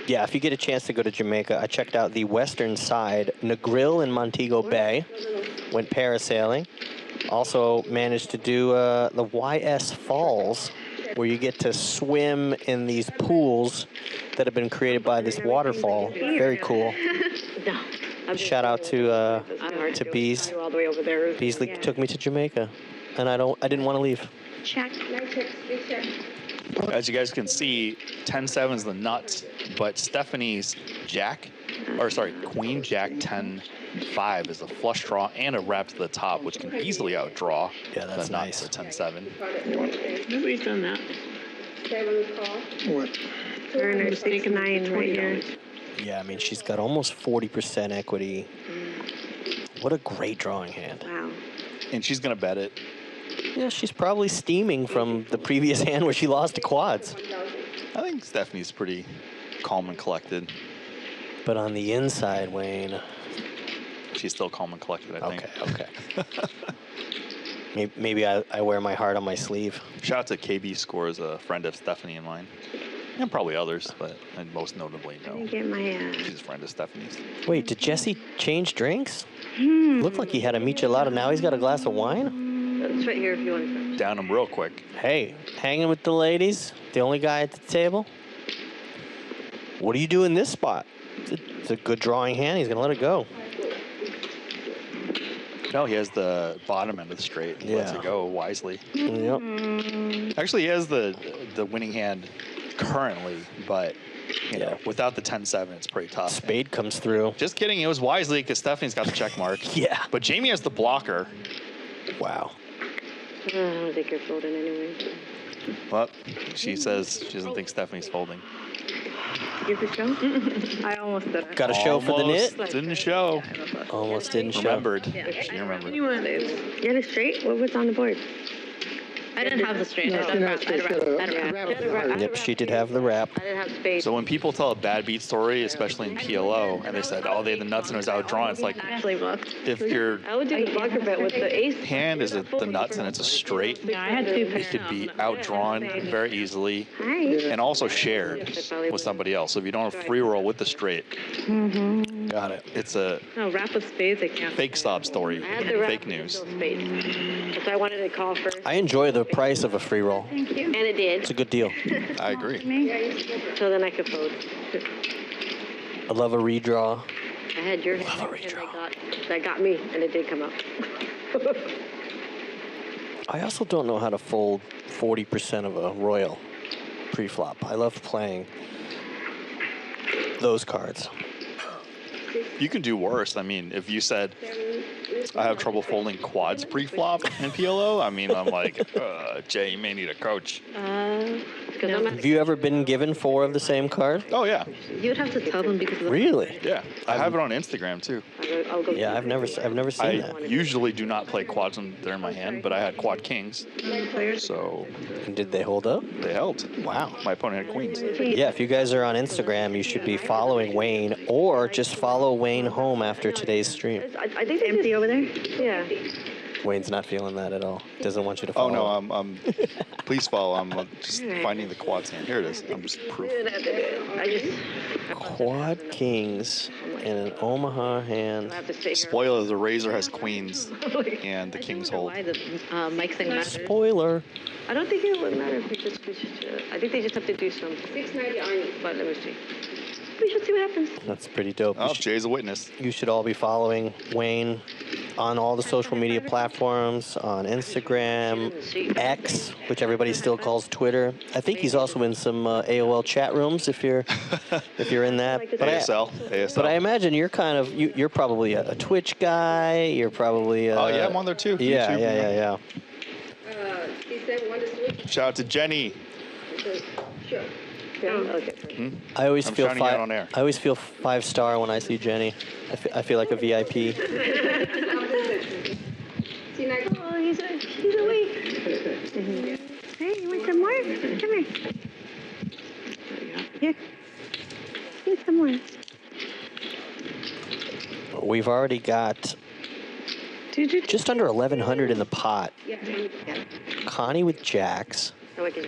Yeah, if you get a chance to go to Jamaica, I checked out the western side, Negril in Montego Bay. Went parasailing. Also managed to do the YS Falls, where you get to swim in these pools that have been created by this waterfall. Very cool. Shout out to Bees.
All the way over there.
Beasley took me to Jamaica, and I didn't want to leave.
Check.
As you guys can see, 10-7 is the nuts, but Stephanie's Queen Jack 10-5 is a flush draw and a wrap to the top, which can easily outdraw
that's
the
nice.
nuts at 10-7.
Nobody's done that.
What?
Turner 6-9 right here.
Yeah, I mean, she's got almost 40% equity. What a great drawing hand.
Wow.
And she's going to bet it.
Yeah, she's probably steaming from the previous hand where she lost to quads.
I think Stephanie's pretty calm and collected.
But on the inside, Wayne.
She's still calm and collected, I think.
Okay. Maybe I wear my heart on my sleeve.
Shout out to KB Scores, a friend of Stephanie and mine. And probably others, but most notably, no.
Get my,
She's a friend of Stephanie's.
Wait, did Jesse change drinks? Looked like he had a michelada. Now he's got a glass of wine?
It's right here if you want to.
Down him real quick.
Hey, hanging with the ladies, the only guy at the table. What do you do in this spot? It's a good drawing hand. He's going to let it go.
No, he has the bottom end of the straight. He lets
Yeah.
it go wisely.
Yep.
Actually, he has the winning hand currently, but you know, without the 10-7, it's pretty tough.
Spade comes through.
Just kidding. It was wisely because Stephanie's got the check mark.
Yeah.
But Jamie has the blocker.
Wow.
I don't think you're folding anyway.
Well, she says she doesn't think Stephanie's folding.
Give the show?
I almost did.
Got a show for the knit?
Didn't show.
Almost didn't show.
Remembered. She remembered.
You had a straight? What was on the board?
I didn't have the straight. I had a wrap.
Yep, she did have the wrap.
I didn't have spades.
So when people tell a bad beat story, especially in PLO, and they said, oh, they had the nuts and it was outdrawn, it's like,
Actually bluffed.
if your
I would do the blocker bet with the ace.
hand is the nuts and it's a straight,
Yeah, I had 2 pairs.
it could be outdrawn very easily and also shared with somebody else. So if you don't have free roll with the straight,
Got it.
it's a
No, wrap with spades, I can't.
fake stop story,
I had the wrap
fake
with
news.
no spades. But I wanted to call first.
I enjoy the price of a free roll.
Thank you. And it did.
It's a good deal.
I agree.
So then I could fold.
I love a redraw.
I had your hand and that got me, and it did come up.
I also don't know how to fold 40% of a royal. pre-flop. I love playing those cards.
You can do worse. I mean, if you said, I have trouble folding quads pre-flop in PLO, I mean, I'm like, Jay, you may need a coach.
Have you ever been given 4 of the same card?
Oh, yeah.
You'd have to tell them because of the
Really?
Yeah. I have it on Instagram, too.
I'll go.
Yeah, I've never seen that.
I usually do not play quads when they're in my hand, but I had quad kings. So.
And did they hold up?
They held.
Wow.
My opponent had queens.
Yeah, if you guys are on Instagram, you should be following Wayne, or just follow Wayne home after today's stream.
I think empty over there. Yeah.
Wayne's not feeling that at all. Doesn't want you to
Oh,
follow.
no, I'm please follow. I'm just finding the quads hand. Here it is. I'm just proof.
Quad kings and an Omaha hand.
Spoiler, the razor has queens and the kings hold.
Why the mic thing matters.
Spoiler.
I don't think it would matter if we just I think they just have to do some.
690 on.
But let me see. We should see what happens.
That's pretty dope.
Oh, Jay's a witness.
You should all be following Wayne on all the social media platforms, on Instagram, X, which everybody still calls Twitter. I think he's also in some AOL chat rooms if you're in that. But
ASL.
But I imagine you're kind of you're probably a Twitch guy. You're probably
oh yeah, I'm on there too.
Yeah, yeah.
He said want to switch.
Shout out to Jenny.
Sure.
I always
I'm
feel
shouting out on air.
I always feel 5-star when I see Jenny. I feel like a VIP.
See, like,
Oh, he's awake. Hey, you want some more? Come here. Here. Here's some more.
We've already got just under 1,100 in the pot. Connie with jacks.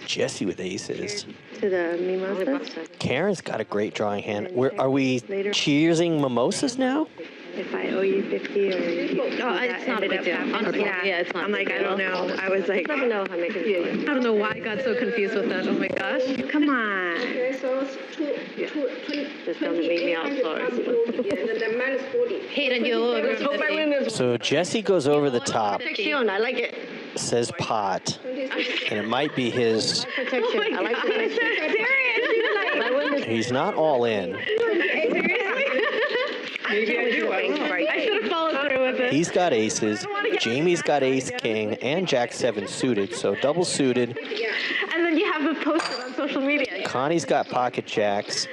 Jesse with aces.
To the mimosas.
Karen's got a great drawing hand. Are we cheersing mimosas now?
If I owe you 50 or
it's not a big deal. Yeah, it's not.
I'm like, I don't know. I was like,
I don't know how I make it.
I don't know why I got so confused with that. Oh my gosh.
come on.
okay, so it's
Just don't make me out sorry.
the minus 40.
Hating you. Let's hope I win this.
So Jesse goes over the top,
Protection. I like it.
says pot, and it might be his.
Protection. I like it.
He's not all in.
Maybe I do. I should have followed through with it.
He's got aces. Jamie's got ace king and jack 7 suited, so double suited.
And then you have it posted on social media.
Connie's got pocket jacks,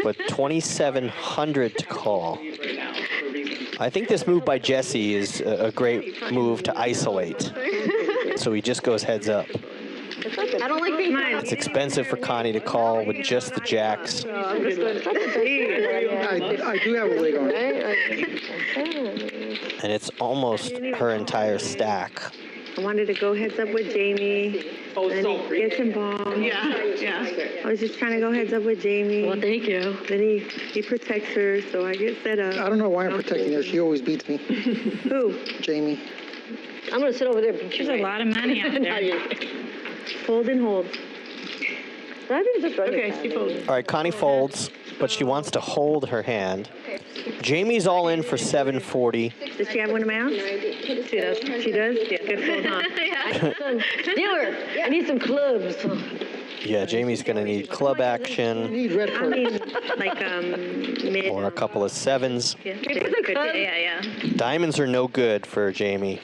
but 2,700 to call. I think this move by Jesse is a great move to isolate. So he just goes heads up.
I don't like being
It's expensive for Connie to call with just the jacks.
I do have a leg on it.
And it's almost her entire stack.
I wanted to go heads up with Jamie. And then he gets involved.
Yeah.
I was just trying to go heads up with Jamie.
Well, thank you.
Then he protects her, so I get set up.
I don't know why I'm protecting her. She always beats me.
Who?
Jamie.
I'm going to sit over there.
There's a lot of money out there.
Fold and hold.
Okay,
she folds.
All right, Connie folds, but she wants to hold her hand. Jamie's all in for 740.
Does she have one of my outs?
She does.
She does? Yeah, good fold, huh?
Dealer, I need some clubs.
Yeah, Jamie's going to need club action
Need red
I
for
mean, like, mid.
or a couple of 7s.
Yeah.
Diamonds are no good for Jamie.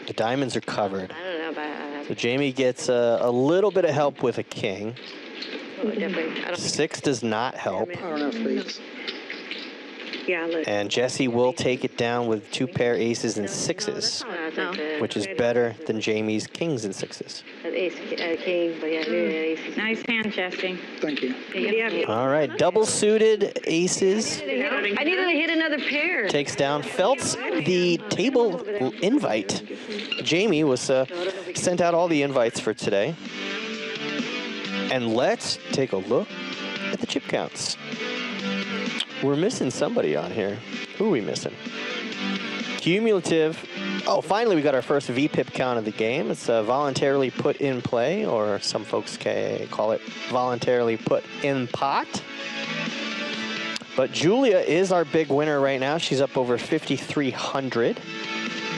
The diamonds are covered.
I don't know about
So Jamie gets a little bit of help with a king.
definitely. I don't
6 does not help.
I don't have space.
Yeah, look.
And Jesse will take it down with 2 pair aces and 6s, which is better than Jamie's kings and 6s.
Ace, king, but yeah, ace.
Nice hand, Jesse.
Thank you.
All right, double suited aces
I needed to hit another pair.
takes down Feltz. The table invite. Jamie was sent out all the invites for today. And let's take a look at the chip counts. We're missing somebody on here. Who are we missing? Cumulative. Oh, finally we got our first VPIP count of the game. It's voluntarily put in play, or some folks call it voluntarily put in pot. But Julia is our big winner right now. She's up over 5,300.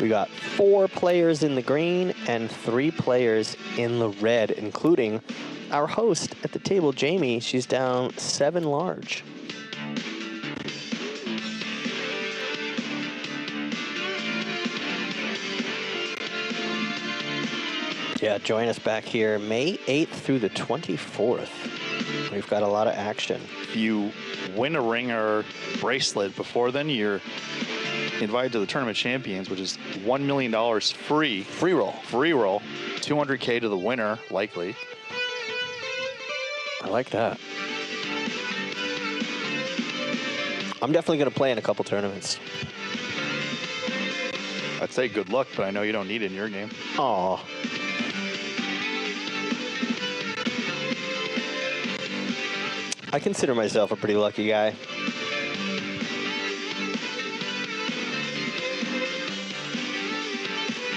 We got 4 players in the green and 3 players in the red, including our host at the table, Jamie, she's down 7 large. Yeah, join us back here May 8th through the 24th. We've got a lot of action.
If you win a ring or bracelet before then, you're invited to the Tournament Champions, which is $1 million free.
Free roll.
Free roll. $200K to the winner, likely.
I like that. I'm definitely going to play in a couple tournaments.
I'd say good luck, but I know you don't need it in your game.
Aw. I consider myself a pretty lucky guy.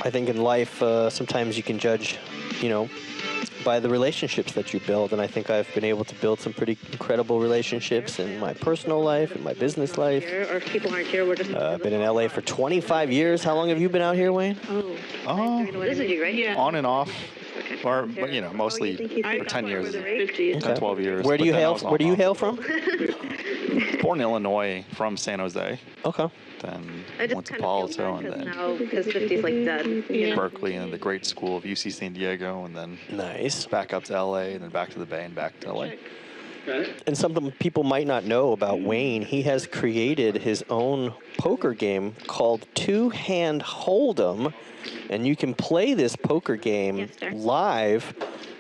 I think in life, sometimes you can judge, you know, by the relationships that you build. And I think I've been able to build some pretty incredible relationships in my personal life, in my business life.
Or if people aren't here, we're just...
Been in LA for 25 years. How long have you been out here, Wayne?
Oh,
This is you, right? Yeah.
on and off. Or, but, you know, mostly for 10 years. 12 years.
Where do
but
you
then I
hail?
was
Where do you
off.
hail from?
Born in Illinois, from San Jose.
Okay.
Then
I just
went to
kind
Palo
of feel
Alto,
bad
and then
now because 50's like dead. Yeah.
Berkeley, and the great school of UC San Diego, and then
Nice.
back up to LA, and then back to the Bay, and back to LA.
And something people might not know about Wayne, he has created his own poker game called Two Hand Hold'em, and you can play this poker game live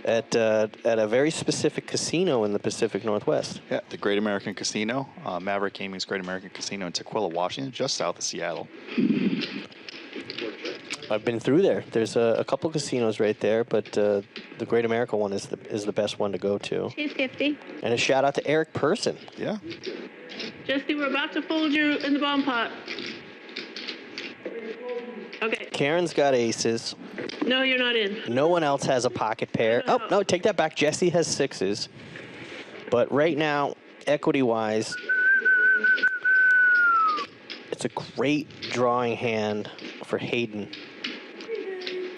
at a very specific casino in the Pacific Northwest.
Yeah, the Great American Casino, Maverick Gaming's Great American Casino in Tequila, Washington, just south of Seattle.
I've been through there. There's a couple casinos right there, but the Great America one is the best one to go to.
250.
And a shout out to Eric Person.
Yeah.
Jesse, we're about to fold you in the bomb pot. Okay.
Karen's got aces.
No, you're not in.
No one else has a pocket pair. Oh, no, take that back. Jesse has sixes. But right now, equity-wise, it's a great drawing hand for Hayden.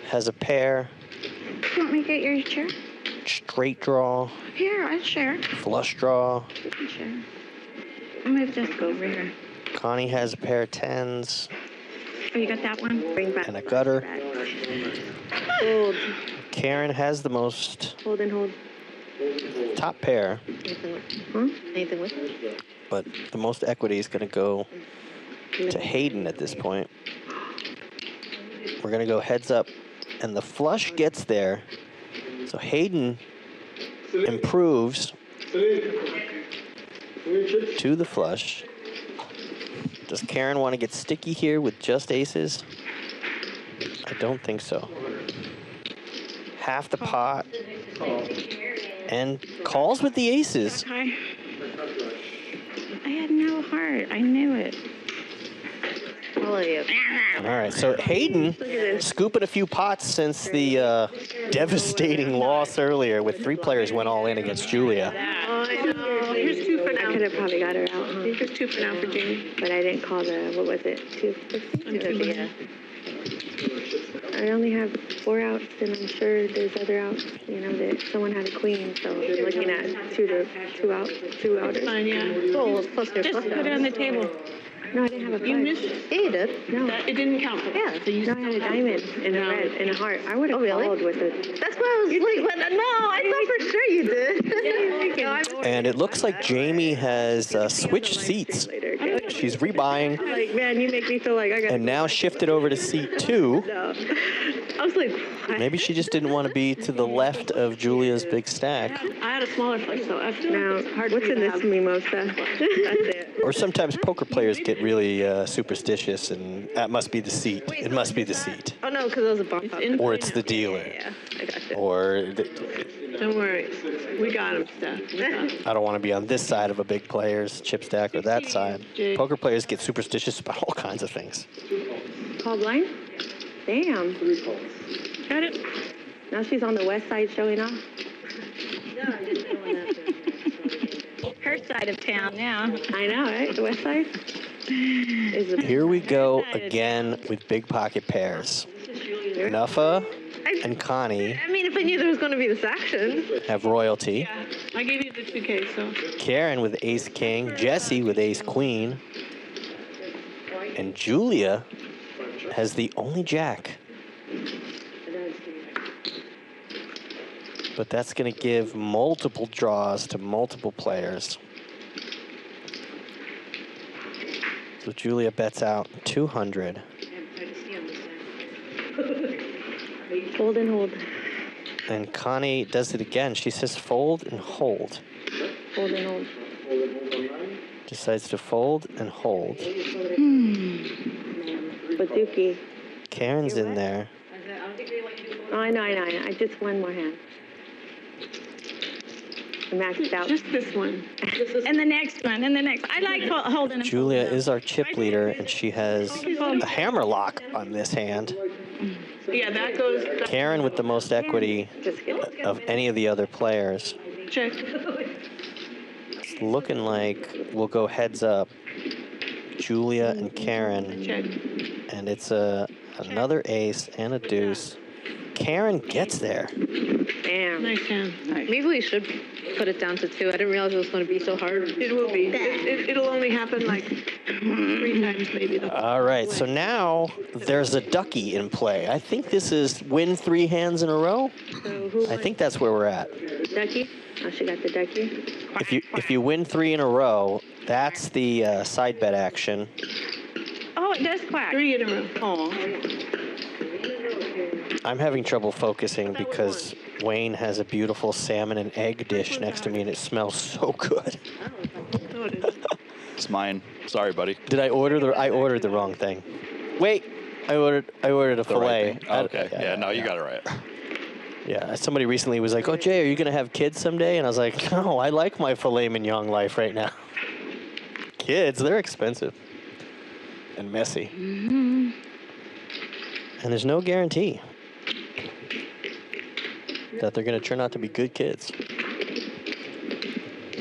Has a pair.
You want me to get your chair?
Straight draw.
Here, I'll share.
Flush draw.
You can share. I'm going to just go over here.
Connie has a pair of tens.
Oh, you got that one?
Bring back.
And a gutter.
Hold.
Karen has the most
Hold and hold.
top pair,
Anything with?
but the most equity is going to go to Hayden at this point. We're going to go heads up, and the flush gets there. So Hayden improves to the flush. Does Karen want to get sticky here with just aces? I don't think so. Half the pot. And calls with the aces.
Okay. I had no heart. I knew it.
All right, so Hayden scooping a few pots since the devastating loss earlier with 3 players went all in against Julia.
Oh, I know. Here's 2 for now.
I could have probably got her out, huh?
Here's 2 for now for Jamie.
But I didn't call the, what was it, 250? Yeah. I only have 4 outs, and I'm sure there's other outs. You know that someone had a queen, so they're looking at two outers.
Fine, yeah.
Oh, plus their
Just
plus
put it on the table.
No, I didn't have a fudge.
You missed.
Yeah, you did. No.
It didn't count for that.
Yeah.
So you
No, I had a diamond and a red and a heart. I would have called with a...
That's why I was like, but no, I thought for sure you did.
And it looks like Jamie has switched seats. She's rebuying.
Like, man, you make me feel like I got...
And now shifted over to seat 2.
No. I was like...
Maybe she just didn't want to be to the left of Julia's big stack.
I had a smaller flush, though.
Now, what's in this mimosa? That's it.
Or sometimes poker players get really superstitious, and that must be the seat. It must be the seat.
Oh, no, because it was a bump up.
Or it's the dealer.
Yeah, I got it.
Or
Don't worry. We got him, Steph. We got him.
I don't want to be on this side of a big player's chip stack or that side. Poker players get superstitious about all kinds of things.
Call blind? Damn.
Got it.
Now she's on the west side showing off.
Her side of town now.
I know, right? The west side?
Here we go again with big pocket pairs. Nuffa and Connie
I mean, if I knew there was going to be this action.
have royalty.
Yeah, I gave you the 2K, so.
Karen with ace king, Jesse with ace queen, and Julia has the only jack. But that's going to give multiple draws to multiple players. So Julia bets out 200.
Fold and hold.
And Connie does it again. She says fold and hold.
Fold and hold.
Decides to fold and hold.
Bazooki.
Karen's in there.
Oh, I know. I just one more hand. I maxed out.
Just this one.
And the next one, and the next. I like holding them.
Julia is our chip leader, and she has a hammer lock on this hand.
Yeah, that goes.
Karen with the most equity of any of the other players.
Check.
It's looking like we'll go heads up. Julia and Karen.
Check.
And it's another ace and a deuce. Karen gets there.
Damn.
Nice hand.
Maybe we should put it down to 2. I didn't realize it was going to be so hard.
It will be. It'll only happen like 3 times maybe.
All right, so now there's a ducky in play. I think this is win 3 hands in a row.
So
I think that's where we're at.
ducky? Oh, she got the ducky.
If you win 3 in a row, that's the side bet action.
Oh, it does quack.
3 in a row.
Oh.
I'm having trouble focusing because Wayne has a beautiful salmon and egg dish next to me, and it smells so good.
It's mine. Sorry, buddy.
Did I order I ordered the wrong thing. Wait, I ordered a
The
fillet.
right thing. Okay. Yeah, no, you got it right.
Yeah, somebody recently was like, "Oh, Jay, are you gonna have kids someday?" And I was like, "No, I like my filet mignon life right now." Kids, they're expensive and messy, and there's no guarantee that they're gonna turn out to be good kids.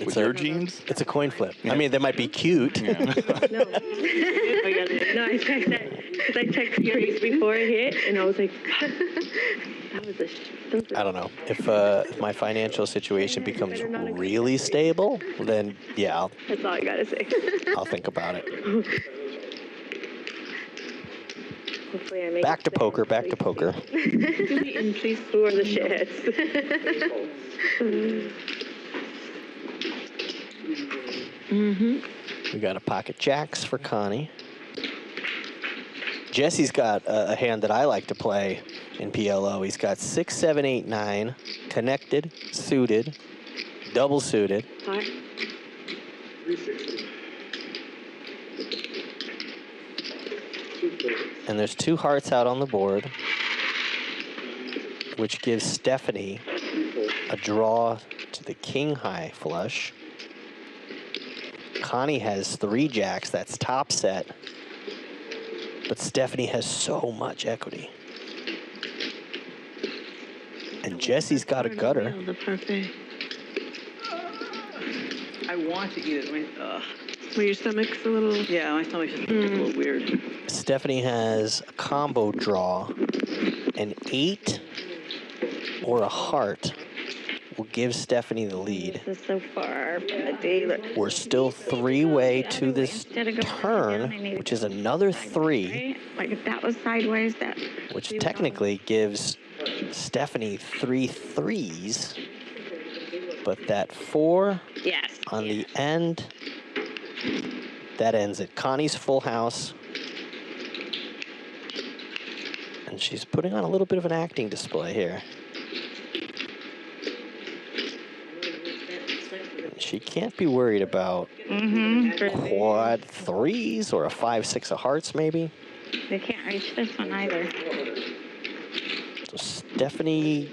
With your genes?
It's a coin flip. I mean, they might be cute.
No, I checked that. Because I checked Grace before it hit, and I was like, that was
I don't know. If my financial situation becomes really stable, then yeah,
That's all I got to say.
I'll think about it.
Hopefully I make
Back to
it
poker, back to poker.
Please, who are the shitheads?
We got a pocket jacks for Connie. Jesse's got a hand that I like to play in PLO. He's got 6, 7, 8, 9, connected, suited, double suited.
Heart.
And there's 2 hearts out on the board, which gives Stephanie a draw to the king high flush. Connie has 3 jacks, that's top set. But Stephanie has so much equity. And Jesse's got a gutter.
The parfait.
I want to eat it.
Well, your stomach's a little.
Yeah, my stomach's just a little weird.
Stephanie has a combo draw. An 8 or a heart will give Stephanie the lead.
This is so far from the dealer.
We're still 3-way to this turn, which is another 3.
Like if that was sideways, that.
Which technically gives Stephanie 3 3s. But that 4
Yes.
on the end, that ends it. Connie's full house. And she's putting on a little bit of an acting display here. She can't be worried about quad 3s or a 5, 6 of hearts, maybe.
They can't reach this one either.
So Stephanie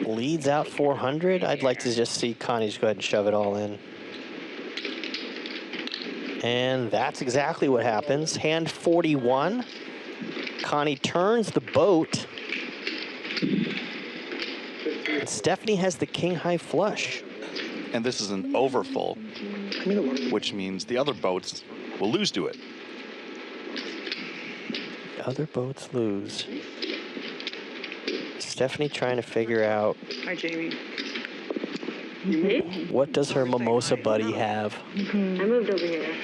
leads out 400. I'd like to just see Connie just go ahead and shove it all in. And that's exactly what happens. Hand 41. Connie turns the boat. And Stephanie has the king high flush.
And this is an overfull, which means the other boats will lose to it.
The other boats lose. Stephanie trying to figure out
Hi, Jamie.
what does her mimosa buddy have.
I moved over here.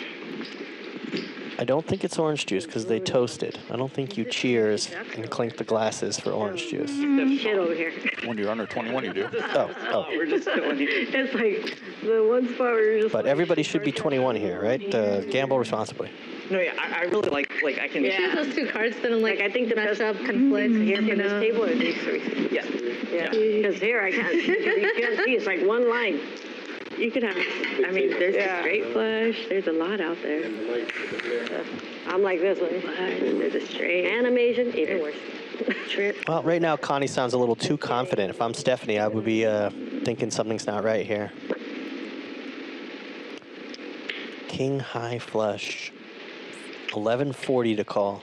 I don't think it's orange juice because they toasted. I don't think you cheers and clink the glasses for orange juice.
Shit over here.
When you're under 21, you do.
Oh.
We're just chilling here.
It's like the one spot where you're just.
But everybody should be 21 here, right? Gamble responsibly.
No, yeah, I really like I can.
Yeah. Those two cards didn't like I think the best up conflicts here for this table or these three.
Yeah.
Yeah. Because here I can't. You can't see. It's like one line.
You could have, I mean, there's a straight flush. There's a lot out there.
I'm like this one.
There's a straight.
Animation, even worse.
Trip.
Well, right now, Connie sounds a little too confident. If I'm Stephanie, I would be thinking something's not right here. King high flush. 11:40 to call.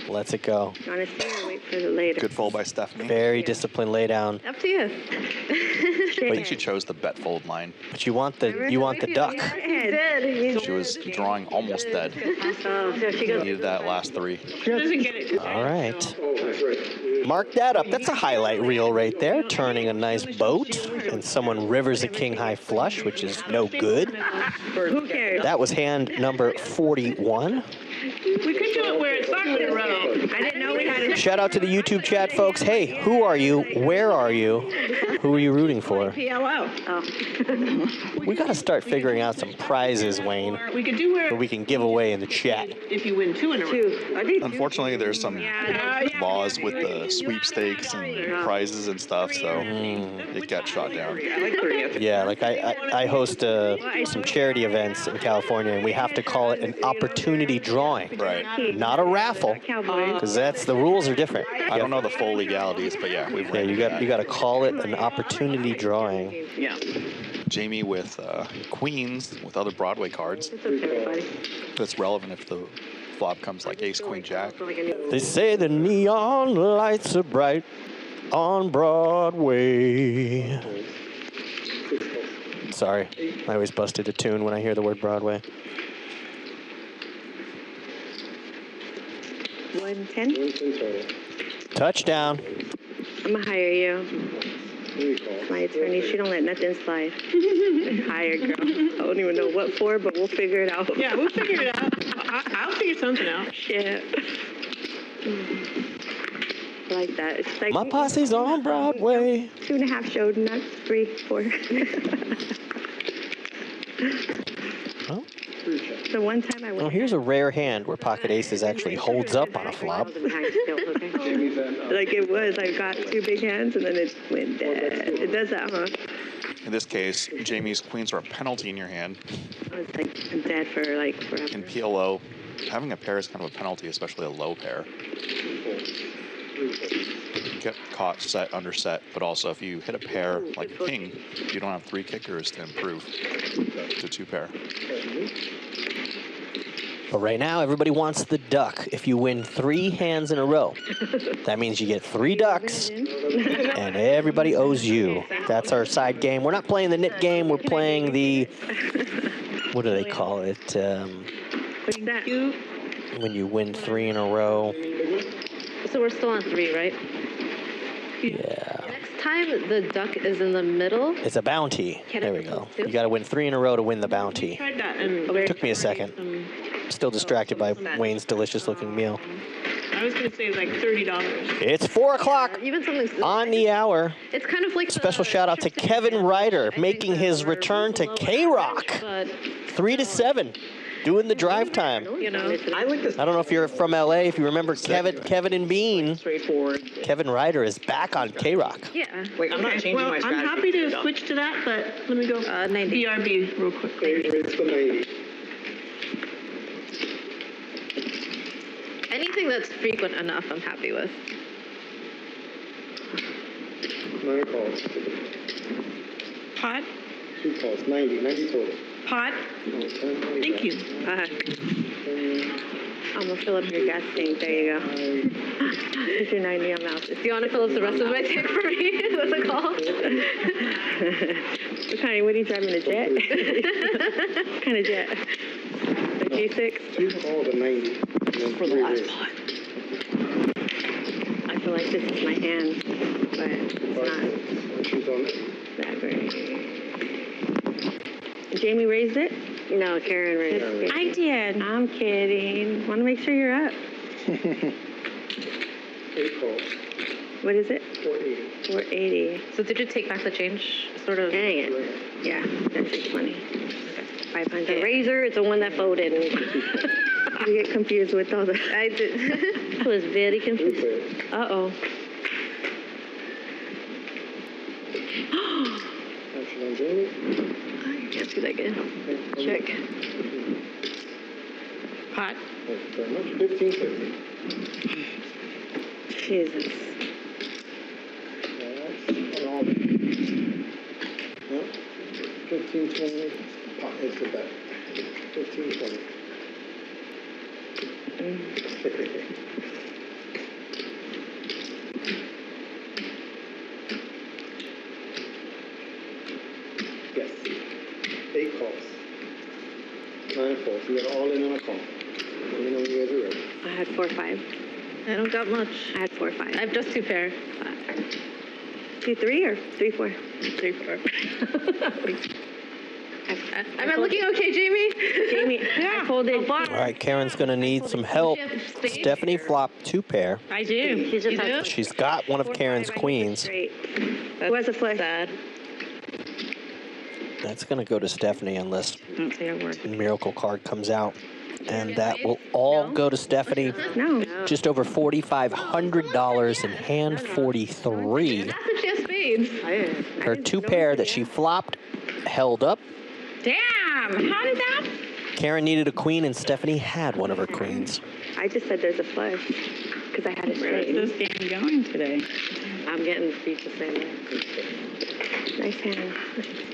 Lets it go.
Honestly, I'll wait for the later.
Good fold by Stephanie.
Very disciplined laydown.
Up to you.
I think she chose the bet fold line.
But you want the duck.
She was drawing almost dead.
So she goes.
Needed that last 3.
She doesn't get it.
All right. Mark that up. That's a highlight reel right there. Turning a nice boat. And someone rivers a king high flush, which is no good.
Who cares?
That was hand number 41.
We could do it where it's not going to run.
I didn't know we had a
Shout out to the YouTube chat, folks. Hey, who are you? Where are you? Who are you rooting for?
PLO.
Oh.
We got to start figuring out some prizes, Wayne,
We could do where
that we can give away in the chat.
if you win 2 in a row.
Unfortunately, there's some laws with the sweepstakes and prizes and stuff, so it got shot down.
Yeah, like I host some charity events in California, and we have to call it an opportunity drawing.
Right.
Not a raffle, because the rules are different.
I don't know the full legalities, but yeah, we've
Yeah, you got to call it an opportunity drawing.
Yeah.
Jamie with queens with other Broadway cards.
It's okay, buddy.
That's relevant if the flop comes like ace, queen, jack.
They say the neon lights are bright on Broadway. Sorry, I always busted a tune when I hear the word Broadway.
110.
110 total.
Touchdown.
I'm gonna hire you. My attorney, she don't let nothing slide. Hired girl. I don't even know what for, but we'll figure it out.
Yeah, we'll figure it out. I'll figure something out.
Shit. I like that. It's like
My posse's on Broadway.
2.5 showed, not 3, 4.
Oh.
The one time I went.
Well, here's a rare hand where pocket aces actually holds up on a flop.
Like it was, I got 2 big hands and then it went dead. It does that, huh?
In this case, Jamie's queens are a penalty in your hand.
I was like dead for like forever.
In PLO, having a pair is kind of a penalty, especially a low pair. You get caught set, under set, but also if you hit a pair like a king, you don't have 3 kickers to improve to 2 pair.
But right now, everybody wants the duck. If you win 3 hands in a row, that means you get 3 ducks, and everybody owes you. That's our side game. We're not playing the nit game. We're playing the, what do they call it?
What's that?
When you win 3 in a row.
So we're still on 3, right?
Yeah.
Next time the duck is in the middle.
It's a bounty. There we go. You got to win 3 in a row to win the bounty.
Tried that and
Took me a second. Still distracted by Wayne's delicious-looking meal.
I was gonna say like $30.
It's 4 o'clock
Even something
on the hour.
It's kind of like
Special shout out to Kevin Ryder making his return to K-Rock. 3 to 7, doing the drive time.
You know,
I like this.
I don't know if you're from LA, if you remember Kevin and Bean.
Straightforward.
Kevin Ryder is back on K-Rock.
yeah.
Like I'm not changing
Well,
my
I'm
strategy.
happy to switch to that, but let me go
90.
BRB real quick.
It's the 90.
Anything that's frequent enough, I'm happy with.
9 calls.
Pot.
2 calls. 90 total.
Pot. Thank you.
I'm gonna fill up your gas tank. There you go. Here's your 90 on mouse.
Do you want to fill up the rest of my tank for me? What's it called?
What are you driving, a jet? What kind of jet? A G6?
2 calls and 90.
For the last pot.
feel like this is my hand, but it's not that great. Jamie raised it? No, Karen raised it. I did. I'm kidding. Want to make sure you're up.
8 calls.
What is it?
480.
480.
So did you take back the change, sort of?
Dang it. Yeah, that's just funny. 500.
The razor is the one that folded.
You get confused with all the...
I did. I was very confused.
Uh-oh.
Action on Jamie.
I can't see that good. Check.
Hot.
Thank you very much. 1550.
Jesus.
That's an all. No. 1520 is the bet. 1520. Yes. 8 calls. 9 calls. You got all in on a call. Let me know when you guys are ready.
I had 4-5.
I don't got much.
I had 4-5.
I have just 2 pair.
2-3 or 3-4?
3-4. Am I looking okay, Jamie?
Jamie, yeah. I folded.
All right, Karen's going to need some help. Stephanie flopped 2 pair.
I do.
She's got one of Karen's queens.
Who has a flush?
Sad.
That's going to go to Stephanie unless the miracle card comes out. And that will all go to Stephanie.
No.
Just over $4,500 in hand 43.
That's if she has spades.
Her 2 pair that she flopped held up.
Damn! How did that?
Karen needed a queen, and Stephanie had one of her queens.
I just said there's a flush because I had a straight.
Where's this game going today?
I'm getting feet the same way. Nice hand.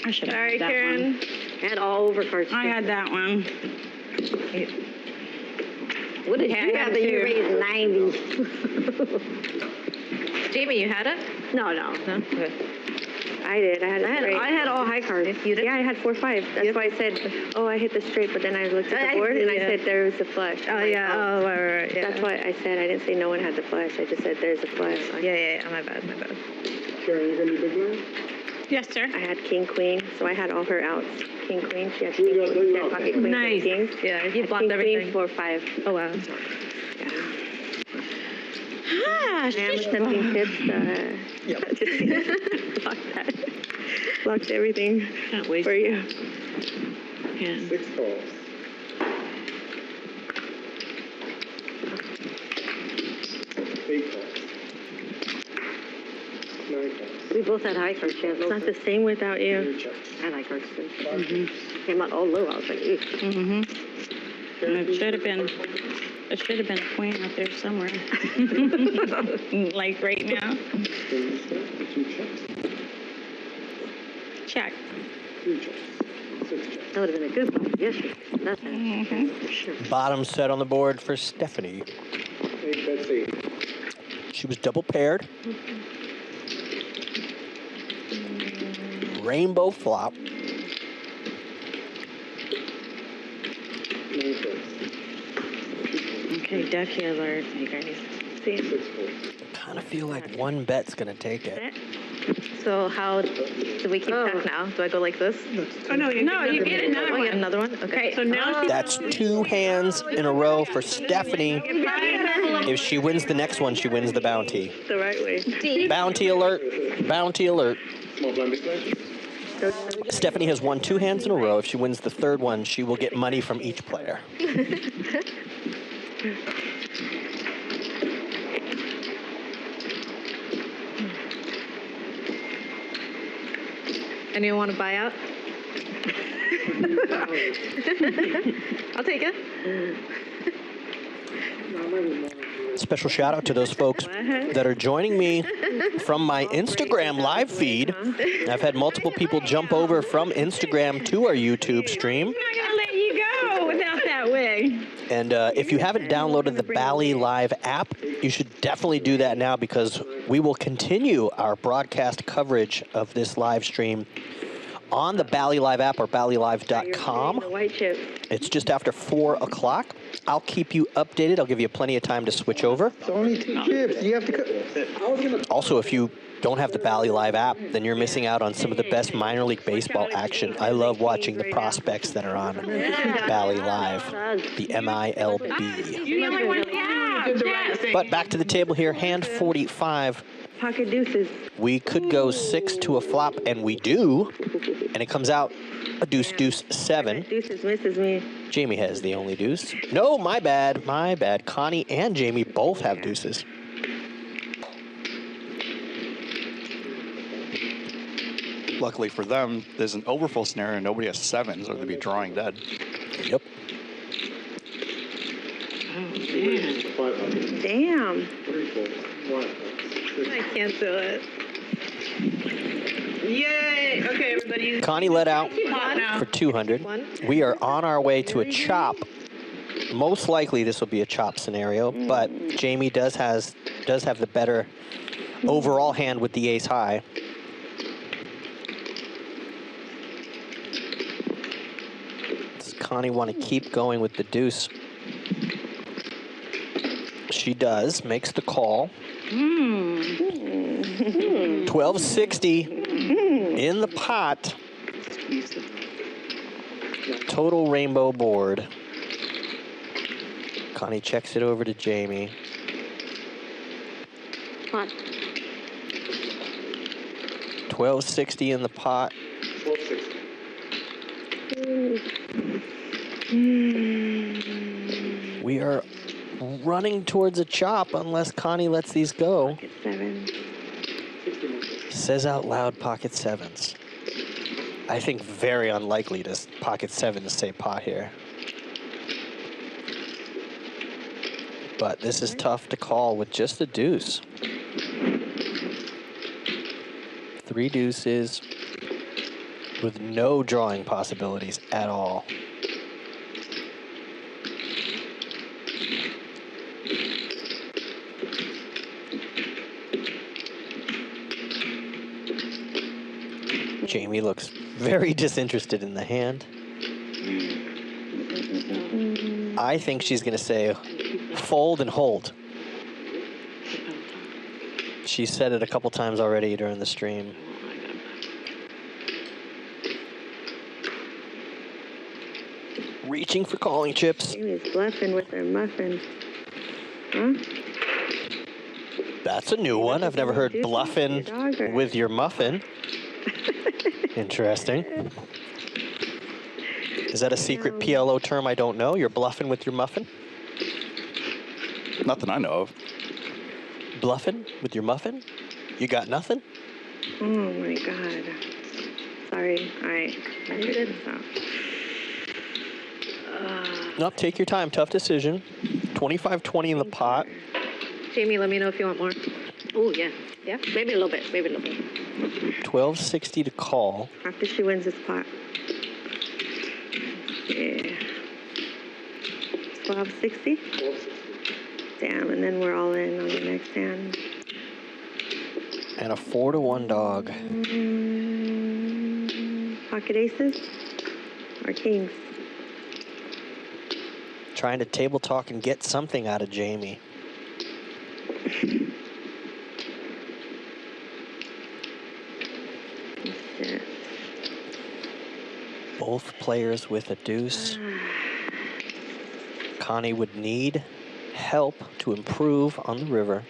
I should have
Sorry,
had that
Karen.
one.
And all over cards.
I had that one.
What did you have that you raised 90?
Jamie, you had it?
No.
Okay.
I did. I had all high cards.
You did?
Yeah, I had 4-5. That's why I said, oh, I hit the straight, but then I looked at the board and I said there was a flush.
Oh, yeah. Oh, right. Yeah.
That's why I said I didn't say no one had the flush. I just said there's a flush.
Yeah. My bad.
Karen, you going to be big blind?
Yes, sir.
I had king, queen, so I had all her outs. King, queen. She had king, queen. She had pocket queen.
Nice.
Kings.
Yeah, he blocked
king,
everything.
Queen, 4-5.
Oh, wow.
Yeah.
Ah,
I am attempting tips. Just blocked that. Blocked everything
Can't wait
for you.
Yeah.
6 calls. 8 calls. 9 calls.
We both had high card chance.
It's not the same without you.
Your checks.
I had high cards too. Came out all low. I was like, ew.
It should have been a queen out there somewhere. Like right now.
2 checks.
Check.
3 checks. 6 checks.
That would have been a good one. Yes, that's for sure.
Bottom set on the board for Stephanie.
8 bets 8.
She was double paired. Rainbow flop.
9 calls.
Okay, Ducky alert, you guys.
6 calls.
Kind of feel like one bet's going to take it.
So how do we keep track now? Do I go like this?
Oh, no, you
get another one. Another one? Okay.
So now
That's 2 hands in a row for Stephanie. If she wins the next one, she wins the bounty.
The right way.
Bounty alert. Bounty alert.
Small blind big blind.
Stephanie has won 2 hands in a row. If she wins the 3rd one, she will get money from each player.
Anyone want to buy out? I'll take it.
Special shout out to those folks that are joining me from my Instagram live feed. I've had multiple people jump over from Instagram to our YouTube stream.
I'm not going to let you go without that wig.
And if you haven't downloaded the Bally Live app, you should definitely do that now because we will continue our broadcast coverage of this live stream on the Bally Live app or ballylive.com.
The white chips.
It's just after 4 o'clock. I'll keep you updated. I'll give you plenty of time to switch over.
It's only 2 chips. You have to cut.
Also, if you don't have the Bally Live app, then you're missing out on some of the best minor league baseball action. I love watching the prospects that are on Bally Live, the MILB. But back to the table here, hand 45.
Pocket deuces.
We could go 6 to a flop, and we do. And it comes out a deuce, deuce, 7.
Deuces misses me.
Jamie has the only deuce. No, my bad, my bad. Connie and Jamie both have deuces.
Luckily for them, there's an overfull scenario and nobody has 7s, or they'd be drawing dead.
Yep.
Damn.
I can't do it. Yay! Okay, everybody.
Connie let out for 200. We are on our way to a chop. Most likely this will be a chop scenario, but Jamie does have the better overall hand with the ace high. Does Connie want to keep going with the deuce? She does, makes the call. 1260 in the pot. Total rainbow board. Connie checks it over to Jamie.
Pot.
1260 in the pot.
1260.
We are running towards a chop unless Connie lets these go.
Pocket 7.
Says out loud pocket 7s. I think very unlikely to pocket 7 to say pot here. But this is tough to call with just a deuce. 3 deuces with no drawing possibilities at all. Jamie looks very disinterested in the hand. I think she's going to say fold and hold. She said it a couple times already during the stream. Reaching for calling chips.
Jamie's bluffing with her muffin. Huh?
That's a new one. I've never heard bluffing with your muffin. Interesting. Is that a secret PLO term I don't know? You're bluffing with your muffin?
Nothing I know of.
Bluffing with your muffin? You got nothing?
Oh my God. Sorry. All right. I figured this out.
Nope, take your time. Tough decision. 25-20 in the pot.
Jamie, let me know if you want more. Oh, yeah. Yeah, maybe a little bit. Maybe a little bit.
1260 to call.
After she wins this pot. Yeah. 1260? Damn, and then we're all in on the next hand.
And a 4-1 dog.
Pocket aces or kings?
Trying to table talk and get something out of Jamie. Both players with a deuce. Connie would need help to improve on the river.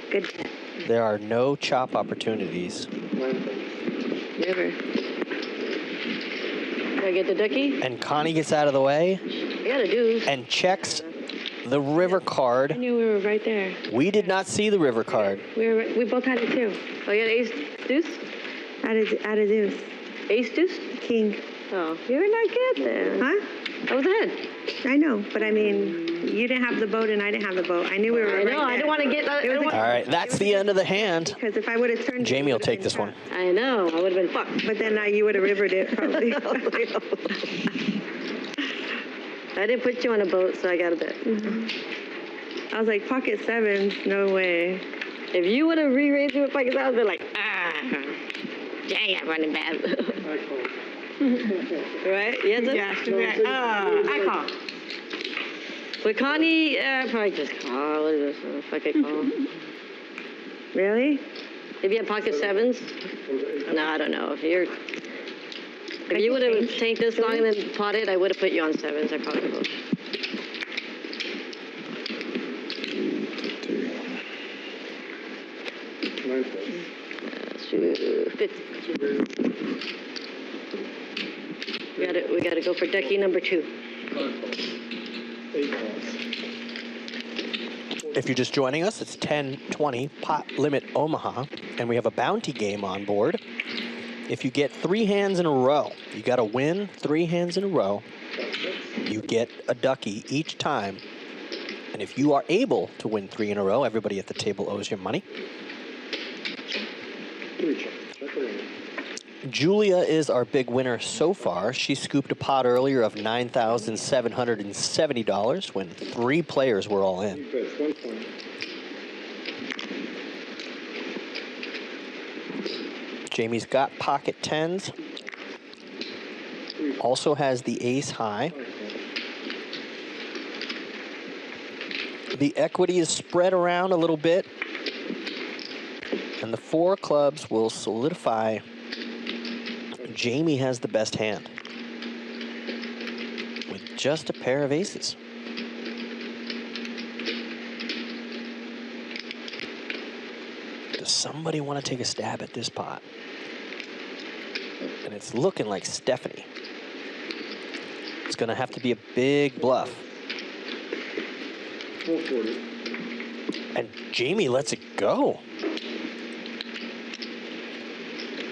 Good.
There are no chop opportunities.
River.
Do I get the ducky?
And Connie gets out of the way.
I got a deuce.
And checks the river card.
I knew we were right there.
We did not see the river card.
We both had it too.
Oh, you got ace deuce?
Add a deuce.
Ace deuce?
King.
Oh, you're not good then.
Huh?
That was it.
I know, but I mean, you didn't have the boat and I didn't have the boat. I knew we were.
I know. I didn't want to get.
All right, that's the end of the hand.
Because if I would have turned,
Jamie will take this one.
I know. I would have been fucked.
But then you would have rivered it probably.
I didn't put you on a boat, so I got a bet.
I was like, pocket sevens, no way.
If you would have re-raised me with pocket sevens, I'd be like, dang, I'm running bad. Right? Yes,
I call.
With Connie, probably just call. What is this? Fuck it, call.
Really?
If you had pocket sevens? No, I don't know. If you would have taken this long and then potted, I would have put you on sevens. I probably would. We gotta go for ducky number 2.
If you're just joining us, it's 10:20 pot limit Omaha, and we have a bounty game on board. If you get 3 hands in a row, you got to win 3 hands in a row. You get a ducky each time. And if you are able to win 3 in a row, everybody at the table owes you money. Julia is our big winner so far. She scooped a pot earlier of $9,770 when 3 players were all in. Jamie's got pocket 10s. Also has the ace high. The equity is spread around a little bit. And the 4 clubs will solidify. Jamie has the best hand with just a pair of aces. Does somebody want to take a stab at this pot? And it's looking like Stephanie. It's going to have to be a big bluff. And Jamie lets it go.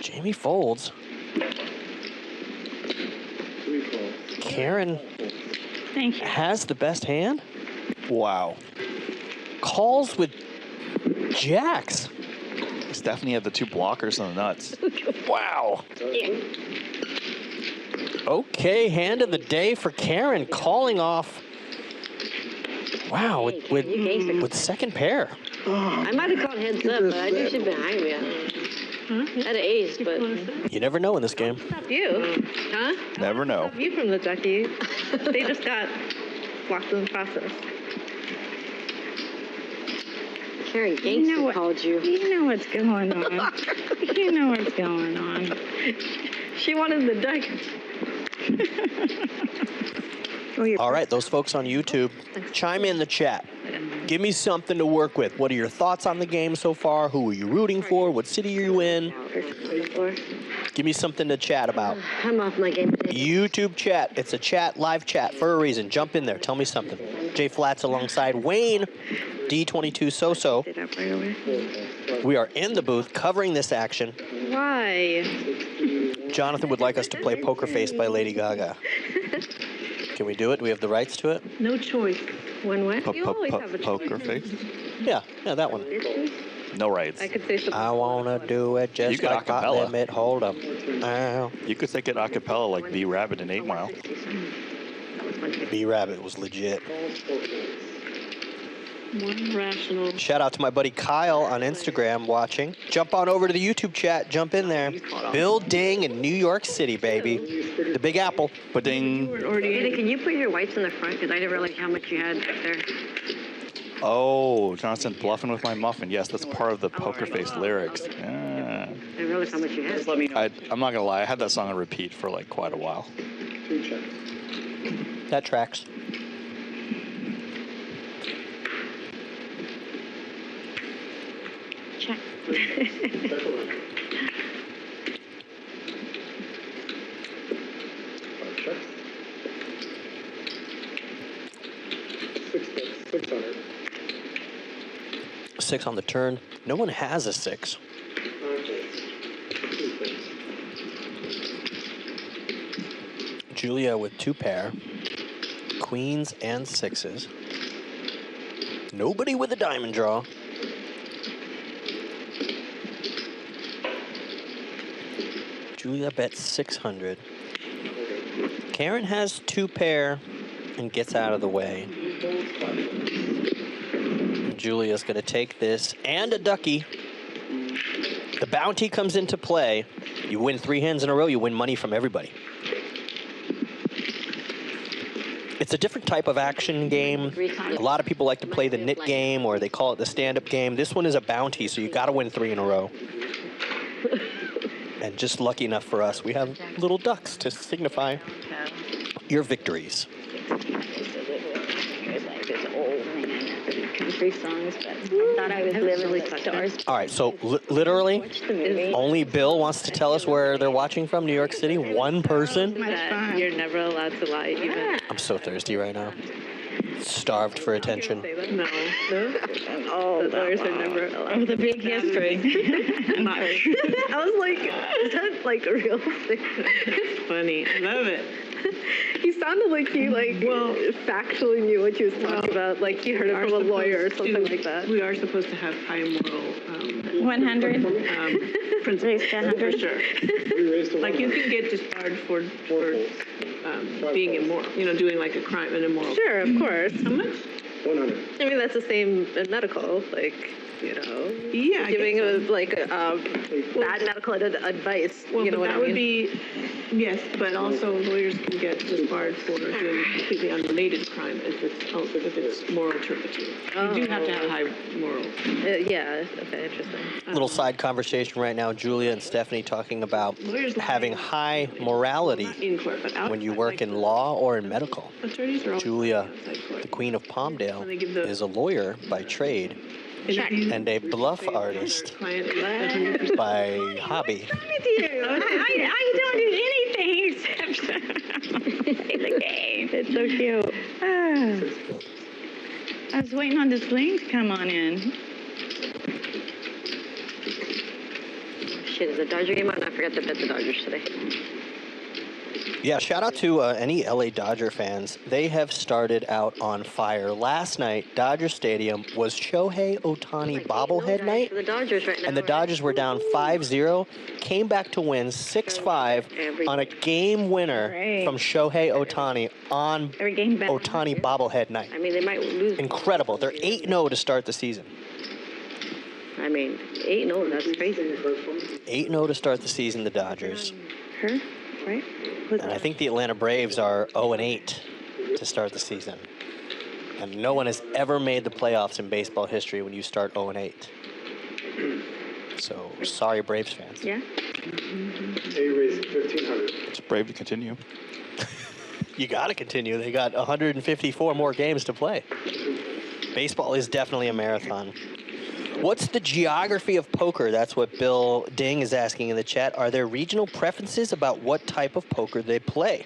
Jamie folds. Karen has the best hand. Wow. Calls with jacks.
Stephanie had the 2 blockers on the nuts.
Wow. Okay, hand of the day for Karen, calling off. Wow, with second pair.
I might have called heads up, but I think she'd behind me. I had an ace, but...
You never know in this game.
Stop you. Huh?
Never know.
Stop you from the ducky. They just got blocked in the process.
Karen Gangster called you.
You know what's going on. You know what's going on.
She wanted the duck.
All right, those folks on YouTube, chime in the chat. Give me something to work with. What are your thoughts on the game so far? Who are you rooting for? What city are you in? Give me something to chat about.
I'm off my game today.
YouTube chat. It's a chat, live chat for a reason. Jump in there. Tell me something. Jay Flats alongside Wayne, D22 So-So. We are in the booth covering this action.
Why?
Jonathan would like us to play Poker Face by Lady Gaga. Can we do it? Do we have the rights to it?
No choice.
One what?
You always have a choice.
Poker Face?
Yeah, that one.
No rights.
I could say something.
I wanna do it just like Hot Limit. Hold up.
You could take it a cappella like B Rabbit in 8 Mile.
B Rabbit was legit.
One rational.
Shout out to my buddy Kyle on Instagram watching. Jump on over to the YouTube chat. Jump in there. Bill Ding in New York City, baby. The Big Apple.
Ba-ding.
Hey, can you put your whites in the front? Because I didn't realize how much you had back there.
Oh, Johnson bluffing with my muffin. Yes, that's part of the Poker Face lyrics. Yeah.
I didn't realize how much you had.
Let me know.
I'm not gonna lie, I had that song on repeat for like quite a while.
That tracks.
Check.
Six on the turn. No one has a 6. Julia with 2 pair. queens and sixes. Nobody with a diamond draw. Julia bets 600. Karen has 2 pair and gets out of the way. Julia's going to take this and a ducky. The bounty comes into play. You win 3 hands in a row, you win money from everybody. It's a different type of action game. A lot of people like to play the knit game, or they call it the stand-up game. This one is a bounty, so you got to win 3 in a row. And just lucky enough for us, we have little ducks to signify your victories.
Country songs, but I thought I was living with stars.
All right, so literally, only Bill wants to tell us where they're watching from, New York City. One person.
You're never allowed to lie, even.
I'm so thirsty right now. Starved for attention.
No. Oh, the lawyers are never allowed.
Oh, the big history.
I was like, is that like a real thing?
It's funny. I love it.
He sounded like he factually knew what he was talking about, like he heard it from a lawyer or something like that.
We are supposed to have high moral
100
principles. For sure. Like you can get disbarred for being immoral, doing like a crime, an immoral.
Sure, of course.
How much?
100.
I mean, that's the same in medical,
Yeah,
giving bad medical advice.
Well,
you know
but
what
that
I mean?
would be, yes, but also lawyers can get disbarred for doing a completely unrelated crime if it's moral turpitude. You do have to have high moral.
Yeah, okay, interesting.
Little side conversation right now, Julia and Stephanie talking about having high morality
In court, but
when you work in law or in medical.
attorneys are
Julia, the Queen of Palmdale, is a lawyer by trade and a bluff artist by hobby.
I don't do anything except play the game.
It's so cute.
I was waiting on this link to come on in.
Shit, is the Dodger game on? I forgot to bet the Dodgers today.
Yeah, shout out to any LA Dodger fans. They have started out on fire. Last night, Dodger Stadium was Shohei Ohtani bobblehead night.
The Dodgers right now.
And the Dodgers were down 5-0, came back to win 6-5 on a game winner from Shohei Ohtani on Ohtani bobblehead night.
I mean, they might lose.
Incredible. They're 8-0 to start the season.
I mean, 8-0, that's crazy.
8-0 to start the season, the Dodgers.
Her, right?
And I think the Atlanta Braves are 0-8 to start the season. And no one has ever made the playoffs in baseball history when you start 0-8. So, sorry, Braves fans.
Yeah.
A-raise 1,500.
It's brave to continue.
You got to continue. They got 154 more games to play. Baseball is definitely a marathon. What's the geography of poker? That's what Bill Ding is asking in the chat. Are there regional preferences about what type of poker they play?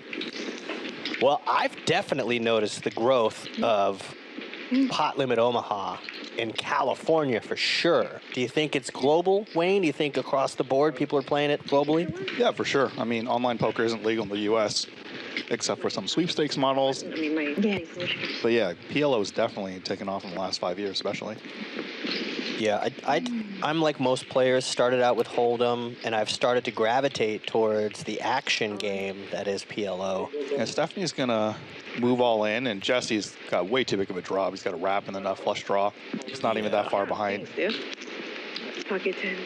Well, I've definitely noticed the growth of Pot Limit Omaha in California for sure. Do you think it's global, Wayne? Do you think across the board people are playing it globally?
Yeah, for sure. I mean, online poker isn't legal in the U.S., except for some sweepstakes models.
I mean,
But yeah, PLO is definitely taken off in the last 5 years, especially.
Yeah, I'm like most players, started out with Hold'em, and I've started to gravitate towards the action game that is PLO.
And Stephanie's going to move all in, and Jesse's got way too big of a draw. He's got a wrap and then a flush draw. He's not even that far behind.
Pocket tens.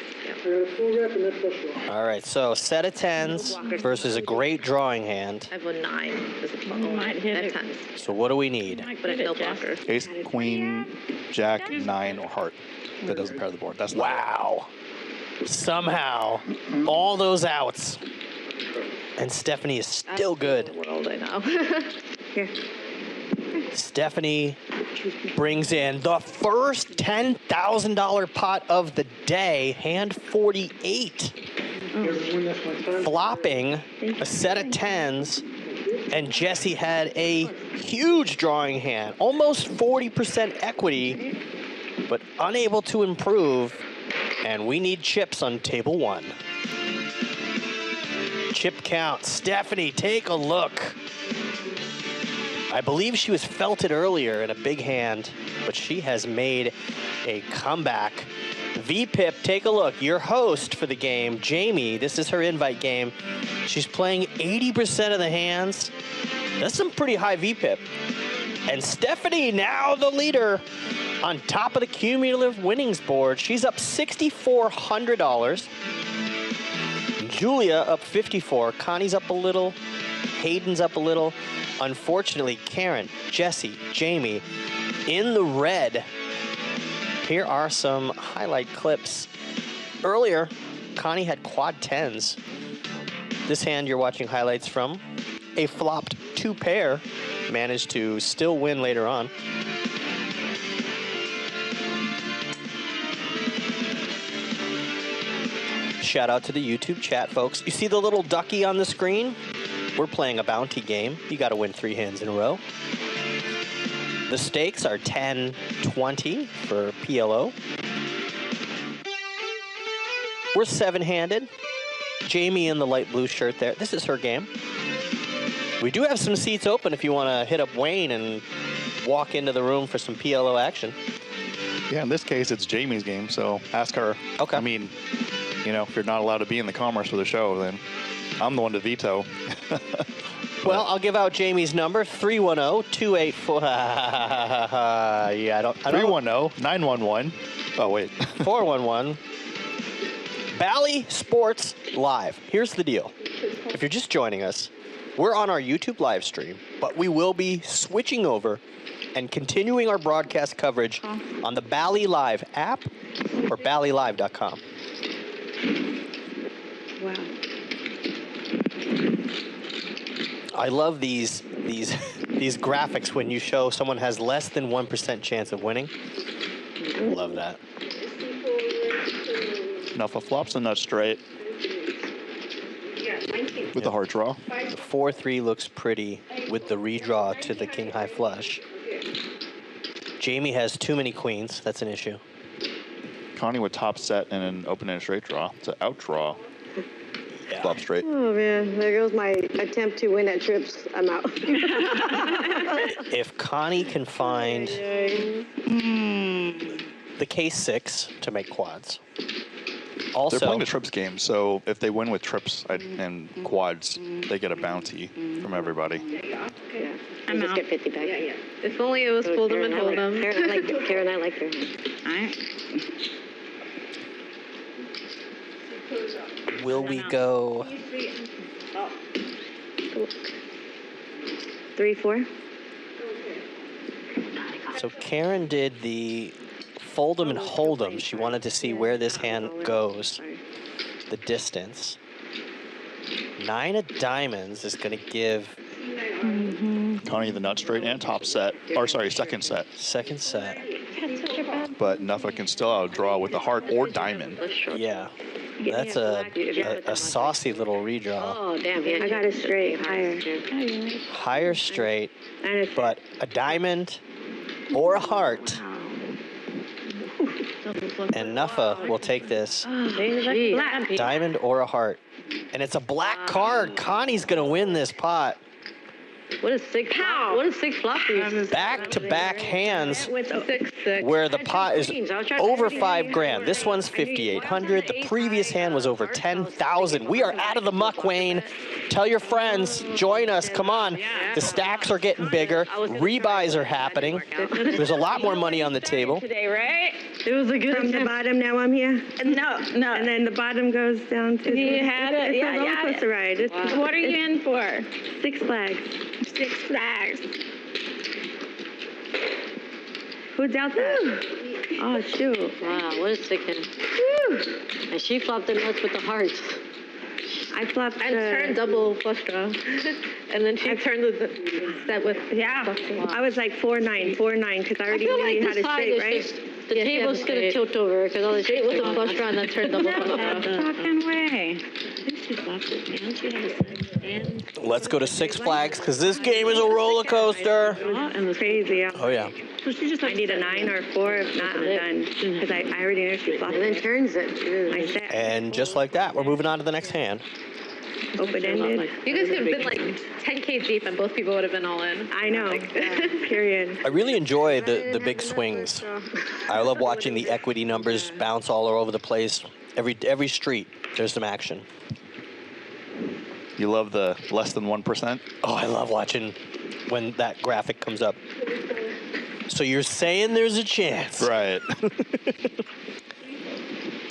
All right, so set of tens versus a great drawing hand.
I have a 9. There's a 12.
Might hit
I have
it.
10s.
So what do we need?
But I have no blocker.
Ace, queen, jack, 9, or heart. That doesn't pair the board. That's not
Wow. Somehow, all those outs. And Stephanie is still good.
World, I know.
Here.
Stephanie brings in the first $10,000 pot of the day, hand 48. Flopping a set of tens, and Jesse had a huge drawing hand, almost 40% equity, but unable to improve, and we need chips on table 1. Chip count. Stephanie, take a look. I believe she was felted earlier in a big hand, but she has made a comeback. VPIP, take a look. Your host for the game, Jamie, this is her invite game. She's playing 80% of the hands. That's some pretty high VPIP. And Stephanie, now the leader, on top of the cumulative winnings board. She's up $6,400. Julia up 54. Connie's up a little. Hayden's up a little. Unfortunately, Karen, Jesse, Jamie in the red. Here are some highlight clips. Earlier, Connie had quad tens. This hand you're watching highlights from, a flopped 2-pair, managed to still win later on. Shout out to the YouTube chat, folks. You see the little ducky on the screen? We're playing a bounty game. You got to win 3 hands in a row. The stakes are 10-20 for PLO. We're 7-handed. Jamie in the light blue shirt there. This is her game. We do have some seats open if you want to hit up Wayne and walk into the room for some PLO action.
Yeah, in this case, it's Jamie's game, so ask her. Okay. I mean, you know, if you're not allowed to be in the commerce for the show, then I'm the one to veto.
Well, I'll give out Jamie's number, 310-284. Yeah, I don't.
310-911. Oh, wait.
411. Bally Sports Live. Here's the deal. If you're just joining us, we're on our YouTube live stream, but we will be switching over and continuing our broadcast coverage on the Bally Live app or ballylive.com.
Wow.
I love these graphics when you show someone has less than 1% chance of winning. Love that.
Enough of flops and nuts straight. With the heart draw.
The 4-3 looks pretty with the redraw to the king high flush. Jamie has too many queens. That's an issue.
Connie with top set and an open and straight draw. It's an out draw.
Yeah.
Flop straight.
Oh man, there goes my attempt to win at trips. I'm out.
If Connie can find the case 6 to make quads. Also,
they're playing the trips game, so if they win with trips and quads, they get a bounty from everybody.
Yeah.
I'm
just
out.
get 50 back.
Yeah. If only it was fold them and hold them.
Karen, I like her.
All right.
will we go
3-4?
So Karen did the fold 'em and hold 'em. She wanted to see where this hand goes, the distance. 9 of diamonds is going to give
Connie the nut straight and top set, or sorry, second set.
Second set.
But Nuffa can still outdraw with a heart or diamond.
Yeah. That's a saucy little redraw.
Oh, damn. I got a straight, higher.
Higher straight, but a diamond or a heart. And Nuffa will take this. Diamond or a heart. And it's a black card. Connie's going to win this pot.
What is 6 flop? What is 6 floppies?
Back-to-back hands
With 6-6.
where the pot is over $5,000. This one's 5,800. The previous hand was over 10,000. We are out of the muck, Wayne. Tell your friends, join us. Come on. The stacks are getting bigger. Rebuys are happening. There's a lot more money on the table.
Today, right?
It was a good from the bottom. Now I'm here.
No.
And then the bottom goes down to.
You had it.
It's a roller coaster ride. It's,
What are you in for?
6 Flags.
6 Flags.
Who dealt that? Oh shoot!
Wow, what a sick hand. And she flopped the nuts with the hearts.
I flopped.
I turned double flush draw. And then she turned the set with,
I was like 4-9 because I already knew you had a straight, right?
The table's going to tilt over because all the straight was a flush draw and then turned double flush draw.
Fucking way.
Let's go to 6 Flags because this game is a roller coaster.
And it's crazy.
Oh, yeah.
So she just I need a 9 or a 4. If not, I'm done. Because I already know she flopped. And then turns it. I said.
And just like that, we're moving on to the next hand.
open-ended.
You guys could have been like 10K deep and both people would have been all in.
I know. Period.
I really enjoy the big swings. I love watching the equity numbers bounce all over the place. Every street, there's some action.
You love the less than 1%?
Oh, I love watching when that graphic comes up. So you're saying there's a chance.
Right.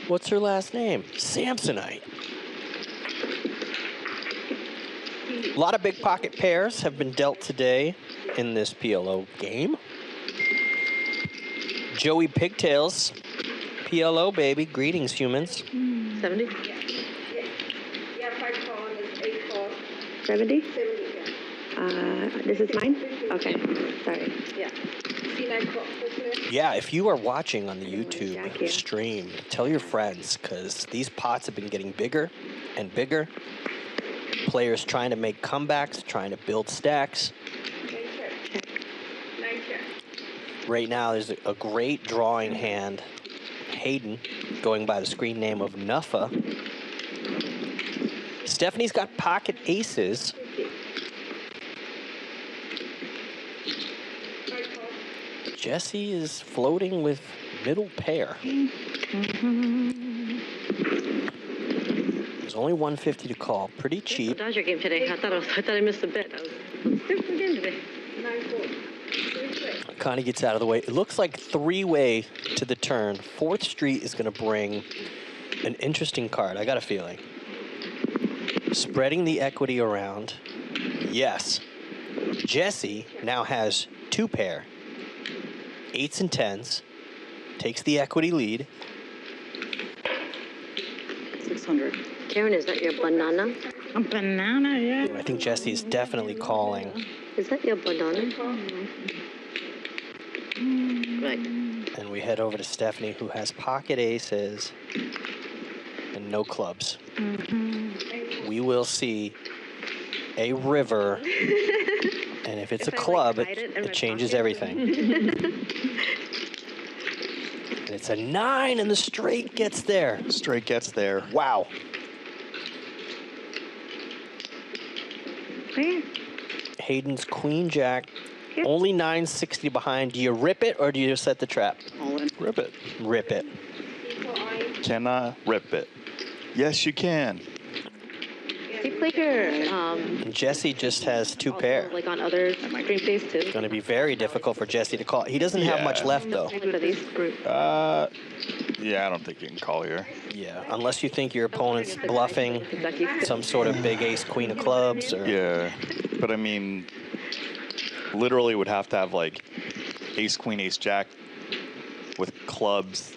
What's her last name? Samsonite. A lot of big pocket pairs have been dealt today in this PLO game. Joey Pigtails, PLO baby, greetings humans.
70?
Yeah, 5 call is 8 call. 70? 70. This is mine? Okay, sorry. Yeah.
Yeah, if you are watching on the YouTube stream, tell your friends, because these pots have been getting bigger and bigger. Players trying to make comebacks, trying to build stacks. Right now, there's a great drawing hand. Hayden, going by the screen name of Nuffa. Stephanie's got pocket aces. Jesse is floating with middle pair. There's only 150 to call. Pretty cheap.
Dodger game today. I thought I missed a bet. It's a different game today.
Connie gets out of the way. It looks like three-way to the turn. 4th Street is going to bring an interesting card. I got a feeling. Spreading the equity around. Yes. Jesse now has 2 pair. 8s and 10s. Takes the equity lead.
600.
Karen, is that your banana?
A banana, yeah.
I think Jesse is definitely calling.
Is that your banana? Right.
And we head over to Stephanie, who has pocket aces and no clubs. We will see a river, and if it's a club, it changes everything. And it's a 9, and the straight gets there.
Straight gets there.
Wow. Hayden's queen jack, only 960 behind. Do you rip it or do you set the trap?
All in.
Rip it.
Rip it.
Cannot rip it. Yes, you can.
You play your,
And Jesse just has 2 pair.
like on other stream days too.
It's going to be very difficult for Jesse to call. He doesn't have much left though.
Yeah, I don't think you can call here.
Yeah, unless you think your opponent's bluffing some sort of big ace queen of clubs. Or
Yeah, but I mean, literally would have to have like ace queen ace jack with clubs.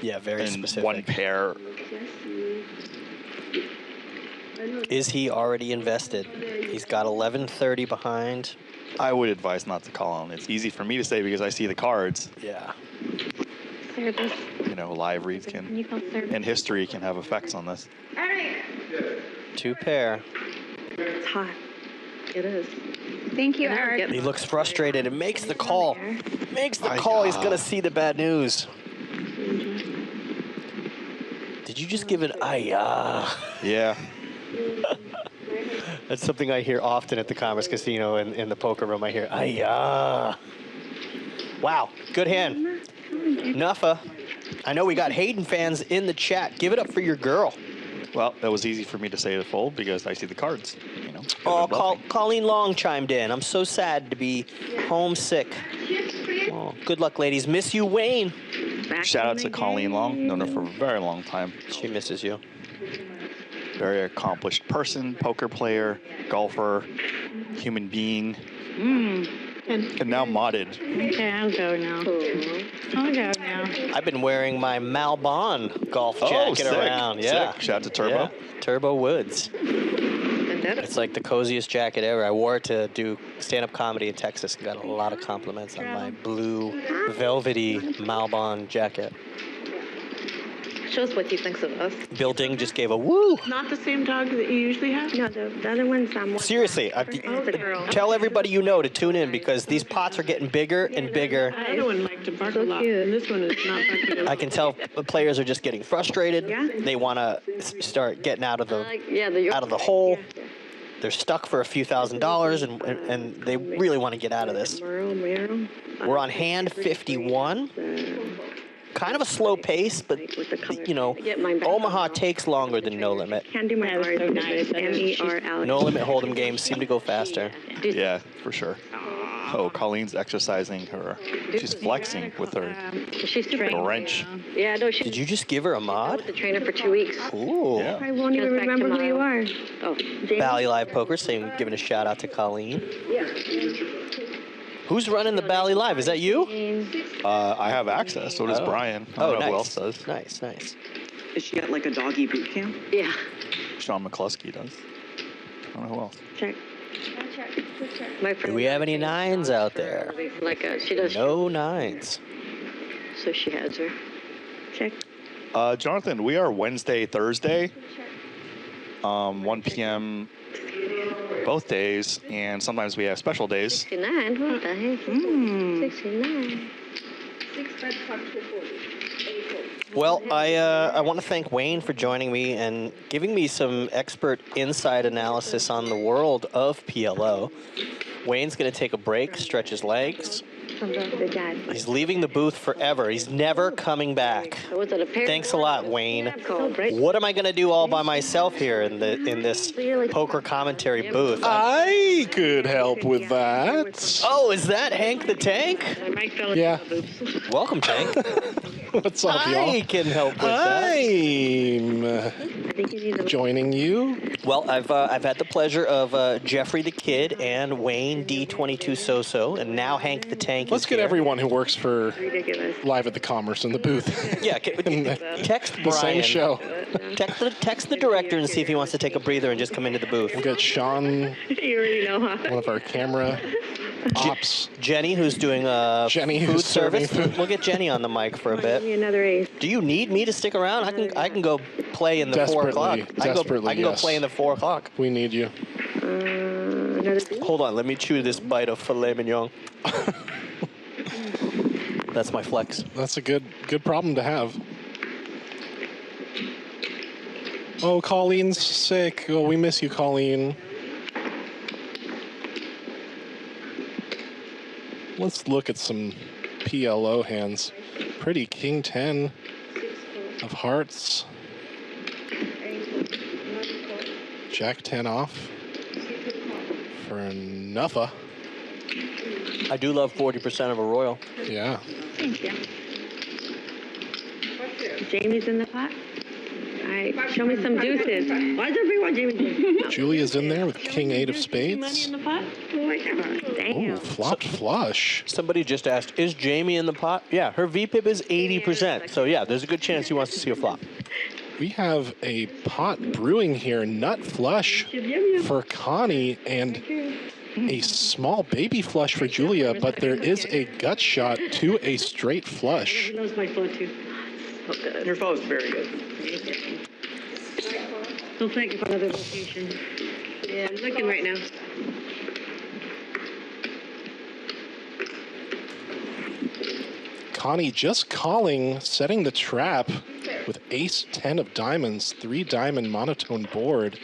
Yeah, very
and
specific.
1 pair.
Is he already invested? He's got 1130 behind.
I would advise not to call him. It's easy for me to say because I see the cards.
Yeah.
Service.
You know, live reads can, and history can have effects on this.
All right.
2 pair.
It's hot.
It is.
Thank you, Eric.
He looks frustrated and makes the call. Makes the call. He's going to see the bad news. Did you just give an ayah?
Yeah.
That's something I hear often at the Commerce Casino and in the poker room. I hear ayah. Wow, good hand. Nuffa. I know we got Hayden fans in the chat. Give it up for your girl.
Well, that was easy for me to say to fold because I see the cards. You know.
Oh, Colleen Long chimed in. I'm so sad to be homesick. Oh, good luck, ladies. Miss you, Wayne.
Shout out to Colleen Long. Known her for a very long time.
She misses you.
Very accomplished person, poker player, golfer, human being, and now modded.
Okay, I'll go now. I'll go now.
I've been wearing my Malbon golf jacket
sick.
around. Yeah.
Sick. Shout out to Turbo.
Yeah. Turbo Woods. It's like the coziest jacket ever. I wore it to do stand-up comedy in Texas and got a lot of compliments on my blue velvety Malbon jacket.
show us what he thinks of us.
Building just gave a woo.
Not the same dog that you usually have?
No, the other one's more.
Seriously, tell everybody you know to tune in because these pots are getting bigger and bigger.
The other one liked to bark a lot, and this one is not barking at all.
I can tell the players are just getting frustrated.
Yeah.
They want to start getting out of the
Yeah,
out of the hole. They're stuck for a few $1,000s, and they really want to get out of this. We're on hand 51. Kind of a slow pace, but you know, Omaha takes longer than No Limit.
Can't do my R's. MERL.
No Limit Hold'em games seem to go faster.
Yeah, for sure. Oh, Colleen's exercising her. She's flexing with her wrench.
Yeah, no,
Did you just give her a mod?
the trainer for 2 weeks.
Ooh.
Yeah.
I won't even remember who you are.
Oh,
Bally Live Poker, saying, giving a shout out to Colleen.
yeah.
Who's running the Bally Live? Is that you?
I have access. So does Brian. I don't know who else does.
Nice, nice.
Is she at like a doggy boot camp?
Yeah.
Sean McCluskey does. I don't know who else.
Check.
Do we have any 9s out there?
Like she does.
No 9s.
So she has her.
Check.
Jonathan, we are Wednesday, Thursday, 1 p.m. both days, and sometimes we have special days.
69. What the heck? 69.
Well, I want to thank Wayne for joining me and giving me some expert inside analysis on the world of PLO. Wayne's going to take a break, stretch his legs. He's leaving the booth forever. He's never coming back. Thanks a lot, Wayne. What am I going to do all by myself here in this poker commentary booth?
I could help with that.
Oh, is that Hank the Tank?
Yeah.
Welcome, Tank.
What's up, y'all?
I can help with that.
I'm joining you.
Well, I've had the pleasure of Jeffrey the Kid and Wayne D22 Soso, and now Hank the Tank.
Let's get everyone who works for Live at the Commerce in the booth.
Yeah, text Brian.
The same show.
Text the director and see if he wants to take a breather and just come into the booth.
We'll get Sean,
You already know, huh?
one of our camera ops.
Jenny, who's doing food service. We'll get Jenny on the mic for a bit.
Another ace.
Do you need me to stick around? I can go play in the 4 o'clock. I can go play in the 4 o'clock.
We need you.
Hold on, let me chew this bite of filet mignon. That's my flex.
That's a good problem to have. Oh, Colleen's sick. Oh, we miss you, Colleen. Let's look at some PLO hands. Pretty King 10 of hearts. Jack 10 off for Nuffa.
I do love 40% of a royal.
Yeah.
Thank you. Jamie's in the pot? All right, show me some deuces. Why does everyone Jamie?
Julia's in there with King 8 of spades.
Money in the pot? Oh my God. Damn.
Oh, flopped flush.
Somebody just asked, is Jamie in the pot? Yeah, her VPIP is 80%. So yeah, there's a good chance he wants to see a flop.
We have a pot brewing here, nut flush for Connie and a small baby flush for Julia, but there is a gut shot to a straight flush.
He knows my flow too.
So good.
Your flow is very good.
He'll take you for another location. Yeah, I'm looking right now.
Connie just calling, setting the trap with ace 10 of diamonds, 3 diamond monotone board.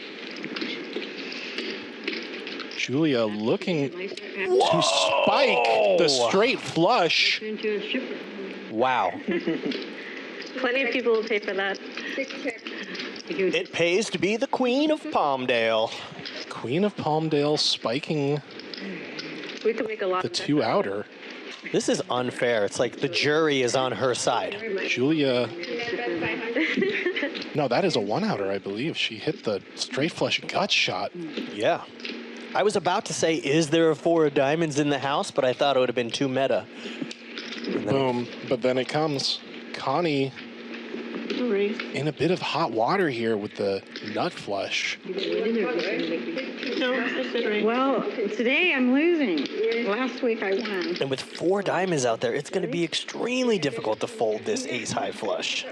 Julia looking to spike the straight flush.
Wow.
Plenty of people will pay for that.
It pays to be the Queen of Palmdale.
Queen of Palmdale spiking
We could make a lot
the 2 outer.
This is unfair. It's like the jury is on her side.
Julia. No, that is a 1 outer, I believe. She hit the straight flush gut shot.
Yeah. I was about to say, is there a 4 of diamonds in the house? But I thought it would have been too meta.
Boom. But then it comes. Connie in a bit of hot water here with the nut flush.
Well, today I'm losing. Last week I won.
And with 4 diamonds out there, it's going to be extremely difficult to fold this ace high flush.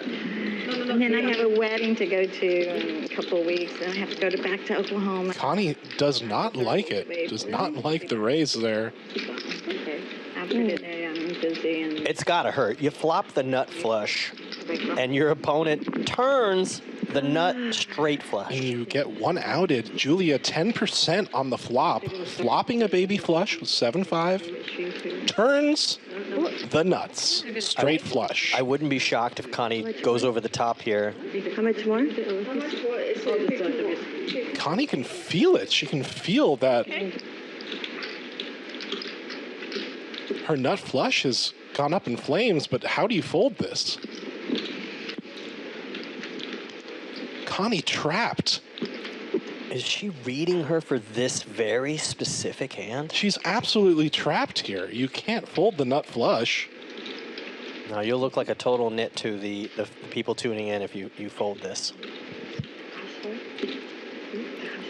And then I have a wedding to go to in a couple of weeks, and I have to go back to Oklahoma.
Connie does not like it. Does not like the raise there.
Okay. After today, I'm busy. And
It's gotta hurt. You flop the nut flush, and your opponent turns the nut straight flush.
And you get one outed. Julia, 10% on the flop. Flopping a baby flush with 7-5. Turns the nuts. Straight flush.
I wouldn't be shocked if Connie goes over the top here.
How much more?
Connie can feel it. She can feel that her nut flush has gone up in flames, but how do you fold this? Connie trapped.
Is she reading her for this very specific hand?
She's absolutely trapped here. You can't fold the nut flush.
No, you'll look like a total nit to the people tuning in if you fold this.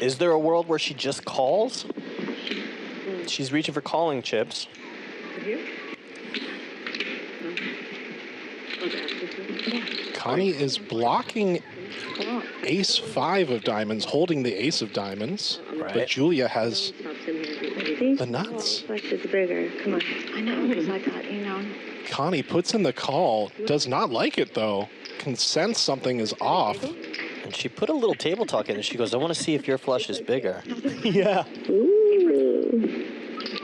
Is there a world where she just calls? She's reaching for calling chips.
Connie is blocking ace-5 of diamonds, holding the ace of diamonds.
Right.
But Julia has the nuts.
Flush is bigger. Come on.
I know, because I got,
Connie puts in the call, does not like it though. Can sense something is off.
And she put a little table talk in and she goes, I want to see if your flush is bigger. Yeah.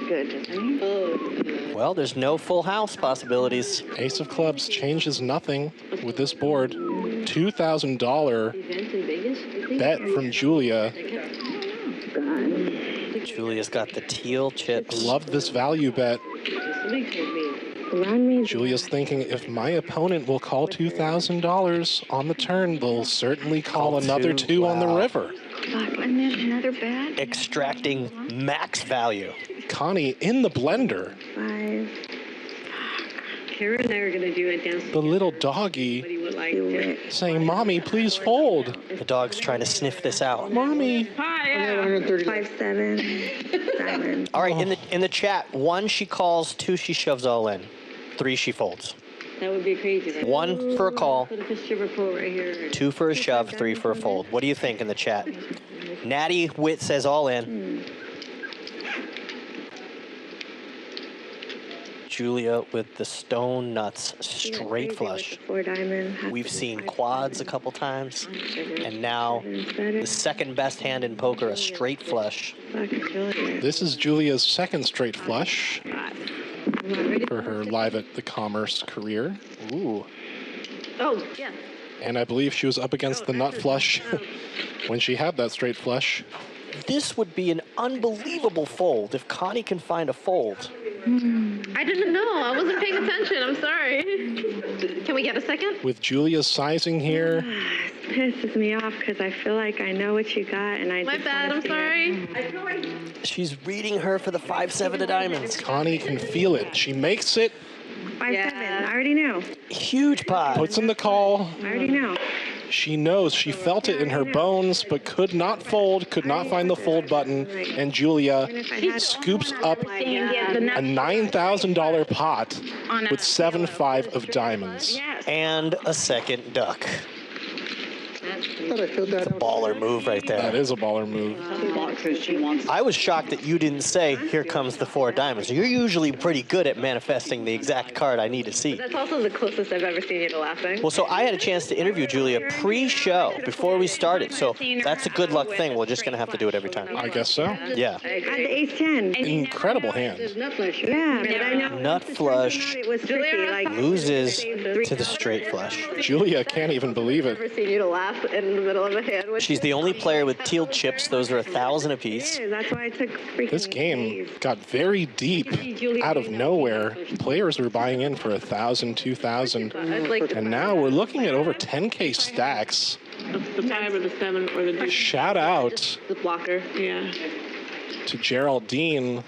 Good.
Well, there's no full house possibilities.
Ace of clubs changes nothing with this board. $2,000 bet from Julia.
Julia's got the teal chips.
Love this value bet. Julia's thinking, if my opponent will call $2,000 on the turn, they'll certainly call another two on the river.
Fuck, and then another bet?
Extracting max value.
Connie in the blender.
5.
Kara and I are going to do a dance.
The little doggy saying, Mommy, please fold.
The dog's trying to sniff this out.
Mommy.
5-7. Diamond.
All right, in the chat, 1 she calls, 2 she shoves all in, 3 she folds.
That would be crazy. Right?
1 for a call,
Put a fist report right here.
2 for a shove, 3 for a fold. What do you think in the chat? Natty Witt says all in. Julia with the stone nuts, straight flush.
4 diamond.
We've seen quads a couple times, and now the second best hand in poker, a straight flush.
This is Julia's second straight flush for her Live at the Commerce career. Ooh.
Oh, yeah.
And I believe she was up against the nut flush when she had that straight flush.
This would be an unbelievable fold if Connie can find a fold.
I didn't know. I wasn't paying attention. I'm sorry. Can we get a second?
With Julia's sizing here.
This pisses me off because I feel like I know what you got and I
My
just
bad. I'm sorry.
She's reading her for the 5-7 of diamonds.
Connie can feel it. She makes it.
5-7. I already know.
Huge pot.
Puts in the call.
I already know.
She knows. She felt it in her bones, but could not fold, could not find the fold button. And Julia scoops up a $9,000 pot with 7-5 of diamonds.
And a second duck. It's a baller move right there.
That is a baller move.
I was shocked that you didn't say, here comes the 4 diamonds. You're usually pretty good at manifesting the exact card I need to see.
That's also the closest I've ever seen you to laughing.
Well, so I had a chance to interview Julia pre-show, before we started. So that's a good luck thing. We're just going to have to do it every time.
I guess so.
Yeah.
At the ace-10.
Incredible hand.
Yeah, but I know.
Nut flush
It was tricky. Like,
loses to the straight flush.
Julia can't even believe
I've never
it.
seen you to laugh in the middle of a hand.
She's the only player with teal chips. Those are 1,000 apiece.
that's why I took freaking
This game got very deep out of nowhere. Players were buying in for 1,000, 2,000. And now we're looking at over 10K stacks.
The 5 or the 7 or the deuce.
Shout out
The blocker.
Yeah.
to Geraldine,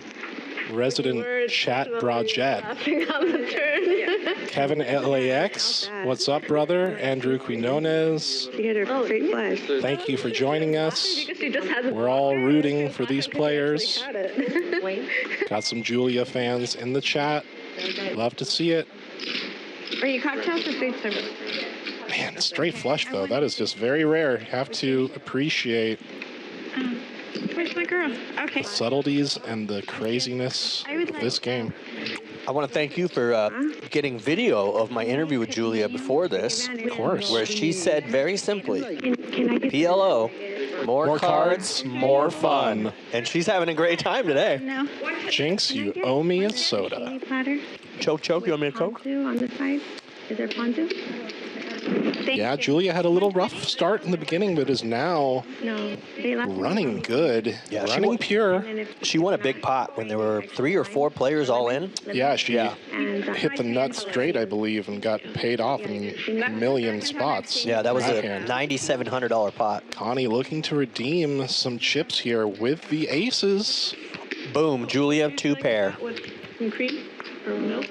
resident chat brajette.
Laughing on the turn.
Kevin LAX, what's up, brother? Andrew Quinones,
She hit her straight flush.
thank you for joining us.
She just hasn't.
We're all rooting for these players.
Got it. Wait.
Got some Julia fans in the chat. Love to see it.
Are you cocktails or food service?
Man, straight flush, though. That is just very rare. Have to appreciate
Where's my girl? Okay.
the subtleties and the craziness of this game.
I want to thank you for getting video of my interview with Julia before this.
Of course.
Where she said very simply, PLO, more cards, more fun. And she's having a great time today.
No.
Jinx, you owe me a soda.
Platter.
Choke, you want me a Coke?
Ponzu on the side. Is there ponzu?
Yeah, Julia had a little rough start in the beginning, but is now running good.
Yeah,
running pure.
She won a big pot when there were 3 or 4 players all in.
Yeah, she hit the nut straight, I believe, and got paid off in a million spots.
Yeah, that was a $9,700 pot.
Connie looking to redeem some chips here with the aces.
Boom, Julia, 2 pair.
Some cream or milk?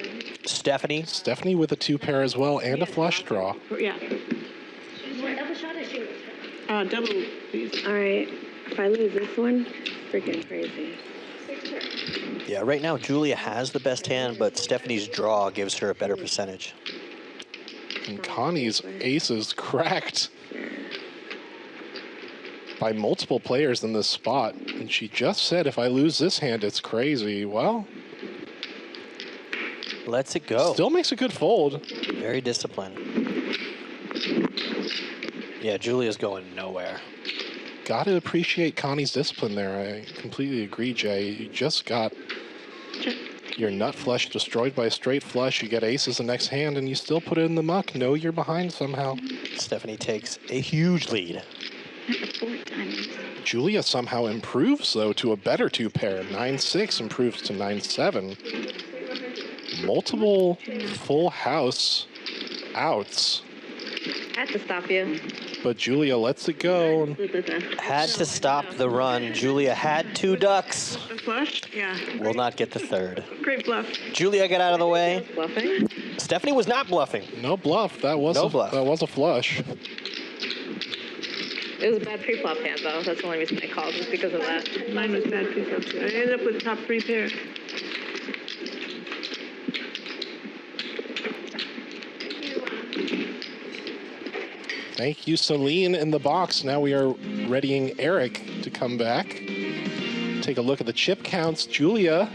Stephanie with a 2 pair as well and a flush draw.
Yeah. Double, please.
All right. If I lose this one, freaking crazy.
Yeah, right now Julia has the best hand, but Stephanie's draw gives her a better percentage.
And Connie's aces cracked by multiple players in this spot. And she just said, if I lose this hand, it's crazy. Well,
lets it go.
Still makes a good fold.
Very disciplined. Yeah, Julia's going nowhere.
Got to appreciate Connie's discipline there. I completely agree, Jay. You just got your nut flush destroyed by a straight flush. You get aces the next hand, and you still put it in the muck. Know you're behind somehow.
Stephanie takes a huge lead.
Julia somehow improves, though, to a better 2 pair. 9-6 improves to 9-7. Multiple full house outs.
Had to stop you.
But Julia lets it go.
Had to stop the run. Julia had 2 ducks.
A flush? Yeah.
Will not get the 3rd.
Great bluff.
Julia got out of the way.
Bluffing?
Stephanie was not bluffing.
No bluff. That was a flush.
It was a bad pre-flop hand, though. That's the only reason I called, was because of that.
Mine was bad pre-flop, too. I ended up with top 3 pair.
Thank you, Celine, in the box. Now we are readying Eric to come back. Take a look at the chip counts. Julia,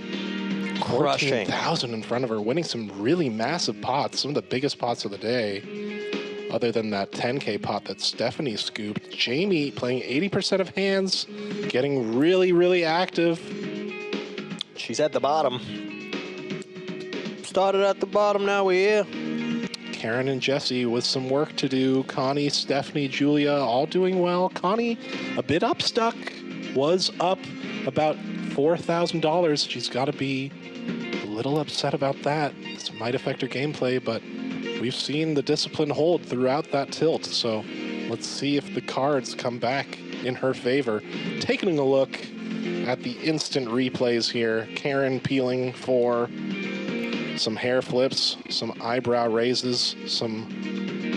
crushing.
14,000 in front of her, winning some really massive pots, some of the biggest pots of the day, other than that 10K pot that Stephanie scooped. Jamie playing 80% of hands, getting really, really active.
She's at the bottom. Started at the bottom, now we're here.
Karen and Jesse with some work to do. Connie, Stephanie, Julia, all doing well. Connie, a bit upstuck, was up about $4,000. She's got to be a little upset about that. This might affect her gameplay, but we've seen the discipline hold throughout that tilt. So let's see if the cards come back in her favor. Taking a look at the instant replays here. Karen peeling for some hair flips, some eyebrow raises, some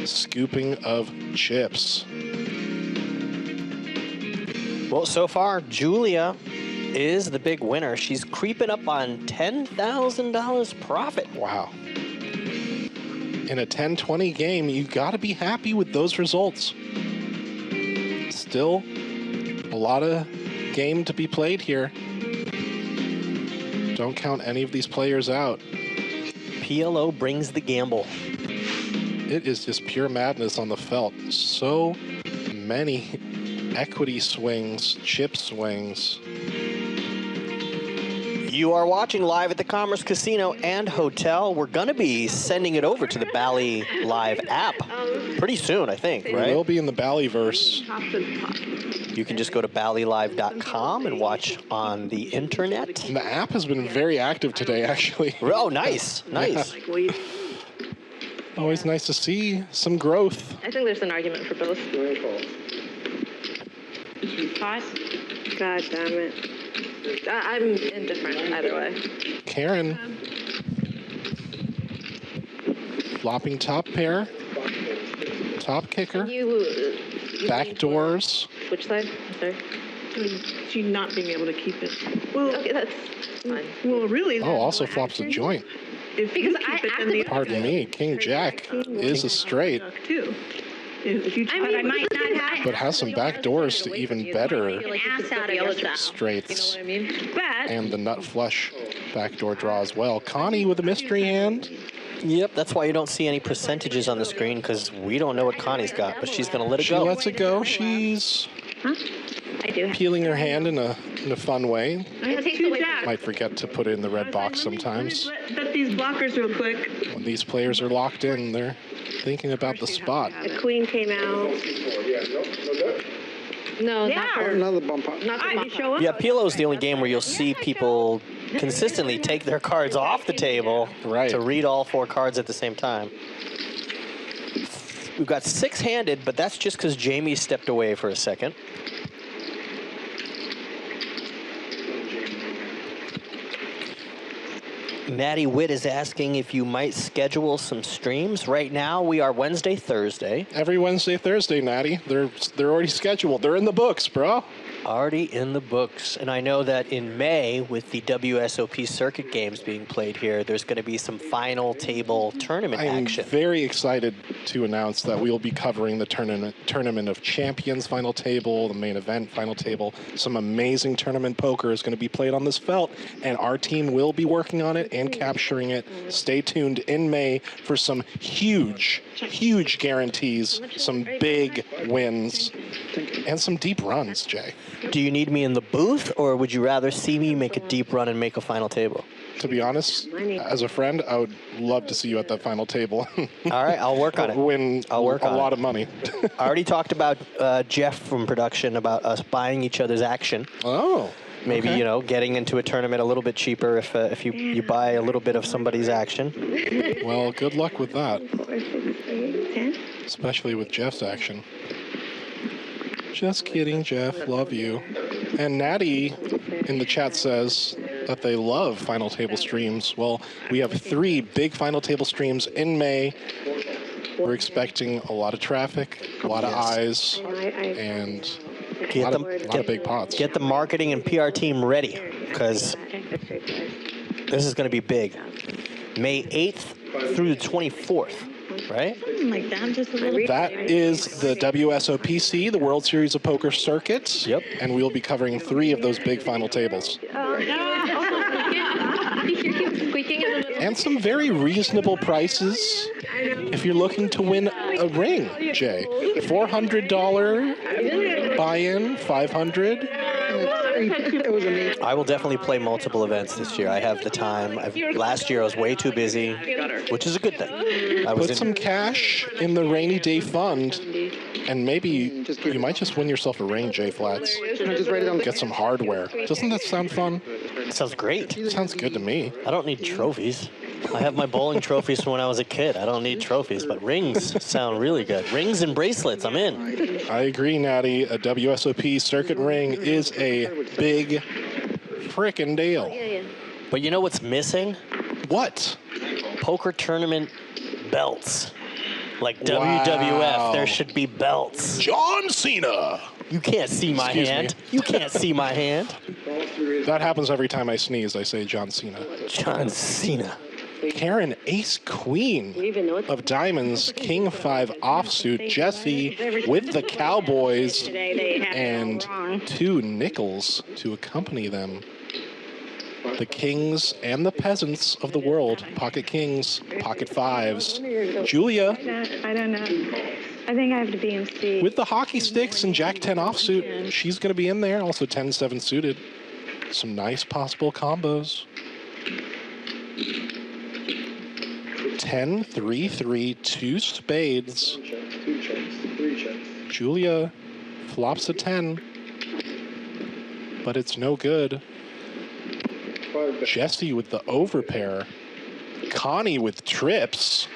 scooping of chips.
Well, so far, Julia is the big winner. She's creeping up on $10,000 profit.
Wow. In a 10-20 game, you got to be happy with those results. Still a lot of game to be played here. Don't count any of these players out.
PLO brings the gamble.
It is just pure madness on the felt. So many equity swings, chip swings.
You are watching live at the Commerce Casino and Hotel. We're going to be sending it over to the Bally Live app pretty soon, I think, right?
It will be in the Ballyverse.
You can just go to ballylive.com and watch on the internet.
And the app has been very active today, actually.
Oh, nice. Nice.
Yeah. Always nice to see some growth.
I think there's an argument for both.
God damn it.
I'm indifferent either way.
Karen. Flopping top pair. Top kicker. Back doors.
Which side? Sorry.
She not being able to keep it. Well,
okay, that's fine.
Well, really.
Oh, also flops a joint.
If you keep it, then the
Pardon me, King Jack is a straight.
too. If you
but I might not have.
But has some back doors to even better
Ass out of yourself.
straights.
But
And the nut flush backdoor draw as well. Connie with a mystery hand.
Yep, that's why you don't see any percentages on the screen, because we don't know what Connie's got, but she's going to let it
She
go.
lets it go. She's
I do have
peeling her hand in a fun way.
I have two jacks.
Might forget to put it in the red box sometimes.
Bet these blockers real quick.
When these players are locked in, they're thinking about the spot.
The queen came out.
No, not for,
Another bump up.
not for
You show up.
Yeah, PLO is the only game where you'll see people consistently take their cards off the table to read all 4 cards at the same time. We've got 6-handed, but that's just because Jamie stepped away for a second. Natty Witt is asking if you might schedule some streams. Right now, we are Wednesday, Thursday.
Every Wednesday, Thursday, Natty. They're already scheduled. They're in the books, bro.
Already in the books. And I know that in May, with the WSOP circuit games being played here, there's going to be some final table tournament action.
I'm very excited to announce that we will be covering the Tournament of Champions final table, the main event final table. Some amazing tournament poker is going to be played on this felt, and our team will be working on it and capturing it. Stay tuned in May for some huge guarantees, some big wins, and some deep runs, Jay.
Do you need me in the booth, or would you rather see me make a deep run and make a final table?
To be honest, as a friend, I would love to see you at that final table.
All right, I'll work on it.
Win
I'll work
a
on
lot
it.
of money.
I already talked about Jeff from production about us buying each other's action.
Oh.
Maybe,
okay.
you know, getting into a tournament a little bit cheaper if you buy a little bit of somebody's action.
Well, good luck with that.
4, 6, 8, 10.
Especially with Jeff's action. Just kidding, Jeff. Love you. And Natty in the chat says that they love final table streams. Well, we have 3 big final table streams in May. We're expecting a lot of traffic, a lot of eyes, and a lot of big pots.
Get the marketing and PR team ready, because this is going to be big. May 8th through the 24th. Right?
Like that, just a little.
That is the WSOPC, the World Series of Poker Circuit.
Yep.
And we will be covering 3 of those big final tables. And some very reasonable prices if you're looking to win a ring, Jay. $400 buy-in, $500.
I will definitely play multiple events this year. I have the time. Last year I was way too busy, which is a good thing.
Put some cash in the rainy day fund, and maybe you might just win yourself a ring, Jay Flats. Get some hardware. Doesn't that sound fun?
It sounds great.
It sounds good to me.
I don't need trophies. I have my bowling trophies from when I was a kid. I don't need trophies, but rings sound really good. Rings and bracelets, I'm in.
I agree, Natty. A WSOP circuit ring is a big frickin' deal.
But you know what's missing?
What?
Poker tournament belts. Like
Wow.
WWF, there should be belts.
John Cena!
You can't see my
Excuse me.
hand. You can't see my hand.
That happens every time I sneeze. I say John Cena.
John Cena.
Karen, ace queen of diamonds, king 5 offsuit, Jesse with the Cowboys, and 2 nickels to accompany them. The kings and the peasants of the world, pocket kings, pocket 5s. Julia
I don't know. I think I have to be in C.
with the hockey sticks and jack 10 offsuit. She's going to be in there, also 10-7 suited. Some nice possible combos. 10, 3, 3, 2 spades.
2 checks, 3 checks.
Julia flops a 10, but it's no good.
5 bets.
Jesse with the overpair. Connie with trips.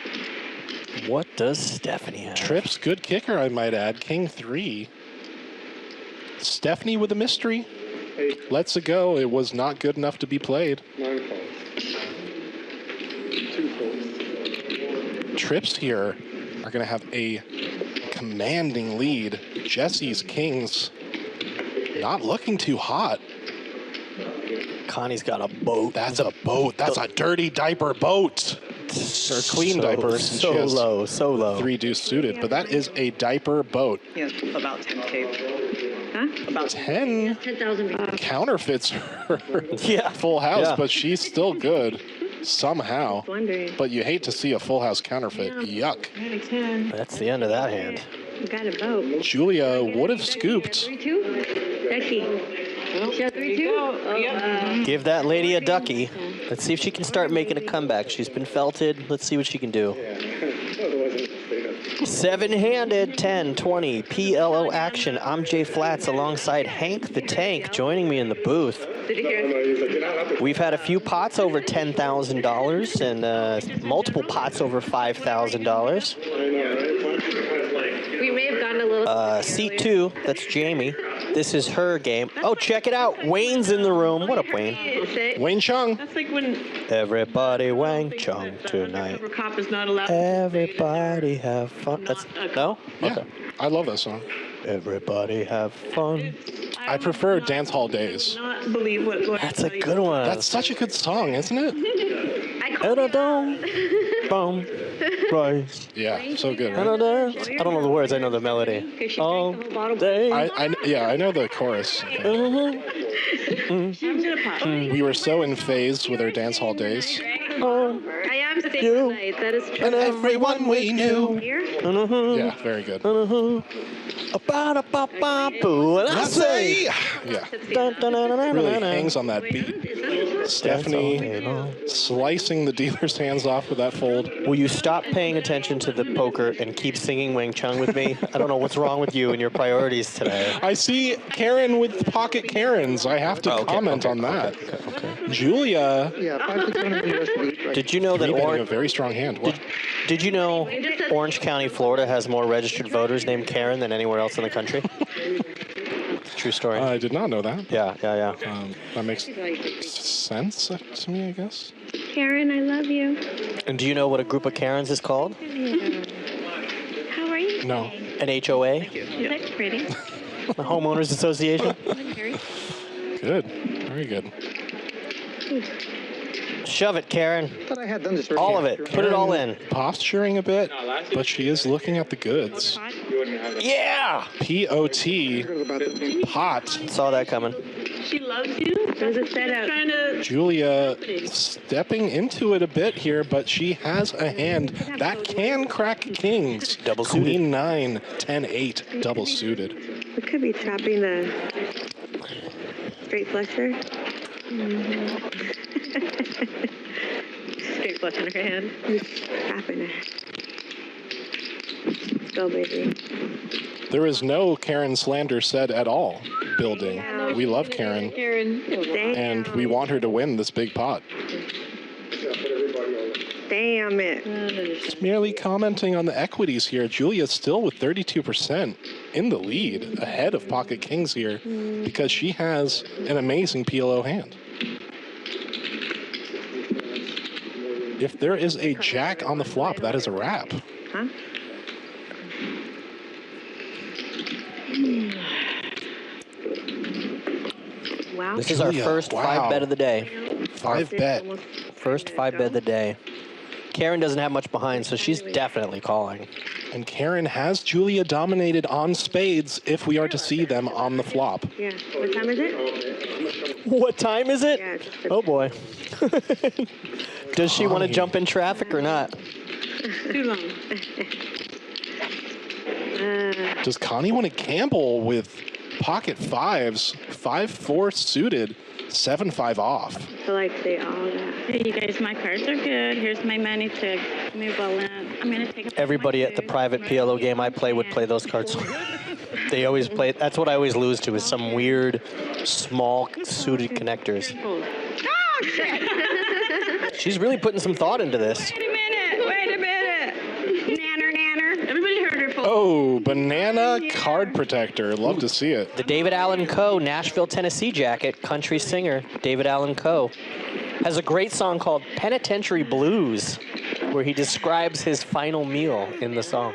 What does Stephanie have?
Trips, good kicker, I might add. King 3. Stephanie with a mystery.
8,
Lets it go. It was not good enough to be played.
9 calls. 2 calls.
Trips here are going to have a commanding lead. Jesse's kings not looking too hot.
Connie's got a boat.
That's a boat. That's a dirty diaper boat. Or clean diapers.
So low, so low.
3 deuce suited, but that is a diaper boat.
Yeah, about 10K.
Huh?
About
10,000.
Counterfeits her
Yeah.
full house,
Yeah.
but she's still good somehow.
Wondering.
But you hate to see a full house counterfeit. Yuck.
That's the end of that hand.
You got a boat.
Julia would have scooped.
3-2. Becky. She has 3-2.
Give that lady a ducky. Let's see if she can start making a comeback. She's been felted. Let's see what she can do. 7-handed, 10, 20, PLO action. I'm Jay Flats alongside Hank the Tank joining me in the booth.
Did you hear?
We've had a few pots over $10,000 and multiple pots over $5,000.
We may have gotten a little.
Seat 2, that's Jamie. This is her game. Oh, check it out. Wayne's in the room. What up, Wayne?
Wayne Chung.
That's like when
Everybody Wang Chung tonight.
cop is not allowed.
Everybody have fun. That's no?
Yeah,
Okay.
I love that song.
Everybody have fun.
I prefer Dance Hall Days.
Not believe what.
That's a good one.
That's such a good song, isn't it?
Boom. Right.
Yeah, so good,
I
right?
don't know the words. I know the melody. All day.
I know the chorus. We were so in phase with our Dance Hall Days.
I am staying tonight. That is true.
And everyone we knew.
Here?
Yeah, very good.
I say.
Yeah. Really hangs on that beat. Stephanie slicing the dealer's hands off with that fold.
Will you stop paying attention to the poker and keep singing Wang Chung with me? I don't know what's wrong with you and your priorities today.
I see Karen with pocket Karens. I have to comment on that. Julia.
Yeah, 5 to 10 university.
Did you know that
a very strong hand.
Did you know Orange County, Florida has more registered voters named Karen than anywhere else in the country? True story.
I did not know that.
Yeah.
That makes sense to me, I guess.
Karen, I love you.
And do you know what a group of Karens is called?
How are you?
No.
An HOA?
You look pretty.
The Homeowners Association?
Good. Very good.
Shove it, Karen.
I thought I had done this
all of it. Put it all in.
Posturing a bit, but she is looking at the goods.
Yeah!
P-O-T. Pot.
Saw that coming.
She loves you.
There's a setup.
Trying to.
Julia stepping into it a bit here, but she has a hand that can crack kings.
Double suited.
Queen 9, 10-8, double suited.
We could be trapping the straight flusher. Straight flush in her hand. Just trapping it. Let's go, baby.
There is no Karen slander said at all. Building. We love Karen. And we want her to win this big pot.
Damn it.
Just merely commenting on the equities here. Julia's still with 32% in the lead, ahead of Pocket Kings here, because she has an amazing PLO hand. If there is a jack on the flop, that is a wrap.
Huh? Wow.
This is our first 5 bet of the day.
5 bet.
First 5 bet of the day. Karen doesn't have much behind, so she's definitely calling.
And Karen has Julia dominated on spades if we are to see them on the flop.
Yeah. What time is it?
What time is it?
Yeah,
oh boy. Does she want to jump in traffic or not?
Too long.
Does Connie want to gamble with pocket 5s, 5-4 suited, 7-5 off?
I feel like they all got.
Hey, you guys, my cards are good. Here's my money to move all in. I'm going to take a
Everybody at the private PLO game I play would play those cards. They always play. That's what I always lose to is some weird, small suited connectors.
Oh, shit.
She's really putting some thought into this.
Wait a minute. Nanner.
Everybody heard her.
Oh, banana card protector. Love to see it.
The David Allen Coe Nashville, Tennessee jacket, country singer David Allen Coe, has a great song called Penitentiary Blues, where he describes his final meal in the song.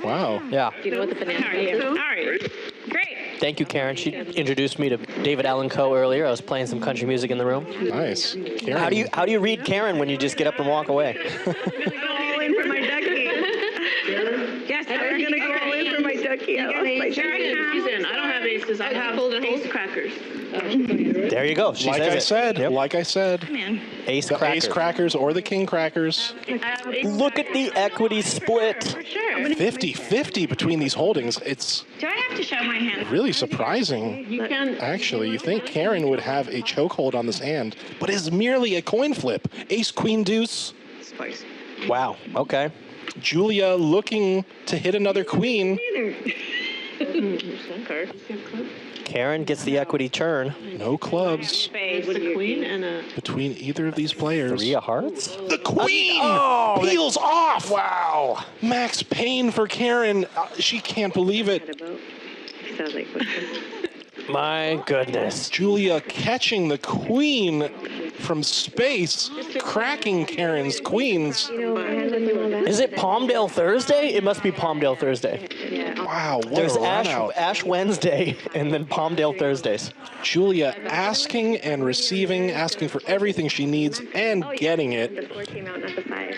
Wow.
Yeah.
Do you know what the banana
How are you? All right. Great.
Thank you, Karen. She introduced me to David Allan Coe earlier. I was playing some country music in the room.
Nice. Karen.
How do you read Karen when you just get up and walk away?
All in for my ducky. Yes, I was gonna go all in for my ducky. I
don't have aces. I have ace crackers.
There you go. She
like
says
I
it.
said,
Yep.
like I said,
Ace
the
crackers.
ace crackers or the king crackers.
Look at the equity split.
50-50 between these holdings. It's
Do I have to show my hand?
really surprising.
You can.
Actually, you think Karen would have a chokehold on this hand, but it's merely a coin flip. Ace, queen, deuce.
Spice.
Wow. Okay.
Julia looking to hit another queen.
Karen gets the equity turn.
No clubs
It's a queen and a.
between either of these players.
3 of hearts.
The queen
Oh,
peels off.
Wow.
Max Payne for Karen. She can't believe it.
Sounds like
My goodness.
Julia catching the queen from space, cracking Karen's queens.
Is it Palmdale Thursday? It must be Palmdale Thursday.
Wow, what
There's
a run out.
Ash Wednesday and then Palmdale Thursdays.
Julia asking and receiving, asking for everything she needs and getting it.
The 4 came out, not the 5.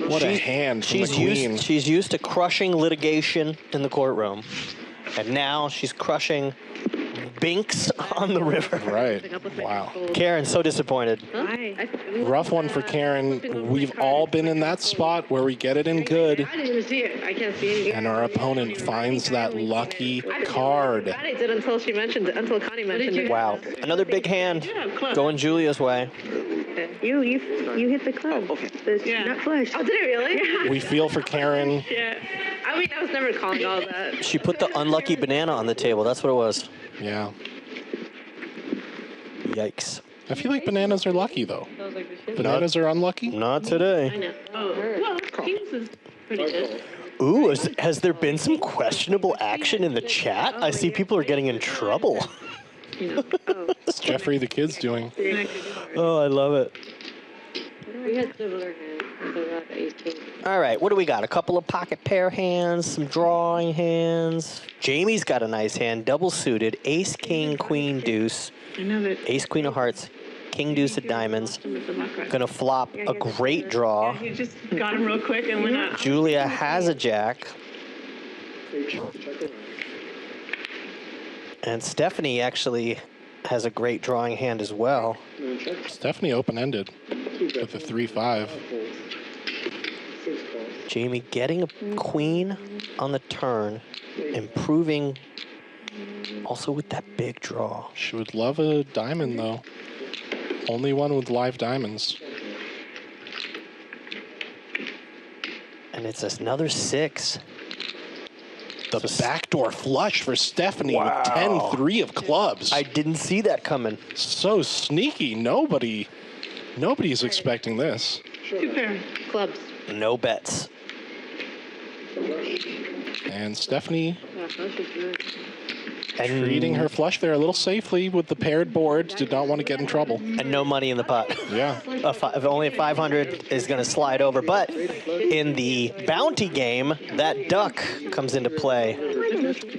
What a hand from the queen.
She's used to crushing litigation in the courtroom. And now she's crushing binks on the river.
Right. Wow.
Karen's so disappointed.
Rough one for Karen. We've all been in that spot where we get it in good,
I didn't even see it. I can't see anything.
and our opponent finds that lucky card.
I did until she mentioned it, until Connie mentioned it.
Wow. Another big hand going Julia's way.
You hit the club. The nut flush.
Oh, did it really?
We feel for Karen.
Yeah. I mean, I was never calling all that.
She put the unlucky banana on the table. That's what it was.
Yeah.
Yikes.
I feel like bananas are lucky, though. Bananas are unlucky?
Not today.
I know. Oh, well, Kings is pretty good.
Ooh, has there been some questionable action in the chat? I see people are getting in trouble.
What's Jeffrey the kid's doing?
Oh, I love it.
We had similar hands. About 18.
All right, what do we got? A couple of pocket pair hands, some drawing hands. Jamie's got a nice hand, double suited, ace, king, queen, deuce,
I know that.
ace, queen of hearts, king, deuce of diamonds. Gonna flop a great draw.
You just got him real quick and went out.
Julia has a jack. And Stephanie actually has a great drawing hand as well.
Stephanie open-ended with a 3-5.
Jamie getting a queen on the turn, improving also with that big draw.
She would love a diamond, though. Only one with live diamonds.
And it's another 6.
The backdoor flush for Stephanie
Wow.
with 10-3 of clubs.
I didn't see that coming.
So sneaky. Nobody's expecting this.
2 pair.
Clubs.
No bets.
And Stephanie
Yeah, flush is good.
And
treating her flush there a little safely with the paired board. Did not want to get in trouble.
And no money in the pot.
Yeah.
Only a 500 is going to slide over. But in the bounty game, that duck comes into play.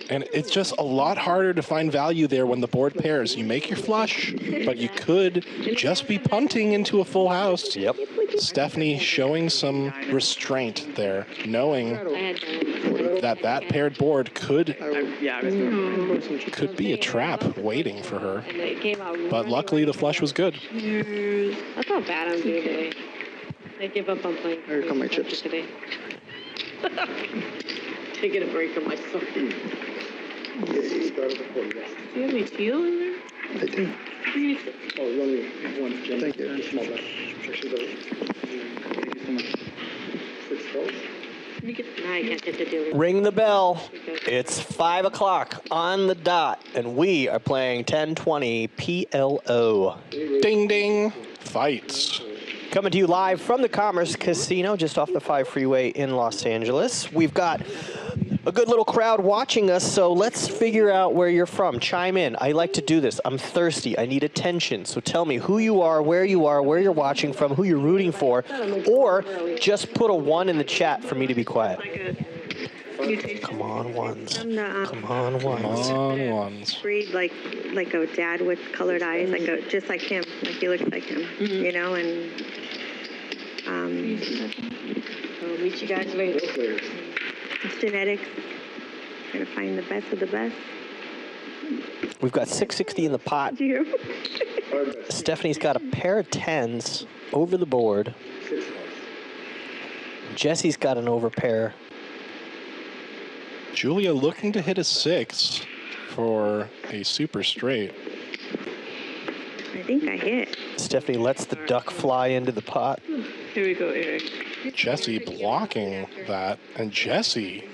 And it's just a lot harder to find value there when the board pairs. You make your flush, but you could just be punting into a full house.
Yep.
Stephanie showing some restraint there, knowing that that paired board could be a trap waiting for her. But luckily the flush was good.
I felt bad on you today. I give up on playing.
Here come my chips.
Today. Taking a break from my son.
Do you have any teal in there?
I do.
Oh, only one.
Thank you.
Small black. Thank you so much. 6 calls.
Now I can't get the deal.
Ring the bell. It's 5 o'clock on the dot, and we are playing 1020 PLO.
Ding, ding. Fights.
Coming to you live from the Commerce Casino, just off the 5 freeway in Los Angeles. We've got a good little crowd watching us, so let's figure out where you're from. Chime in. I like to do this. I'm thirsty. I need attention. So tell me who you are, where you're watching from, who you're rooting for, or just put a 1 in the chat for me to be quiet. Come on, ones.
From the,
Come on, ones.
Come on, ones.
breed like a dad with colored eyes, just like him, like he looks like him, you know, and
We'll meet you guys later.
it's genetics. Gotta find the best of the best.
We've got 660 in the pot. Stephanie's got a pair of 10s over the board. Jesse's got an over pair.
Julia looking to hit a 6 for a super straight.
I think I hit.
Stephanie lets the duck fly into the pot.
Here we go, Eric.
Jesse blocking that, and Jesse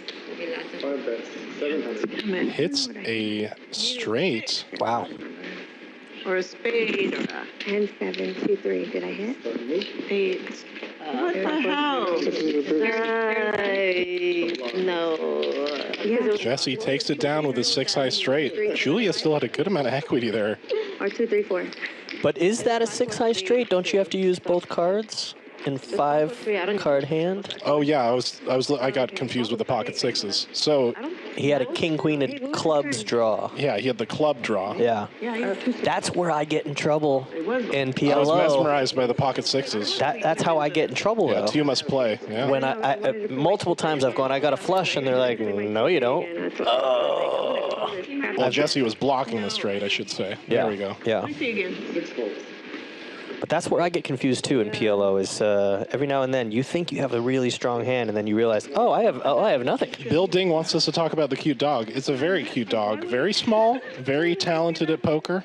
hits a straight.
Wow.
Or a spade or a
10, 7, 2, 3. Did I hit?
8. What the hell?
No.
Yeah.
Jesse takes it down with a 6-high straight. Julia still had a good amount of equity there.
Or 2, 3, 4.
But is that a 6-high straight? Don't you have to use both cards in 5-card hand?
Oh yeah, I got confused with the pocket sixes. So
he had a king queen of clubs draw.
Yeah, he had the club draw.
Yeah. That's where I get in trouble in PLO.
I was mesmerized by the pocket sixes.
That's how I get in trouble,
Yeah,
though.
2 must play. Yeah.
When I multiple times I've gone, I got a flush, and they're like, no, you don't. Oh.
Well, Jesse was blocking the straight, I should say.
Yeah.
There we go.
Yeah. But that's where I get confused too in PLO is every now and then you think you have a really strong hand, and then you realize, oh, I have nothing.
Bill Ding wants us to talk about the cute dog. It's a very cute dog. Very small, very talented at poker.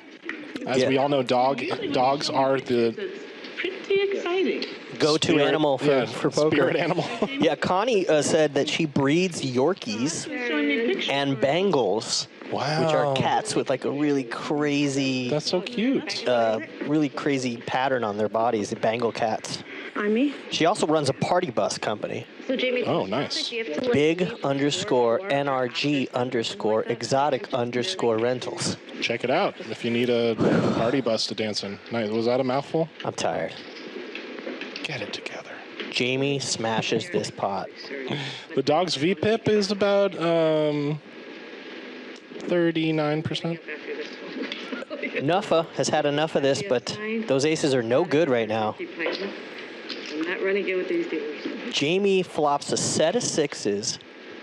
As we all know, dogs are the
Pretty exciting.
Go-to animal for poker.
Spirit animal.
Yeah, Connie said that she breeds Yorkies and Bengals.
Wow.
Which are cats with like a really crazy...
That's so cute.
Really crazy pattern on their bodies, the Bengal cats.
On me?
She also runs a party bus company.
So Jamie,
oh, nice.
Big_exotic_rentals.
Check it out if you need a party bus to dance in. Nice. Was that a mouthful?
I'm tired.
Get it together.
Jamie smashes this pot.
The dog's VPIP is about 39%.
Nuffa has had enough of this, but those aces are no good right now.
I'm not running good with these dealers.
Jamie flops a set of 6s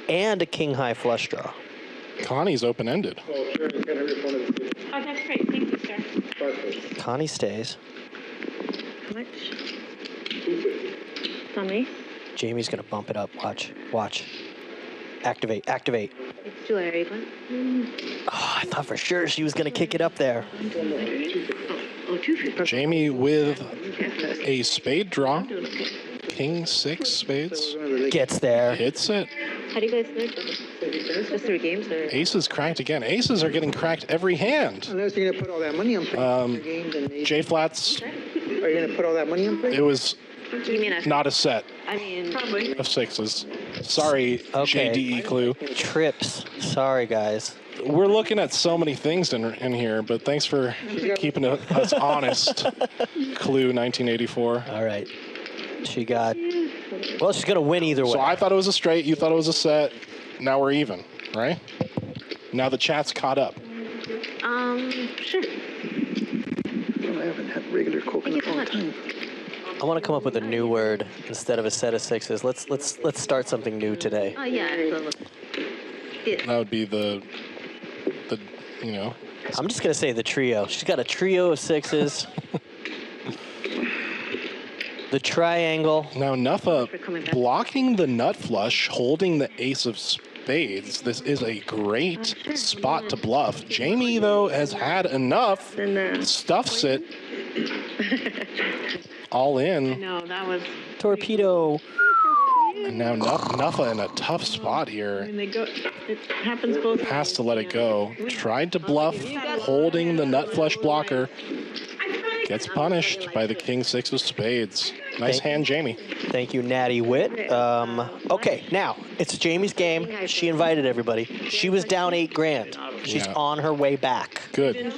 and a king-high flush draw.
Connie's open-ended.
Oh, that's great. Thank you, sir.
Connie stays.
How much? It's on me?
Jamie's going to bump it up. Watch. Activate.
It's too early.
Oh, I thought for sure she was going to kick it up there.
Jamie with a spade draw. King 6 spades.
Gets there.
Hits it.
How do you guys think? Just 3 games? Or?
Aces cracked again. Aces are getting cracked every hand.
Unless you're going to put all that money on games and
J flats.
Are you going to put all that money on
It was not a set
Probably.
of 6s. Sorry, JDE Clue.
Trips. Sorry, guys.
We're looking at so many things in here, but thanks for keeping us honest. Clue 1984.
All right. She got... Well, she's going to win either way.
So I thought it was a straight. You thought it was a set. Now we're even, right? Now the chat's caught up.
Sure.
I haven't had regular coconut all the time.
I want to come up with a new word instead of a set of 6s. Let's start something new today.
Oh, yeah.
That would be the you know.
I'm just going to say the trio. She's got a trio of 6s. The triangle.
Now Nuffa blocking the nut flush, holding the ace of spades. This is a great spot to bluff. Jamie, though, has had enough. Stuffs it. All in.
No, that was...
Torpedo.
And now Nuffa in a tough spot here.
When they go, it happens both ways.
Has to let it go. Tried to bluff, holding the nut flush blocker. Gets punished by the king 6 of spades. Nice hand, Jamie.
Thank you, Natty Wit. Okay, now, it's Jamie's game. She invited everybody. She was down $8,000. She's on her way back.
Good.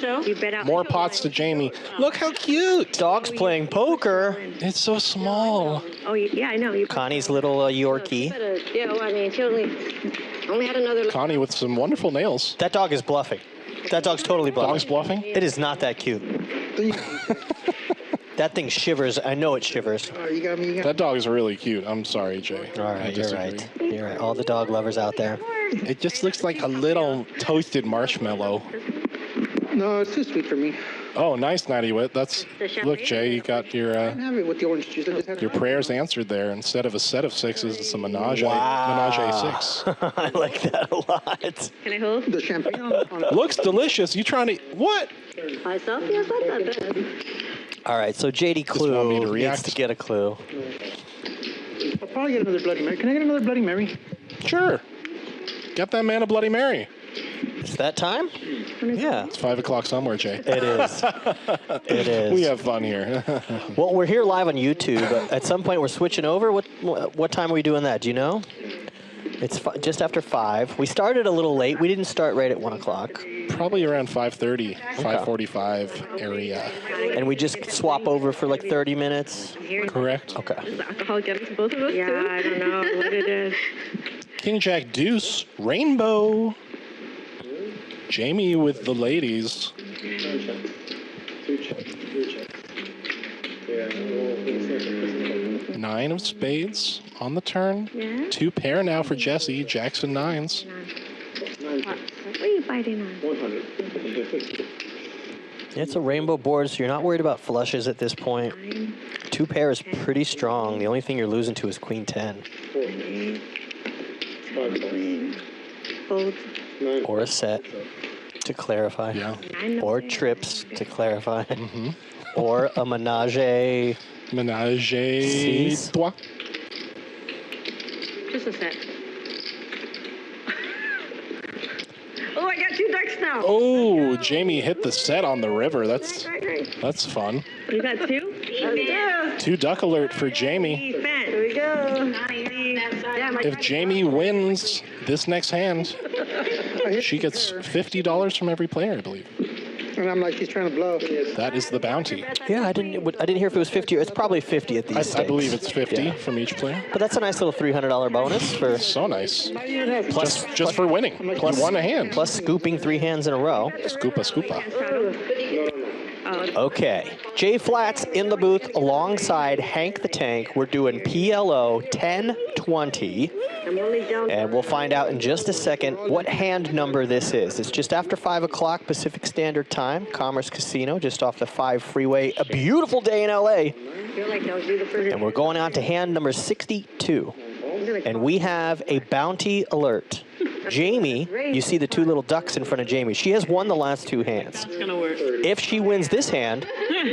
More pots to Jamie. Look how cute.
Dog's playing poker.
It's so small.
Oh, yeah, I know.
Connie's little Yorkie.
Yeah, well, I mean, she only
Only had another.
Connie with some wonderful nails.
That dog is bluffing. That dog's totally bluffing.
Dog's bluffing?
It is not that cute. That thing shivers. I know it shivers.
That dog is really cute. I'm sorry, Jay.
All right, you're right. You're right. All the dog lovers out there.
It just looks like a little toasted marshmallow.
No, it's too sweet for me.
Oh, nice, Natty Wit. That's look, Jay. You got your
I didn't have it with the orange juice. I just had
your prayers answered there. Instead of a set of sixes, it's a menage.
Wow.
Menage six.
I like that a lot.
Can I hold?
the champagne on it.
Looks delicious. You trying to what?
Myself? Yeah, it's not that bad.
All right, so JD
Just want me to
Clue needs
react?
to get a clue.
I'll probably get another Bloody Mary. Can I get another Bloody Mary?
Sure. Get that man a Bloody Mary.
It's that time? Yeah.
It's 5 o'clock somewhere, Jay.
It is. It is.
We have fun here.
Well, we're here live on YouTube. At some point, we're switching over. What time are we doing that? Do you know? It's just after 5. We started a little late. We didn't start right at 1 o'clock.
Probably around 5:30, 5:45 area.
And we just swap over for like 30 minutes?
Correct.
Okay.
Does alcohol get into both of us? Yeah, I don't know what it is.
King Jack Deuce, Rainbow. Jamie with the ladies.
2 checks. 3 checks. Yeah.
9 of spades on the turn.
Yeah.
2 pair now for Jesse. Jackson 9s.
What are you biting on?
100.
It's a rainbow board, so you're not worried about flushes at this point. 2 pair is pretty strong. The only thing you're losing to is Queen 10.
5
Fold.
Or a set, to clarify.
Yeah.
Or trips, to clarify. Or a menage.
Menage
Six.
trois.
Just a set. Oh, I got 2 ducks now.
Oh, Jamie hit the set on the river. That's fun.
You got 2? Yeah.
2 duck alert for Jamie.
There we go.
If Jamie wins this next hand, she gets $50 from every player, I believe.
And I'm like, he's trying to bluff.
That is the bounty.
Yeah, I didn't hear if it was 50 or it's probably 50 at these
I
stakes.
believe it's 50 from each player.
But that's a nice little $300 bonus for
So nice.
plus
Just for winning. Plus 1 a hand.
plus scooping 3 hands in a row.
Scoopa, scoopa.
Okay, Jay Flats in the booth alongside Hank the Tank. We're doing PLO 1020. And we'll find out in just a second what hand number this is. It's just after 5 o'clock Pacific Standard Time, Commerce Casino, just off the 5 freeway. A beautiful day in LA. And we're going on to hand number 62. And we have a bounty alert. Jamie, you see the 2 little ducks in front of Jamie. She has won the last 2 hands.
It's gonna work.
If she wins this hand,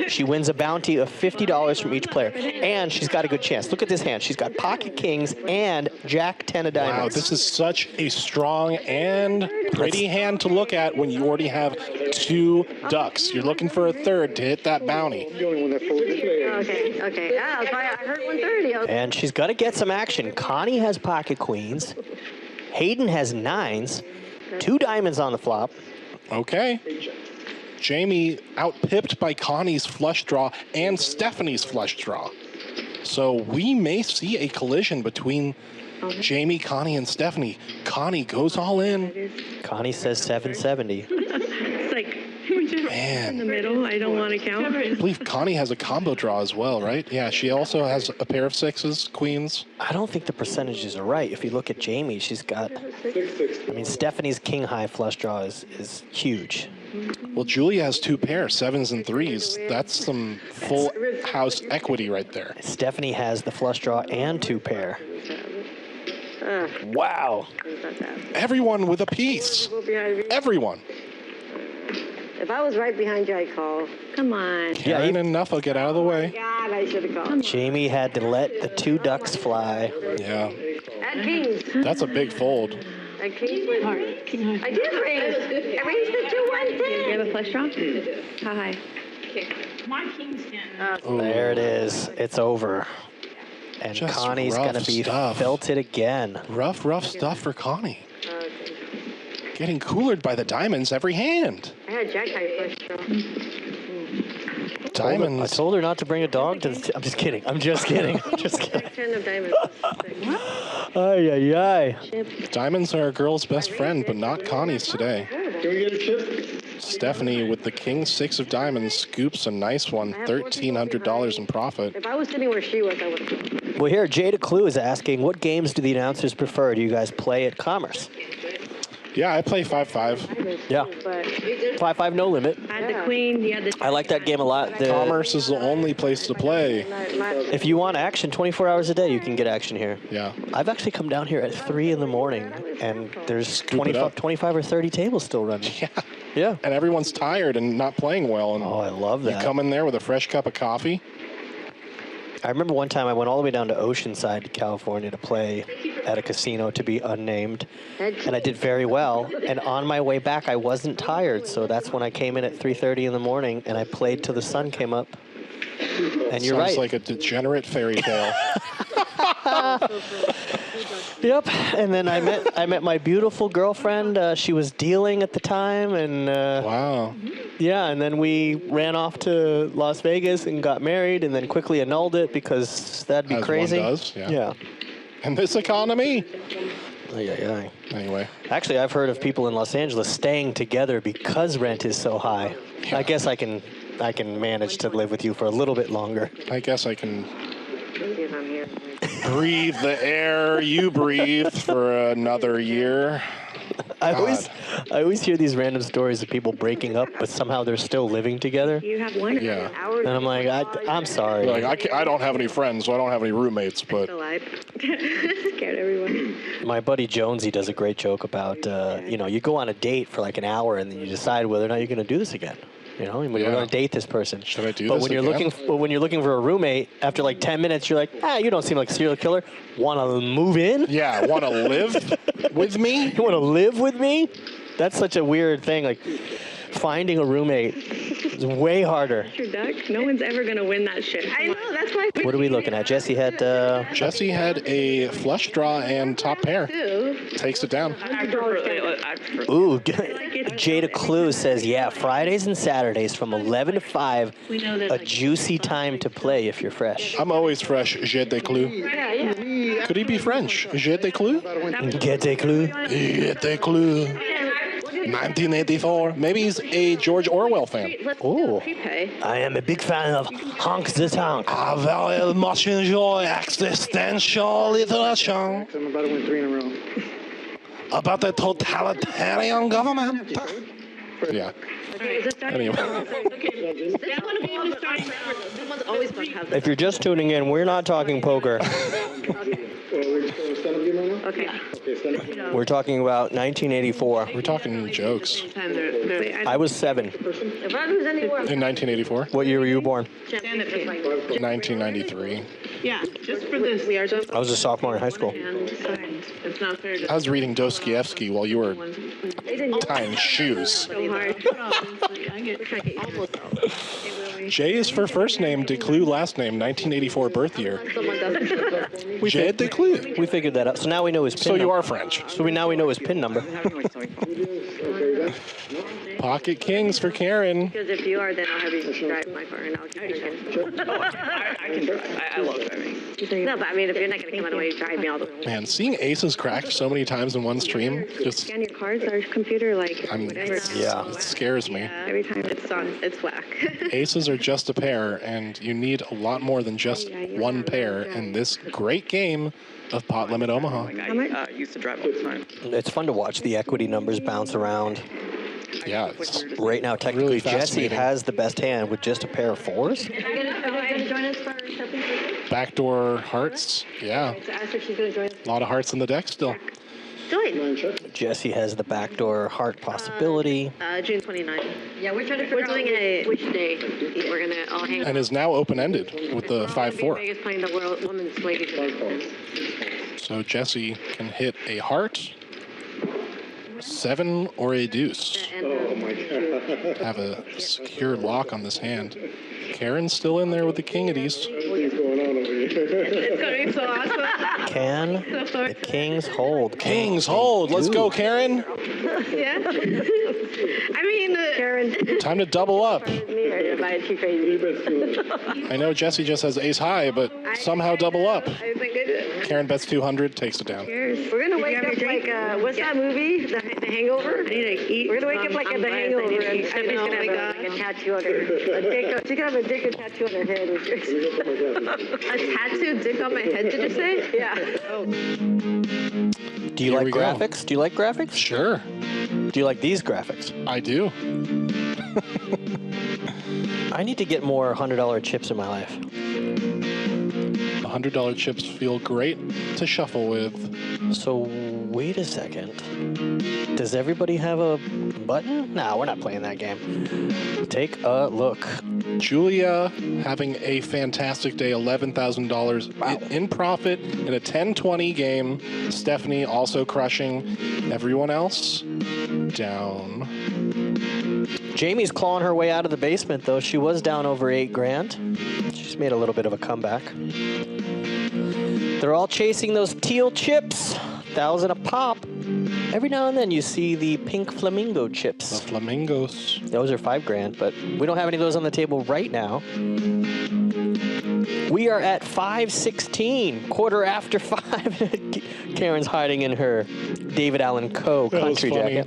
she wins a bounty of $50 from each player. And she's got a good chance. Look at this hand. She's got pocket kings and Jack 10 of diamonds.
Wow, this is such a strong and pretty hand to look at when you already have 2 ducks. You're looking for a third to hit that bounty.
Okay. Yeah, I heard 130.
And she's got to get some action. Connie has pocket queens. Hayden has 9s. 2 diamonds on the flop.
Okay. Jamie outpipped by Connie's flush draw and Stephanie's flush draw. So we may see a collision between Jamie, Connie, and Stephanie. Connie goes all in.
Connie says 770.
It's like,
Man.
in the middle, I don't want to count.
I believe Connie has a combo draw as well, right? Yeah, she also has a pair of 6s, queens.
I don't think the percentages are right. If you look at Jamie, she's got, I mean, Stephanie's king high flush draw is huge.
Well, Julia has 2 pairs, 7s and 3s. That's some full house equity right there.
Stephanie has the flush draw and 2 pair. Wow.
Everyone with a piece. Everyone.
If I was right behind you, I'd call. Come on.
Karen and Nuffa, get out of the way.
God, I should have called.
Jamie had to let the 2 ducks fly.
Yeah.
At kings.
That's a big fold.
At kings with heart. I did raise. I raised the 2 1 10. You have a flush draw? How high?
My king's 10.
There it is. It's over. And
Just
Connie's
rough
going to be
stuff.
felted again.
Rough stuff for Connie. Getting coolered by the diamonds every hand.
I had jack high flush draw.
Diamonds.
I told her not to bring a dog to the I'm just kidding. I'm just kidding. I'm just kidding.
Ten of diamonds.
Ay, ay, ay.
Diamonds are a girl's best friend, but not Connie's today.
Can we get a chip?
Stephanie with the king 6 of diamonds scoops a nice one, $1,300 in profit.
If I was sitting where she was, I would have.
Well, here, Jada Clue is asking, what games do the announcers prefer? Do you guys play at Commerce?
Yeah, I play 5-5.
Yeah. 5-5, no limit.
I had the queen. You had the.
I like that game a lot.
Commerce is the only place to play.
If you want action 24 hours a day, you can get action here.
Yeah.
I've actually come down here at 3 in the morning, and there's 25 or 30 tables still running.
Yeah.
Yeah.
And everyone's tired and not playing well. And
oh, I love that.
You come in there with a fresh cup of coffee.
I remember one time I went all the way down to Oceanside, California to play at a casino to be unnamed, and I did very well. And on my way back, I wasn't tired, so that's when I came in at 3:30 in the morning, and I played till the sun came up. And you're right.
Sounds like a degenerate fairy tale.
Yep. And then I met my beautiful girlfriend. She was dealing at the time, and
wow.
Yeah, and then we ran off to Las Vegas and got married, and then quickly annulled it because that'd be
As
crazy.
one does, yeah.
Yeah.
In this economy.
Anyway. Actually, I've heard of people in Los Angeles staying together because rent is so high. Yeah. I guess I can manage to live with you for a little bit longer.
I guess I can breathe the air you breathe for another year.
I always hear these random stories of people breaking up, but somehow they're still living together.
You have one.
Yeah.
And I'm like, I'm sorry.
Like I don't have any friends, so I don't have any roommates. But
scared everyone.
My buddy Jonesy does a great joke about, you go on a date for like an hour and then you decide whether or not you're going to do this again. You know, we're going to date this person.
Should I do
but
this
when you're
again?
when you're looking for a roommate, after like 10 minutes, you're like, you don't seem like a serial killer. Want to move in?
Yeah, want to live with me?
You want to live with me? That's such a weird thing. Like, finding a roommate is way harder.
Your duck? No one's ever gonna win that shit. I know. That's why.
What are we looking at? Jesse had
a flush draw and top pair. Takes it down.
Ooh, Jada Clue says, yeah, Fridays and Saturdays from 11 to 5, a juicy time to play if you're fresh.
I'm always fresh. J'ai des clous.
Yeah.
Could he be French? J'ai des clous?
Get des clous.
Get des clous. 1984. Maybe he's a George Orwell fan.
Oh, I am a big fan of Honk the Tonk.
I very much enjoy existential literature.
I'm about to win 3 in a row.
About the totalitarian government. Yeah. Anyway.
If you're just tuning in, we're not talking poker.
Okay.
We're talking about 1984.
We're talking jokes.
I was 7.
If I lose anywhere,
In 1984?
What year were you born?
1993.
Yeah, just for this.
I was a sophomore in high school.
It's not fair to.
I was reading Dostoevsky while you were tying shoes.
so hard.
Jay is for first name, DeClue last name, 1984 birth year. Jay DeClue.
We figured that out. So now we know his PIN
So
number.
you are French.
So now we know his PIN number.
Pocket Kings for Karen.
Because if you are, then I'll have you drive my car and I'll keep drinking.
I can drive. I love driving.
No, but I mean, if you're not going to come out of the way, drive me all the way.
Man, seeing aces cracked so many times in one stream, just
Scan your cards, our computer, whatever.
it scares me.
Every time it's whack.
Aces are just a pair, and you need a lot more than just one pair in this great game of Pot Limit Omaha.
I used to drive all the time.
It's fun to watch the equity numbers bounce around.
Yeah, it's
Right now, technically,
really
Jesse
fascinating.
has the best hand with just a pair of 4s.
Are you going to join us for shopping?
backdoor hearts. Yeah,
So ask her if she's going to join us.
a lot of hearts in the deck still.
Join.
Jesse has the backdoor heart possibility.
June 29th. Yeah, we're trying to figure out which day we're going to all hang out.
And is now open-ended with the 5-4.
Vegas playing the world women's ladies event.
So Jesse can hit a heart, 7, or a deuce.
Oh my God.
Have a secure lock on this hand. Karen's still in there with the king of these.
What's going on over here?
That'd be so awesome.
Can the Kings hold?
Kings hold. Let's go, Karen.
Yeah. I mean,
Karen.
Time to double up.
Am I too crazy?
I know Jesse just has ace high, but somehow double up.
I think I did.
Karen bets 200, takes it down.
Cheers. We're gonna wake up like what's that movie? The Hangover. I need to eat. We're gonna wake up like at the Hangover, and Stephanie's gonna have like a tattoo on her. She's gonna have a dick and tattoo on her head.
A tattooed dick on my head, did you say?
Yeah.
Oh.
Do you
Here
like
we go.
graphics? Do you like graphics?
Sure.
Do you like these graphics?
I do.
I need to get more $100 chips in my life.
$100 chips feel great to shuffle with.
So wait a second. Does everybody have a button? No, we're not playing that game. Take a look.
Julia having a fantastic day, $11,000 in profit in a 10-20 game. Stephanie also crushing. Everyone else down.
Jamie's clawing her way out of the basement, though. She was down over $8,000. She's made a little bit of a comeback. They're all chasing those teal chips. 1,000 a pop. Every now and then you see the pink flamingo chips.
The flamingos.
Those are $5,000, but we don't have any of those on the table right now. We are at 5:16, quarter after 5. Karen's hiding in her David Allen Coe country jacket.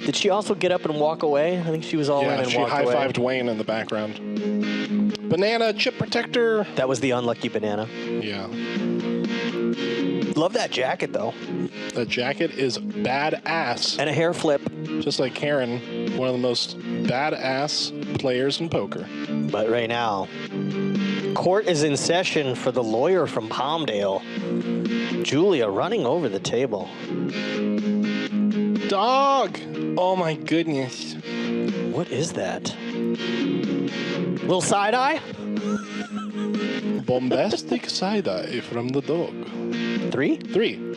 Did she also get up and walk away? I think she was all in and walked away.
Yeah, she high-fived Wayne in the background. Banana chip protector.
That was the unlucky banana.
Yeah.
Love that jacket, though.
The jacket is badass.
And a hair flip.
Just like Karen, one of the most badass players in poker.
But right now, court is in session for the lawyer from Palmdale. Julia running over the table.
Dog! Oh my goodness.
What is that? Little side eye?
Bombastic side eye from the dog.
3?
3.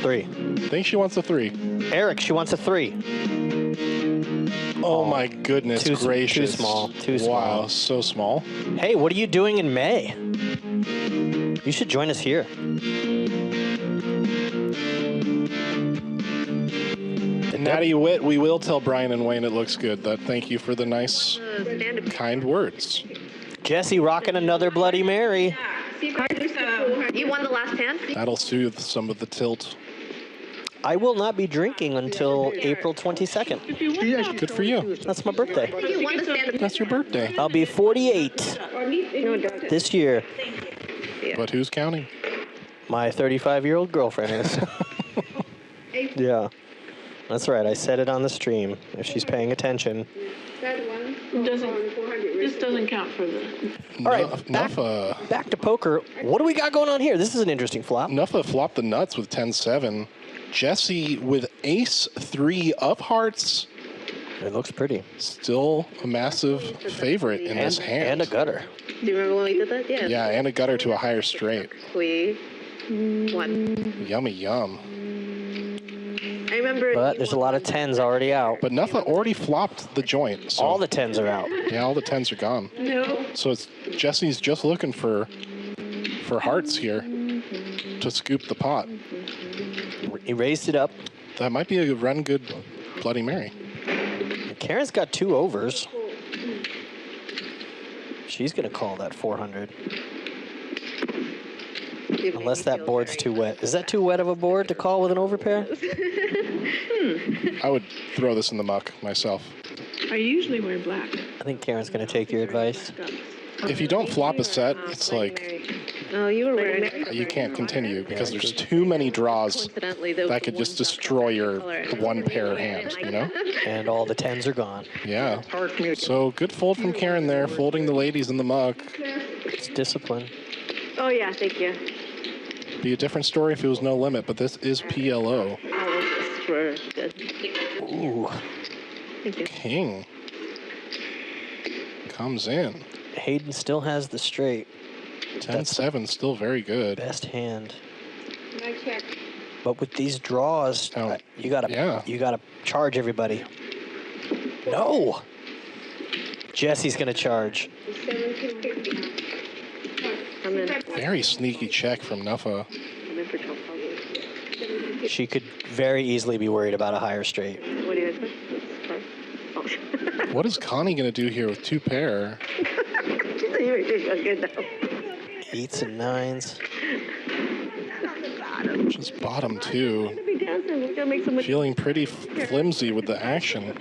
3.
I think she wants a 3.
Eric, she wants a 3.
Oh my goodness gracious.
Too small. Too small.
Wow, so small.
Hey, what are you doing in May? You should join us here.
Natty Wit, we will tell Brian and Wayne it looks good. Thank you for the nice, kind words.
Jesse rocking another Bloody Mary.
You won the last hand?
That'll soothe some of the tilt.
I will not be drinking until April 22nd.
Good for you.
That's my birthday.
You won the stand-up.
That's your birthday.
I'll be 48 this year.
But who's counting?
My 35-year-old girlfriend is. Yeah. That's right. I said it on the stream. If she's paying attention.
This doesn't count for the...
All right, back to poker. What do we got going on here? This is an interesting flop.
Nuffa flopped the nuts with 10-7. Jesse with ace-3 of hearts.
It looks pretty.
Still a massive favorite in this hand.
And a gutter.
Do you remember when we did that? Yeah.
Yeah, and a gutter to a higher straight.
We won.
Yummy yum.
I remember.
But there's a lot of 10s already out.
But Nuffa already flopped the joint. So
all the 10s are out.
Yeah, all the 10s are gone.
No.
So it's Jesse's just looking for hearts here to scoop the pot.
He raised it up.
That might be a run good Bloody Mary.
Karen's got 2 overs. She's going to call that 400. Unless that board's too wet. Is that too wet of a board to call with an overpair?
I would throw this in the muck myself.
I usually wear black.
I think Karen's going to take your advice.
If you don't flop a set, it's like
Oh, you were wearing it.
you can't continue because there's too many draws that could just destroy your one pair hand, you know?
And all the 10s are gone.
Yeah. So good fold from Karen there, folding the ladies in the muck.
It's discipline.
Oh, yeah, thank you.
Be a different story if it was no limit, but this is PLO.
Oh, we're good.
Ooh.
Thank you.
King comes in.
Hayden still has the straight.
10-7, still very good.
Best hand. But with these draws, you gotta charge everybody. No. Jesse's gonna charge.
I'm in.
Very sneaky check from Nuffa.
I'm in for trouble.
She could very easily be worried about a higher straight.
What do you guys think? Oh.
What is Connie going to do here with 2 pair?
You're good now.
8s and 9s.
Just bottom 2.
We're gonna make so much.
Feeling pretty flimsy with the action.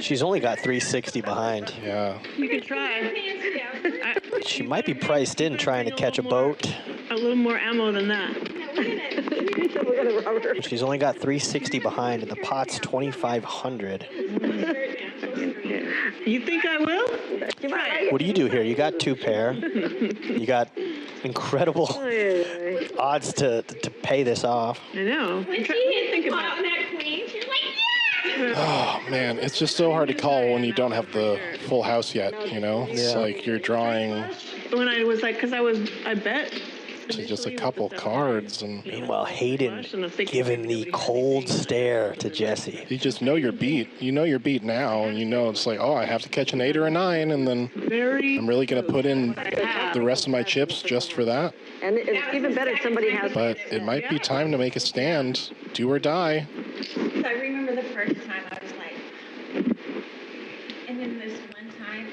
She's only got 360 behind.
Yeah.
You can try.
She might be priced in trying to catch a boat.
A little more ammo than that.
She's only got 360 behind, and the pot's 2,500.
You think I will?
What do you do here? You got 2 pair. You got incredible odds to pay this off.
I know.
When she hit the ball on that queen, she was like, yeah!
Oh, man. It's just so hard to call when you don't have the full house yet, you know? It's like you're drawing
When I was like, because I bet.
to just a couple cards. And
meanwhile, Hayden giving the cold stare to Jesse.
you just know you're beat. You know you're beat now, and you know it's like, oh, I have to catch an 8 or a 9, and then I'm really going to put in the rest of my chips just for that.
And it's even better if somebody has.
But it might be time to make a stand. Do or die.
So I remember the first time I was like, and then this one time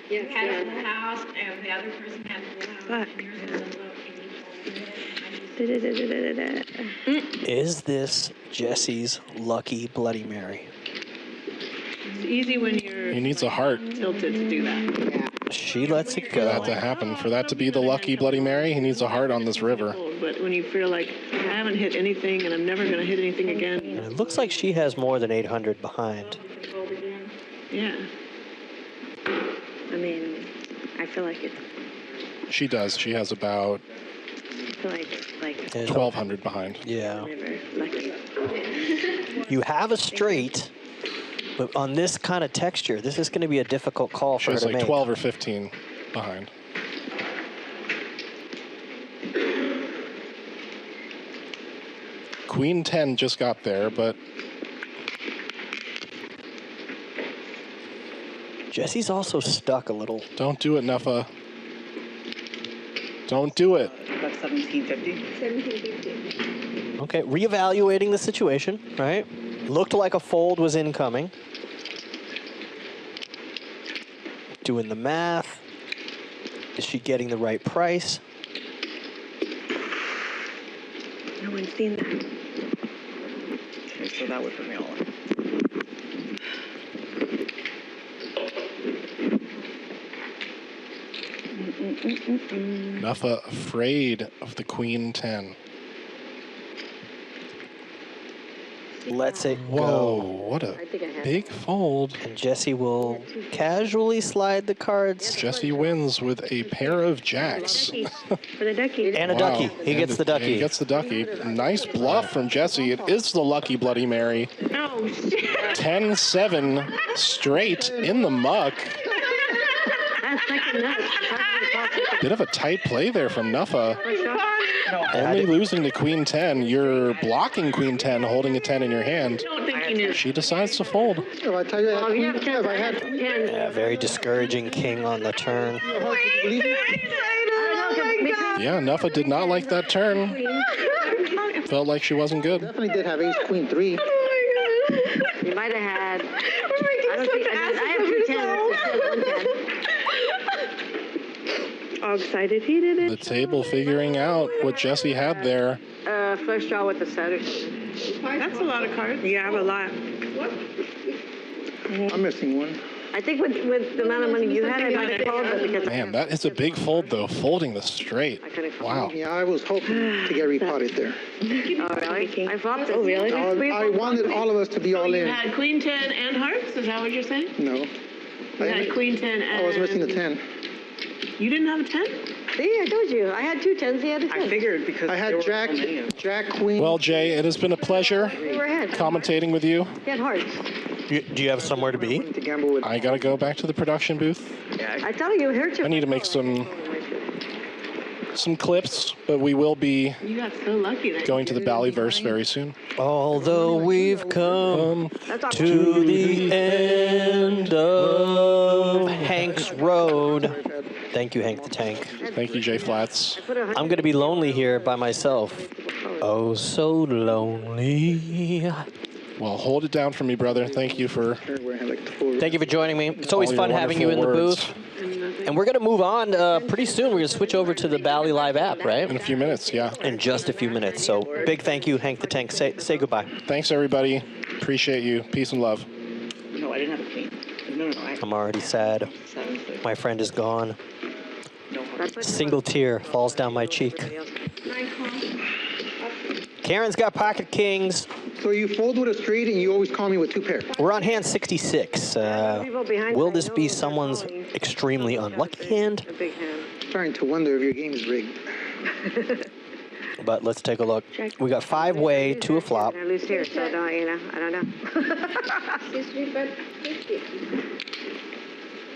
you had it in the house and the other person had the low and yours was a low and you told me.
Is this Jesse's lucky Bloody Mary?
It's easy when you're.
He needs a heart.
Tilted to do that.
She lets it
For
go.
that to happen, for that to be the lucky Bloody Mary, he needs a heart on this river.
But when you feel like I haven't hit anything and I'm never going to hit anything again.
And it looks like she has more than 800 behind.
Yeah.
I mean, I feel like it's.
She does. She has about
I feel like it's like
1,200 behind.
Yeah.
never lucky.
You have a straight, but on this kind of texture, this is going to be a difficult call
She
for her
has
to
like
make.
12 or 15 behind. Queen 10 just got there, but
Jesse's also stuck a little.
don't do it, Nuffa. Don't do it.
That's 1750.
1750.
Okay, reevaluating the situation, right? Looked like a fold was incoming. Doing the math. Is she getting the right price?
No one's seen that.
Okay, so that would put me all in.
Nuffa afraid of the Queen 10.
Lets it
Whoa,
go.
what a big fold.
And Jesse will casually slide the cards.
Jesse wins with a pair of jacks.
For the ducky.
And a
Wow.
ducky. He gets the ducky.
He gets the ducky. Nice bluff from Jesse. It is the lucky Bloody Mary.
Oh, shit.
10-7 straight in the muck.
That's second nuts.
Bit of a tight play there from Nuffa. Only losing to Queen 10. You're blocking Queen 10, holding a 10 in your hand.
Don't think you knew.
She decides to fold.
If I tell you I had Queen 10, if I had
Yeah, very discouraging king on the turn.
Yeah, Nuffa did not like that turn. Felt like she wasn't good.
definitely did have ace queen 3.
You might have had. I don't think I have 2 10s. All excited he did it.
The table figuring out what Jesse had there.
Flush draw with the setter.
That's a lot of cards.
Yeah, I have a lot.
I'm missing one.
I think with the amount of money you had, I might have called, but because
Man, that is a big fold, though. Folding the straight. Wow.
Yeah, I was hoping to get repotted there.
Oh, really? I flopped it. Oh, really?
I wanted all of us to be all
You
in.
had Queen 10 and hearts? Is that what you're saying?
No.
You had Queen 10 and.
I was missing the 10.
You didn't have a 10?
See, I told you. I had 2 10s. He had a 10.
I figured because
I
there
had
were
Jack,
so many of them.
Jack, Queen.
Well, Jay, it has been a pleasure
We were ahead.
commentating with you.
He had hearts.
Do you have somewhere to be?
to gamble with.
I gotta go back to the production booth.
I thought you heard you.
I need to make some clips, but we will be
You got so lucky that
going to the Ballyverse very soon.
Although we've come to the end of Hank's Road. Thank Thank you, Hank the Tank.
Thank you, Jay Flats.
I'm going to be lonely here by myself. Oh, so lonely.
Well, hold it down for me, brother. Thank you for
joining me. It's always
all
fun
your
having you in the
wonderful
booth. And we're going to move on pretty soon. We're going to switch over to the Bally Live app, right?
In a few minutes, yeah.
In just a few minutes. So big thank you, Hank the Tank. Say goodbye.
Thanks, everybody. Appreciate you. Peace and love.
No, I didn't have a queen. No.
I'm already sad. My friend is gone. Single tear falls down my cheek. Karen's got pocket kings.
So you fold with a straight and you always call me with 2 pair.
We're on hand 66. Will this be someone's extremely unlucky hand?
Starting to wonder if your game is rigged.
But let's take a look. We got 5-way to a flop.
I lose here, so I don't know.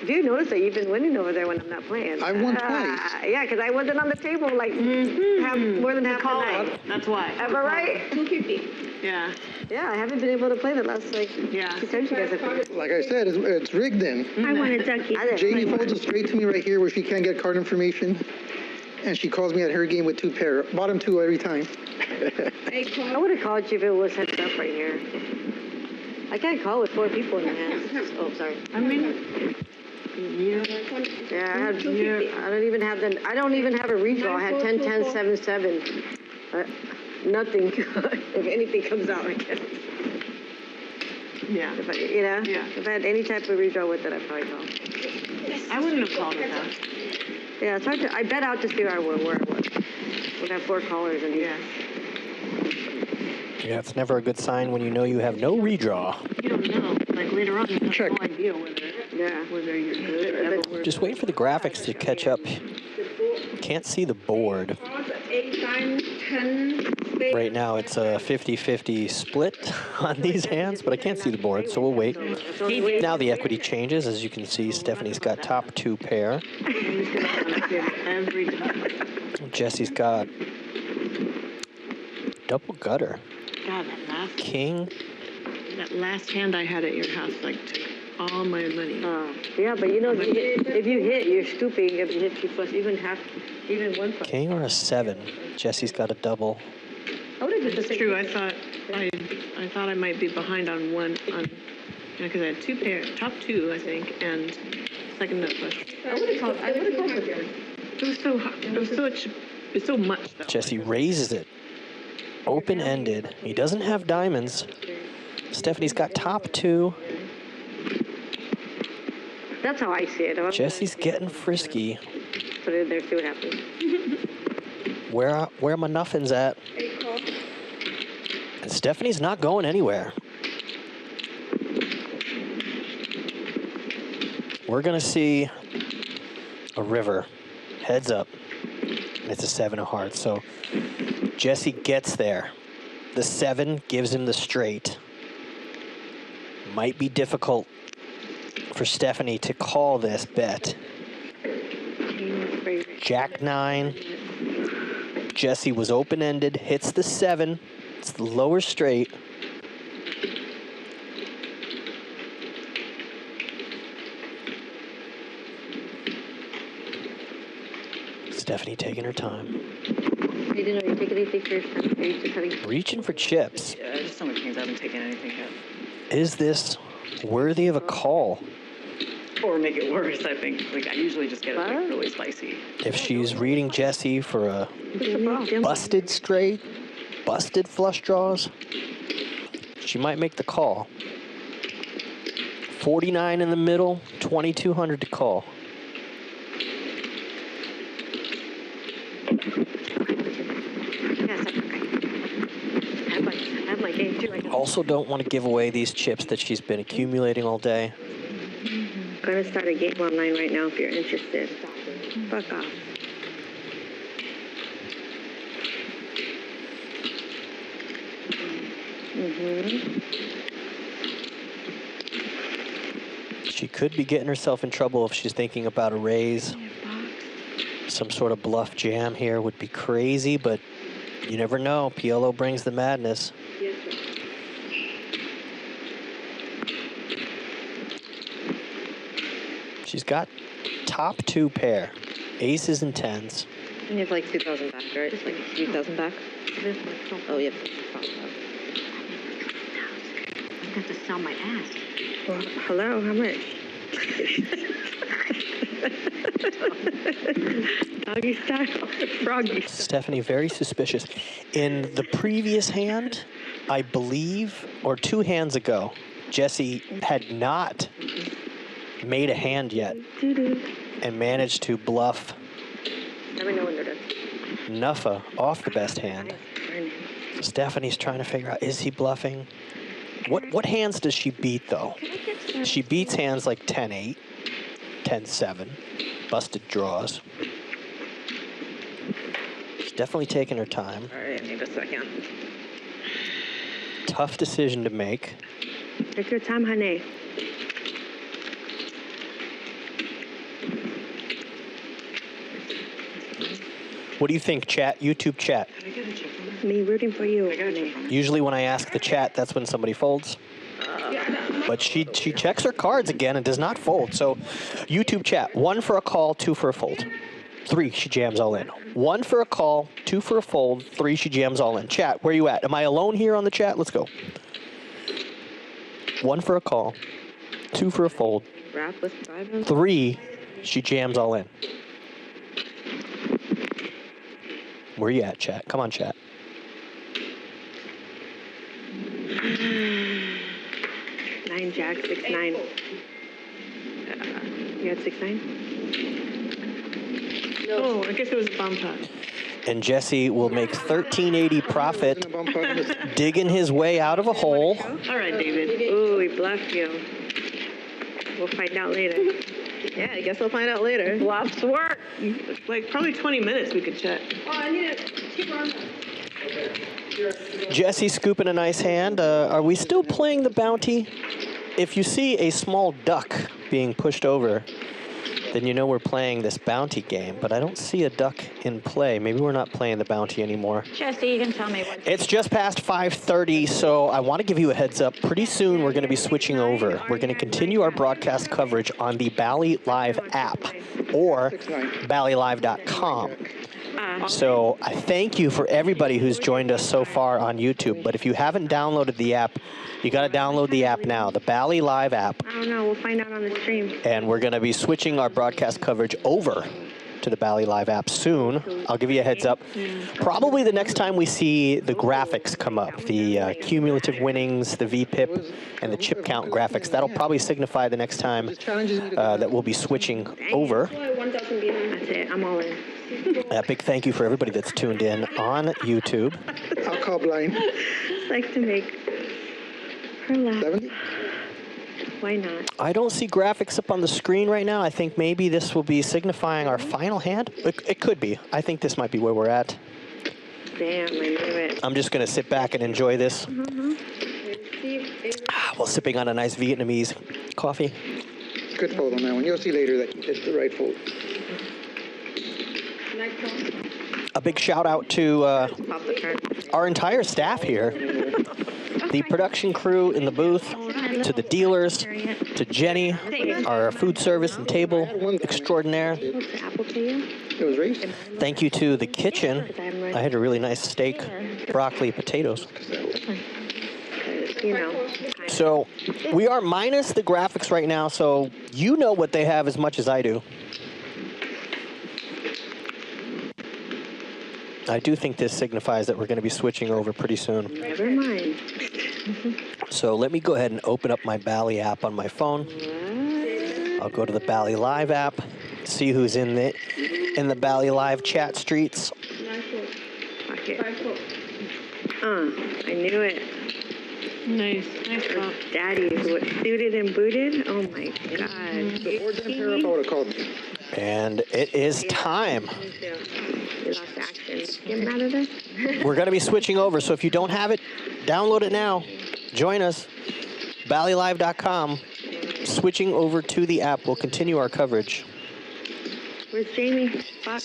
Do you notice that you've been winning over there when I'm not playing?
I won twice.
Yeah, because I wasn't on the table like more than half the night.
That's why.
Am I right?
250.
Yeah.
Yeah, I haven't been able to play the last two times you guys have played.
Like I said, it's rigged then.
I want a ducky.
Jamie folds it straight to me right here where she can't get card information. And she calls me at her game with 2 pair. Bottom 2 every time.
I would have called you if it was heads up right here. I can't call with 4 people in the hands. Oh, sorry.
I mean,
yeah, I don't even have a redraw. I had 10, 10, 7, 7. Nothing. If anything comes out, I guess.
yeah.
If I had any type of redraw with it, I'd probably call.
I wouldn't have called with that.
Yeah, it's hard to. I bet out to see where I was. We'd have 4 callers and
yeah.
Yeah, it's never a good sign when you know you have no redraw.
You don't know. Like later on, you have no idea whether you're good or
Just wait for the graphics to catch up. Can't see the board. Right now it's a 50-50 split on these hands, but I can't see the board, so we'll wait. Now the equity changes. As you can see, Stephanie's got top 2 pair. Jesse's got double gutter.
God, that last
king.
That last hand I had at your house, like, took all my money.
Yeah, but you know, if you hit, you're scooping. If you hit 2 flush, even 1 flush.
King or a 7. Jesse's got a double.
It's true. I thought I might be behind on one because I had 2 pair, top 2, I think, and second nut flush.
I would have called with you.
It was so hard. It was so much though.
Jesse raises it. Open-ended. He doesn't have diamonds. Stephanie's got top 2.
That's how I see it.
Jesse's getting frisky.
Put it in there, see what happens.
Where are my nothings at? And Stephanie's not going anywhere. We're gonna see a river. Heads up. And it's a 7 of hearts. So Jesse gets there. The 7 gives him the straight. Might be difficult for Stephanie to call this bet. Jack 9. Jesse was open-ended, hits the 7. It's the lower straight. Stephanie taking her time.
You didn't know you take anything first time. Are you just having...
Reaching for chips.
Yeah, I just don't think I haven't taken anything yet.
Is this worthy of a call?
Or make it worse, I think. Like, I usually just get it like really spicy.
If she's reading Jesse for a busted straight, busted flush draws, she might make the call. 49 in the middle, 2,200 to call. Also don't want to give away these chips that she's been accumulating all day.
I'm going to start a game online right now if you're interested. Fuck off.
She could be getting herself in trouble if she's thinking about a raise. Some sort of bluff jam here would be crazy, but you never know. PLO brings the madness. She's got top two pair, aces and tens.
And you have like 2,000 back, right? Just like 3,000 back. Oh, yeah.
I have to sell my ass. Well, hello, how much? Doggy style, froggy style.
Stephanie, very suspicious. In the previous hand, I believe, or 2 hands ago, Jesse had not made a hand yet and managed to bluff
Never know when they're done.
Nuffa off the best hand. So Stephanie's trying to figure out, is he bluffing? What hands does she beat, though? She beats hands like 10-8, 10-7, busted draws. She's definitely taking her time.
All right, I need a second.
Tough decision to make.
Take your time, honey.
What do you think, chat? YouTube chat.
Me rooting for you.
Usually when I ask the chat, that's when somebody folds. But she checks her cards again and does not fold. So YouTube chat, 1 for a call, 2 for a fold. 3, she jams all in. 1 for a call, 2 for a fold, 3, she jams all in. Chat, where you at? Am I alone here on the chat? Let's go. 1 for a call, 2 for a fold, 3, she jams all in. Where you at, chat? Come on, chat.
9 jack, 6-9. You had 6-9?
Oh, I guess it was a bomb pot.
And Jesse will make $13.80 profit, digging his way out of a hole.
All right, David.
Ooh, he bluffed you. We'll find out later.
Yeah, I guess we'll find out later.
Bluffs work. Like probably 20 minutes we could chat.
Oh, I need a cheaper on
Jesse scooping a nice hand. Are we still playing the bounty? If you see a small duck being pushed over, then you know we're playing this bounty game, but I don't see a duck in play. Maybe we're not playing the bounty anymore.
Jesse, you can tell me what.
It's just past 5:30, so I want to give you a heads up. Pretty soon we're going to be switching over. We're going to continue our broadcast coverage on the Bally Live app or ballylive.com. So I thank you for everybody who's joined us so far on YouTube, but if you haven't downloaded the app, you got to download the app now, the Bally Live app.
I don't know. We'll find out on the stream.
And we're going to be switching our broadcast coverage over to the Bally Live app soon. I'll give you a heads up. Probably the next time we see the graphics come up, the cumulative winnings, the VPIP, and the chip count graphics, that'll probably signify the next time that we'll be switching over.
That's it. I'm all in.
A big thank you for everybody that's tuned in on YouTube.
I'll call blind.
Just like to make her laugh.
70?
Why not?
I don't see graphics up on the screen right now. I think maybe this will be signifying our final hand. It could be. I think this might be where we're at.
Damn, I knew it.
I'm just going to sit back and enjoy this while sipping on a nice Vietnamese coffee.
Good fold on that one. You'll see later that it's the right fold.
A big shout out to our entire staff here. The production crew in the booth, to the dealers, to Jenny, our food service and table extraordinaire. Thank you to the kitchen. I had a really nice steak, broccoli, potatoes. So we are minus the graphics right now, so you know what they have as much as I do. I do think this signifies that we're going to be switching over pretty soon.
Never mind.
So let me go ahead and open up my Bally app on my phone. I'll go to the Bally Live app, see who's in the Bally Live chat streets.
I knew it.
Nice spot.
Daddy, suited and booted. Oh my God.
And it is time.
Get out of this.
We're going to be switching over, so if you don't have it, download it now. Join us, ballylive.com. Switching over to the app. We'll continue our coverage.
Where's Jamie? Fuck.